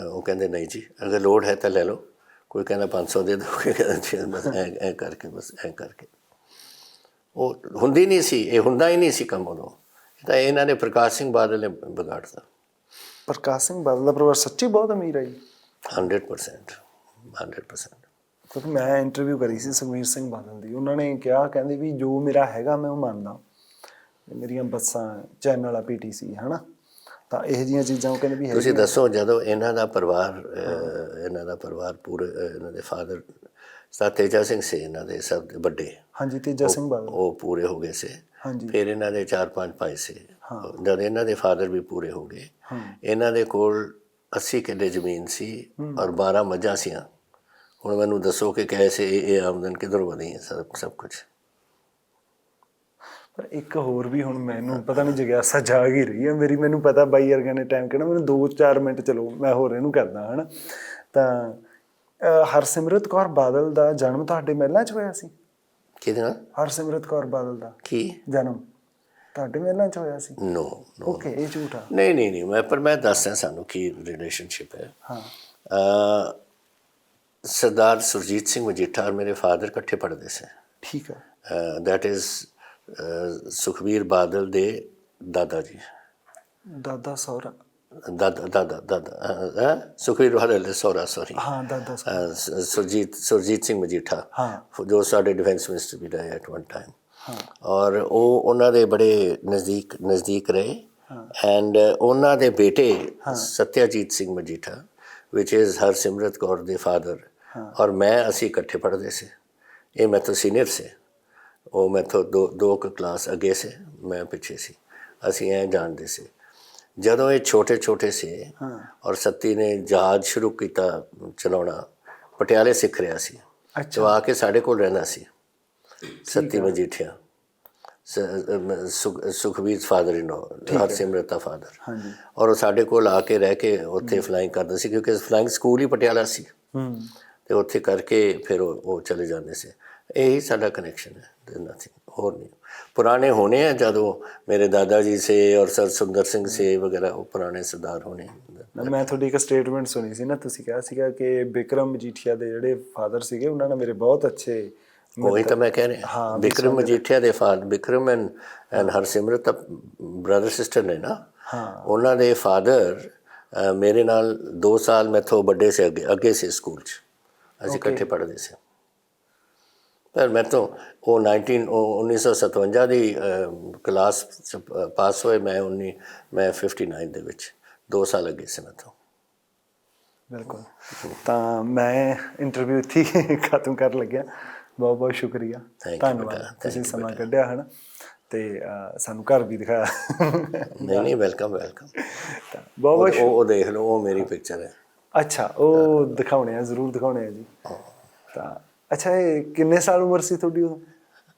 ਉਹ ਕਹਿੰਦੇ ਨਹੀਂ ਜੀ, ਅਗਰ ਲੋੜ ਹੈ ਤਾਂ ਲੈ ਲਓ। ਕੋਈ ਕਹਿੰਦਾ 500 ਦੇ ਦਿਓ, ਕੋਈ ਕਹਿੰਦਾ ਬਸ ਐਂ ਕਰਕੇ, ਬਸ ਐਂ ਕਰਕੇ। ਉਹ ਹੁੰਦੀ ਨਹੀਂ ਸੀ, ਇਹ ਹੁੰਦਾ ਹੀ ਨਹੀਂ ਸੀ ਕੰਮ ਉਦੋਂ। ਤਾਂ ਇਹਨਾਂ ਨੇ ਪ੍ਰਕਾਸ਼ ਸਿੰਘ ਬਾਦਲ ਨੇ ਵਿਗਾੜਤਾ। ਪ੍ਰਕਾਸ਼ ਸਿੰਘ ਬਾਦਲ ਦਾ ਪਰਿਵਾਰ ਸੱਚੀ ਬਹੁਤ ਅਮੀਰ ਹੈ ਜੀ? 100%। ਕਿਉਂਕਿ ਮੈਂ ਇੰਟਰਵਿਊ ਕਰੀ ਸੀ ਸੁਖਬੀਰ ਸਿੰਘ ਬਾਦਲ ਦੀ। ਉਹਨਾਂ ਨੇ ਕਿਹਾ, ਕਹਿੰਦੇ ਵੀ ਜੋ ਮੇਰਾ ਹੈਗਾ ਮੈਂ ਉਹ ਮੰਨਦਾ, ਮੇਰੀਆਂ ਬੱਸਾਂ ਚੈਨਲ ਆ PTC ਹੈ ਨਾ, ਤਾਂ ਇਹੋ ਜਿਹੀਆਂ ਚੀਜ਼ਾਂ ਉਹ ਕਹਿੰਦੇ ਵੀ। ਤੁਸੀਂ ਦੱਸੋ, ਜਦੋਂ ਇਹਨਾਂ ਦਾ ਪਰਿਵਾਰ ਪੂਰੇ, ਇਹਨਾਂ ਦੇ ਫਾਦਰ ਤੇਜਾ ਸਿੰਘ ਸੀ ਇਹਨਾਂ ਦੇ ਸਭ ਤੋਂ ਵੱਡੇ। ਹਾਂਜੀ, ਤੇਜਾ ਸਿੰਘ ਬਾਦਲ। ਉਹ ਪੂਰੇ ਹੋ ਗਏ ਸੀ। ਹਾਂਜੀ। ਫਿਰ ਇਹਨਾਂ ਦੇ 4-5 ਭਾਈ ਸੀ। ਜਦ ਇਹਨਾਂ ਦੇ ਫਾਦਰ ਵੀ ਪੂਰੇ ਹੋ ਗਏ, ਇਹਨਾਂ ਦੇ ਕੋਲ 80 ਕਿੱਲੇ ਜ਼ਮੀਨ ਸੀ ਔਰ 12 ਮੱਝਾਂ ਸੀਆਂ। ਹੁਣ ਮੈਨੂੰ ਦੱਸੋ ਕਿ ਕੈਸੇ ਇਹ ਆਮਦਨ ਕਿੱਧਰੋਂ ਵਧੀ ਹੈ ਸਭ ਕੁਛ। ਪਰ ਇੱਕ ਹੋਰ ਵੀ ਹੁਣ ਮੈਨੂੰ ਪਤਾ ਨਹੀਂ, ਜਗਿਆਸਾ ਜਾਗ ਹੀ ਰਹੀ ਹੈ ਮੇਰੀ। ਮੈਨੂੰ ਪਤਾ ਬਾਈ ਵਰਗਿਆਂ ਨੇ ਟਾਈਮ ਕਹਿਣਾ, ਮੈਨੂੰ 2-4 ਮਿੰਟ ਚਲੋ ਮੈਂ ਹੋਰ ਇਹਨੂੰ ਕਰਦਾ ਹੈ ਨਾ। ਤਾਂ ਹਰਸਿਮਰਤ ਕੌਰ ਬਾਦਲ ਦਾ ਜਨਮ ਤੁਹਾਡੇ ਮਹਿਲਾਂ 'ਚ ਹੋਇਆ ਸੀ? ਕਿਹਦੇ ਨਾਲ? ਹਰਸਿਮਰਤ ਕੌਰ ਬਾਦਲ ਦਾ ਕੀ ਜਨਮ ਤੁਹਾਡੇ ਮਹਿਲਾਂ 'ਚ ਹੋਇਆ ਸੀ? ਨੋ ਨੋ ਓਕੇ, ਇਹ ਝੂਠ ਆ। ਨਹੀਂ ਮੈਂ ਦੱਸਦਾ ਸਾਨੂੰ ਕੀ ਰਿਲੇਸ਼ਨਸ਼ਿਪ ਹੈ। ਹਾਂ, ਸਰਦਾਰ ਸੁਰਜੀਤ ਸਿੰਘ ਮਜੀਠਾ ਔਰ ਮੇਰੇ ਫਾਦਰ ਇਕੱਠੇ ਪੜ੍ਹਦੇ ਸੀ। ਠੀਕ ਆ। ਦੈਟ ਇਜ਼ ਸੁਖਬੀਰ ਬਾਦਲ ਦੇ ਦਾਦਾ ਜੀ, ਦਾਦਾ ਸਹੁਰਾ, ਦਾਦਾ ਸੁਖਬੀਰ ਬਾਦਲ ਦੇ ਸਹੁਰਾ, ਸੌਰੀ, ਹਾਂ ਦਾਦਾ ਸੁਰਜੀਤ ਸਿੰਘ ਮਜੀਠਾ, ਹਾਂ, ਜੋ ਸਾਡੇ ਡਿਫੈਂਸ ਮਿਨਿਸਟਰ ਵੀ ਰਹੇ ਐਟ ਵਨ ਟਾਈਮ। ਹਾਂ, ਔਰ ਉਹ ਉਹਨਾਂ ਦੇ ਬੜੇ ਨਜ਼ਦੀਕ ਰਹੇ। ਐਂਡ ਉਹਨਾਂ ਦੇ ਬੇਟੇ ਸਤਿਆਜੀਤ ਸਿੰਘ ਮਜੀਠਾ ਵਿਚ ਇਜ਼ ਹਰਸਿਮਰਤ ਕੌਰ ਦੇ ਫਾਦਰ, ਔਰ ਮੈਂ, ਅਸੀਂ ਇਕੱਠੇ ਪੜ੍ਹਦੇ ਸੀ। ਇਹ ਮੇਰੇ ਤੋਂ ਸੀਨੀਅਰ ਸੀ, ਉਹ ਮੇਰੇ ਤੋਂ ਦੋ ਕਲਾਸ ਅੱਗੇ ਸੀ, ਮੈਂ ਪਿੱਛੇ ਸੀ। ਅਸੀਂ ਐਂ ਜਾਣਦੇ ਸੀ। ਜਦੋਂ ਇਹ ਛੋਟੇ ਸੀ ਔਰ ਸੱਤੀ ਨੇ ਜਹਾਜ਼ ਸ਼ੁਰੂ ਕੀਤਾ ਚਲਾਉਣਾ, ਪਟਿਆਲੇ ਸਿੱਖ ਰਿਹਾ ਸੀ। ਅੱਛਾ, ਉਹ ਆ ਕੇ ਸਾਡੇ ਕੋਲ ਰਹਿੰਦਾ ਸੀ, Satti Majithia, Sukhbir father in law, Harsimrat ਦਾ ਫਾਦਰ। ਔਰ ਉਹ ਸਾਡੇ ਕੋਲ ਆ ਕੇ ਰਹਿ ਕੇ ਉੱਥੇ ਫਲਾਈਂਗ ਕਰਦਾ ਸੀ, ਕਿਉਂਕਿ ਫਲਾਈਂਗ ਸਕੂਲ ਹੀ ਪਟਿਆਲਾ ਸੀ, ਅਤੇ ਉੱਥੇ ਕਰਕੇ ਫਿਰ ਉਹ ਚਲੇ ਜਾਂਦੇ ਸੀ। ਇਹੀ ਸਾਡਾ ਕਨੈਕਸ਼ਨ ਹੈ, ਨਥਿੰਗ, ਹੋਰ ਨਹੀਂ। ਪੁਰਾਣੇ ਹੋਣੇ ਆ, ਜਦੋਂ ਮੇਰੇ ਦਾਦਾ ਜੀ ਸੇ ਔਰ ਸਰ ਸੁੰਦਰ ਸਿੰਘ ਸੇ ਵਗੈਰਾ, ਉਹ ਪੁਰਾਣੇ ਸਰਦਾਰ ਹੋਣੇ। ਮੈਂ ਤੁਹਾਡੀ ਇੱਕ ਸਟੇਟਮੈਂਟ ਸੁਣੀ ਸੀ ਨਾ, ਤੁਸੀਂ ਕਿਹਾ ਸੀਗਾ ਕਿ ਬਿਕਰਮ ਮਜੀਠੀਆ ਦੇ ਜਿਹੜੇ ਫਾਦਰ ਸੀਗੇ, ਉਹਨਾਂ ਨੇ ਮੇਰੇ ਬਹੁਤ ਅੱਛੇ। ਉਹੀ ਤਾਂ ਮੈਂ ਕਹਿ ਰਿਹਾ, ਬਿਕਰਮ ਮਜੀਠੀਆ ਦੇ father, Bikram and Harsimrat brother sister ਨੇ ਨਾ। ਉਹਨਾਂ ਦੇ ਫਾਦਰ ਮੇਰੇ ਨਾਲ 2 ਸਾਲ ਮੈਥੋਂ ਵੱਡੇ ਸੀ, ਅੱਗੇ ਸੀ ਸਕੂਲ 'ਚ, ਅਸੀਂ ਇਕੱਠੇ ਪੜ੍ਹਦੇ ਸੀ। ਪਰ ਮੈਂ ਤੋਂ ਉਹ 1957 ਦੀ ਕਲਾਸ 'ਚ ਪਾਸ ਹੋਏ, ਮੈਂ 59 ਦੇ ਵਿੱਚ, 2 ਸਾਲ ਅੱਗੇ ਸੀ ਮੈਥੋਂ। ਬਿਲਕੁਲ। ਤਾਂ ਮੈਂ ਇੰਟਰਵਿਊ ਇੱਥੇ ਹੀ ਖਤਮ ਕਰਨ ਲੱਗਿਆ। ਬਹੁਤ ਬਹੁਤ ਸ਼ੁਕਰੀਆ, ਧੰਨਵਾਦ, ਤੁਸੀਂ ਸਮਾਂ ਕੱਢਿਆ ਹੈ ਨਾ, ਅਤੇ ਸਾਨੂੰ ਘਰ ਵੀ ਦਿਖਾਇਆ। ਨਹੀਂ, ਵੈਲਕਮ। ਬਹੁਤ ਉਹ ਦੇਖ ਲਓ, ਉਹ ਮੇਰੀ ਪਿਕਚਰ ਹੈ। ਅੱਛਾ, ਉਹ ਦਿਖਾਉਣੇ ਆ, ਜ਼ਰੂਰ ਦਿਖਾਉਣੇ ਆ ਜੀ। ਤਾਂ ਅੱਛਾ, ਇਹ ਕਿੰਨੇ ਸਾਲ ਉਮਰ ਸੀ ਤੁਹਾਡੀ ਉਦੋਂ?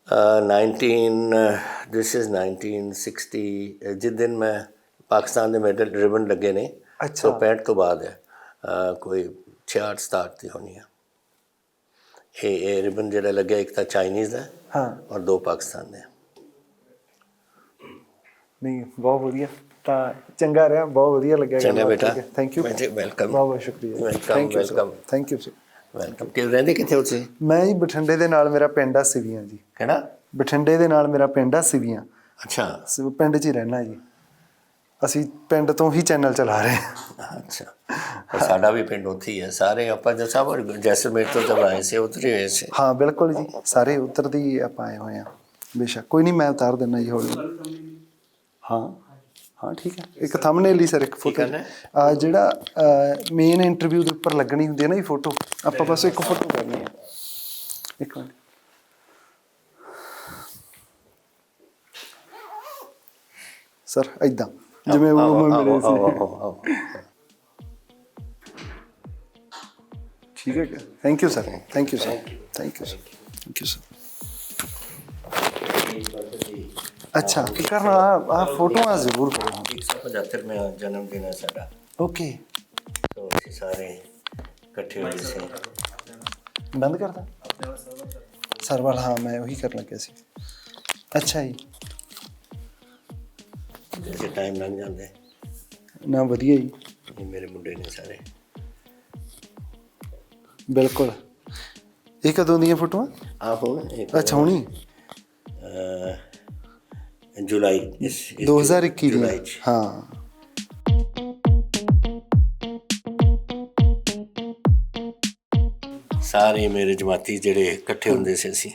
1960, ਜਿਸ ਦਿਨ ਮੈਂ ਪਾਕਿਸਤਾਨ ਦੇ ਮੈਡਲ ਰਿਬਨ ਲੱਗੇ ਨੇ। ਅੱਛਾ, 65 ਤੋਂ ਬਾਅਦ ਹੈ, ਕੋਈ 66-67 ਦੀ ਹੋਣੀ ਆ। ਇਹ ਰਿਬਨ ਜਿਹੜਾ ਲੱਗਿਆ, ਇੱਕ ਤਾਂ ਚਾਈਨੀਜ਼ ਹੈ ਔਰ 2 ਪਾਕਿਸਤਾਨ ਦੇ। ਨਹੀਂ, ਬਹੁਤ ਵਧੀਆ, ਤਾਂ ਚੰਗਾ ਰਿਹਾ, ਬਹੁਤ ਵਧੀਆ ਲੱਗਿਆ। ਚੰਗਾ ਬੇਟਾ, ਥੈਂਕ ਯੂ, ਵੈਲਕਮ, ਬਹੁਤ ਬਹੁਤ ਸ਼ੁਕਰੀਆ, welcome. Thank you sir, welcome. ਕਿ ਰਹਿੰਦੇ ਕਿੱਥੇ ਹੋ ਤੁਸੀਂ? ਮੈਂ ਜੀ ਬਠਿੰਡੇ ਦੇ ਨਾਲ ਮੇਰਾ ਪਿੰਡ ਆ ਸਿਵੀਆਂ ਜੀ। ਕਿਹੜਾ? ਬਠਿੰਡੇ ਦੇ ਨਾਲ ਮੇਰਾ ਪਿੰਡ ਆ ਸਿਵੀਆਂ। ਅੱਛਾ, ਪਿੰਡ 'ਚ ਹੀ ਰਹਿਣਾ ਜੀ। ਅਸੀਂ ਪਿੰਡ ਤੋਂ ਹੀ ਚੈਨਲ ਚਲਾ ਰਹੇ ਹਾਂ। ਅੱਛਾ, ਸਾਡਾ ਵੀ ਪਿੰਡ ਉੱਥੇ ਹੀ ਹੈ। ਸਾਰੇ ਆਪਾਂ ਜੋ ਸਭ ਜੈਸਲਮੇਰ ਤੋਂ ਜਦ ਆਏ ਸੀ, ਉੱਧਰ ਹੀ ਹੋਏ ਸੀ। ਹਾਂ ਬਿਲਕੁਲ ਜੀ, ਸਾਰੇ ਉੱਧਰ ਦੀ ਆਪਾਂ ਆਏ ਹੋਏ ਹਾਂ। ਬੇਸ਼ੱਕ, ਕੋਈ ਨਹੀਂ, ਮੈਂ ਉਤਾਰ ਦਿੰਦਾ ਜੀ ਹੌਲੀ। ਹਾਂ ਠੀਕ ਹੈ। ਇੱਕ ਥੰਬਨੇਲ ਹੀ ਸਰ, ਇੱਕ ਫੋਟੋ ਜਿਹੜਾ ਮੇਨ ਇੰਟਰਵਿਊ ਦੇ ਉੱਪਰ ਲੱਗਣੀ ਹੁੰਦੀ ਹੈ ਨਾ ਜੀ ਫੋਟੋ, ਆਪਾਂ ਬਸ ਇੱਕ ਫੋਟੋ ਕਰਨੀ ਹੈ। ਇੱਕ ਮਿੰਟ ਸਰ, ਇੱਦਾਂ ਜਿਵੇਂ ਉਹ ਮਿਲੇ ਸੀ। ਠੀਕ ਹੈ, thank you sir, thank you sir, thank you sir, thank you sir. ਅੱਛਾ, ਕੀ ਕਰਨਾ? ਆਹ ਫੋਟੋਆਂ ਜ਼ਰੂਰ ਕਰੋ। 175ਵਾਂ ਜਨਮ ਦਿਨ ਹੈ ਸਾਡਾ। ਓਕੇ, ਸੋ ਅਸੀਂ ਸਾਰੇ ਇਕੱਠੇ ਹੋਏ ਸੀ। ਬੰਦ ਕਰਦਾ ਸਰ ਵਾਲਾ? ਹਾਂ, ਮੈਂ ਉਹੀ ਕਰਨ ਲੱਗਿਆ ਸੀ। ਅੱਛਾ ਜੀ, ਜੇ ਟਾਈਮ ਲੰਘ ਜਾਂਦੇ ਨਾ, ਵਧੀਆ ਜੀ। ਮੇਰੇ ਮੁੰਡੇ ਨੇ ਸਾਰੇ। ਬਿਲਕੁਲ। ਇਹ ਕਦੋਂ ਦੀਆਂ ਫੋਟੋਆਂ? ਆਹੋ, ਅੱਛਾ, ਹੁਣੀ ਜੁਲਾਈ 2021 ਦੀਆਂ। ਹਾਂ, ਸਾਰੇ ਮੇਰੇ ਜਮਾਤੀ ਜਿਹੜੇ ਇਕੱਠੇ ਹੁੰਦੇ ਸੀ ਅਸੀਂ।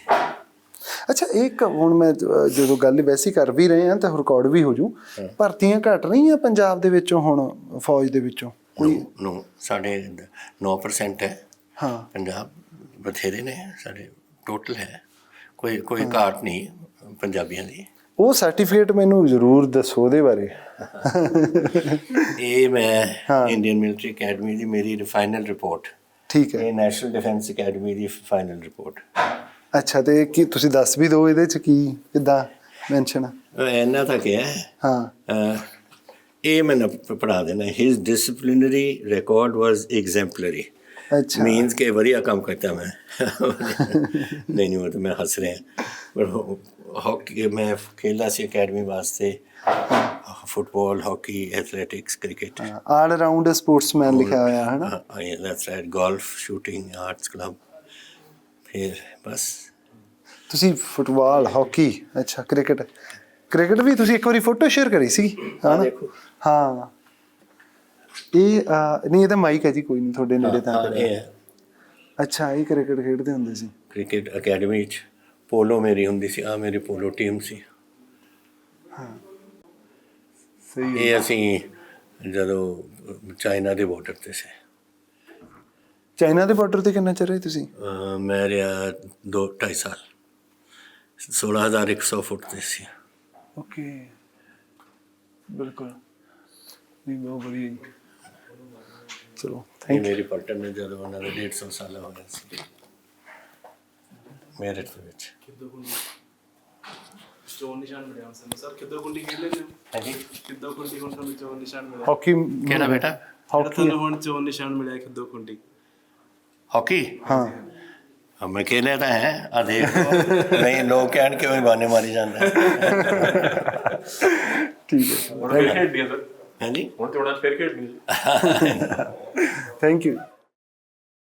ਅੱਛਾ, ਇੱਕ ਹੁਣ ਮੈਂ ਜਦੋਂ ਗੱਲ ਵੈਸੇ ਕਰ ਵੀ ਰਹੇ ਹਾਂ ਤਾਂ ਰਿਕਾਰਡ ਵੀ ਹੋ ਜੂ, ਭਰਤੀਆਂ ਘੱਟ ਰਹੀਆਂ ਪੰਜਾਬ ਦੇ ਵਿੱਚੋਂ ਹੁਣ, ਫੌਜ ਦੇ ਵਿੱਚੋਂ ਕੋਈ? ਨੋ, ਸਾਡੇ 9% ਹੈ। ਹਾਂ, ਪੰਜਾਬ ਬਥੇਰੇ ਨੇ ਸਾਡੇ, ਟੋਟਲ ਹੈ, ਕੋਈ ਘਾਟ ਨਹੀਂ ਪੰਜਾਬੀਆਂ ਦੀ। ਉਹ ਸਰਟੀਫਿਕੇਟ ਮੈਨੂੰ ਜ਼ਰੂਰ ਦੱਸੋ ਉਹਦੇ ਬਾਰੇ। ਇਹ ਮੈਂ ਇੰਡੀਅਨ ਮਿਲਟਰੀ ਅਕੈਡਮੀ ਦੀ ਮੇਰੀ ਫਾਈਨਲ ਰਿਪੋਰਟ। ਠੀਕ ਹੈ, ਇਹ ਨੈਸ਼ਨਲ ਡਿਫੈਂਸ ਅਕੈਡਮੀ ਦੀ ਫਾਈਨਲ ਰਿਪੋਰਟ। ਅੱਛਾ, ਤੇ ਕੀ ਤੁਸੀਂ ਦੱਸ ਵੀ ਦਿਓ ਇਹਦੇ 'ਚ ਕੀ ਕਿੱਦਾਂ ਮੈਂਸ਼ਨ? ਇਹਨਾਂ ਤਾਂ ਕਿਹਾ ਹਾਂ, ਇਹ ਮੈਨੂੰ ਪੜ੍ਹਾ ਦੇਣਾ। ਹਿਜ਼ ਡਿਸਪਲਿਨਰੀ ਰਿਕਾਰਡ ਵਾਜ਼ ਐਗਜ਼ੈਂਪਲਰੀ। अच्छा मीन्स के बढ़िया काम करता मैं नहीं नहीं वो तो मैं हंस रहे हैं पर हॉकी मैं खेलता सी अकेडमी वास्ते फुटबॉल हॉकी एथलेटिक्स क्रिकेट ਆਲ ਰਾਊਂਡ ਸਪੋਰਟਸਮੈਨ ਲਿਖਿਆ ਹੋਇਆ ਹੈ ਨਾ that's right golf shooting arts club फिर बस ਤੁਸੀਂ ਫੁੱਟਬਾਲ ਹਾਕੀ ਅੱਛਾ ਕ੍ਰਿਕਟ ਵੀ ਤੁਸੀਂ ਇੱਕ ਵਾਰੀ ਫੋਟੋ ਸ਼ੇਅਰ ਕਰੀ ਸੀ ਹਾਂ देखो ਹਾਂ ਇਹ ਨਹੀਂ ਇਹ ਤਾਂ ਮਾਈਕ ਹੈ ਜੀ ਕੋਈ ਨਹੀਂ ਤੁਹਾਡੇ ਨੇੜੇ ਤਾਂ ये है ਅੱਛਾ ਇਹ ਕ੍ਰਿਕਟ ਖੇਡਦੇ ਹੁੰਦੇ ਸੀ ਕ੍ਰਿਕਟ ਅਕੈਡਮੀ 'ਚ ਪੋਲੋ ਮੇਰੀ ਹੁੰਦੀ ਸੀ ਆ ਮੇਰੀ ਪੋਲੋ ਟੀਮ ਸੀ ਸਹੀ ਇਹ ਅਸੀਂ ਜਦੋਂ ਚਾਈਨਾ ਦੇ ਬਾਰਡਰ ਤੇ ਸੀ ਚਾਈਨਾ ਦੇ ਬਾਰਡਰ ਤੇ ਕਿੰਨਾ ਚਿਰ ਰਹੇ ਤੁਸੀਂ ਮੈਂ ਰਿਹਾ 2-2.5 ਸਾਲ 16,100 ਫੁੱਟ ਤੇ ਸੀ ਓਕੇ ਬਿਲਕੁਲ ਨਹੀਂ ਬਹੁਤ ਵਧੀਆ ਜੀ ਚਲੋ ਇਹ ਥੈਂਕ ਮੇਰੀ ਪਲਟਨ ਨੇ ਜਦੋਂ ਉਹਨਾਂ ਦੇ 150 ਸਾਲ ਹੋ ਗਏ ਸੀ ਮੇਰੇ ਦੇ ਵਿੱਚ ਚੋਣ ਨਿਸ਼ਾਨ ਮਿਲਿਆ ਸਾਨੂੰ ਸਰ ਕਿੱਦਾਂ ਕੁੰਡੀ ਖੇਡ ਲੈਂਦੇ ਹੋ ਹਾਂਜੀ ਕਿੱਦਾਂ ਕੁੰਡੀ ਹੁਣ ਤੁਹਾਨੂੰ ਚੋਣ ਨਿਸ਼ਾਨ ਮਿਲਿਆ ਹਾਕੀ ਕਿਹੜਾ ਬੇਟਾ ਹਾਕੀ ਤੁਹਾਨੂੰ ਹੁਣ ਚੋਣ ਨਿਸ਼ਾਨ ਮਿਲਿਆ ਕਿੱਦਾਂ ਕੁੰਡੀ हॉकी ਹਾਂ हाँ मैं खेले तो हैं देख नहीं लोग कहन के बहाने मारी जाता है ਠੀਕ ਹੈ ਹੁਣ ਫੇਰ ਖੇਡਣੀ ਹੈ ਸਰ हैं जी ਹੁਣ ਚੋਣਾਂ ਫੇਰ ਖੇਡਣੀ ਹੈ ਥੈਂਕ ਯੂ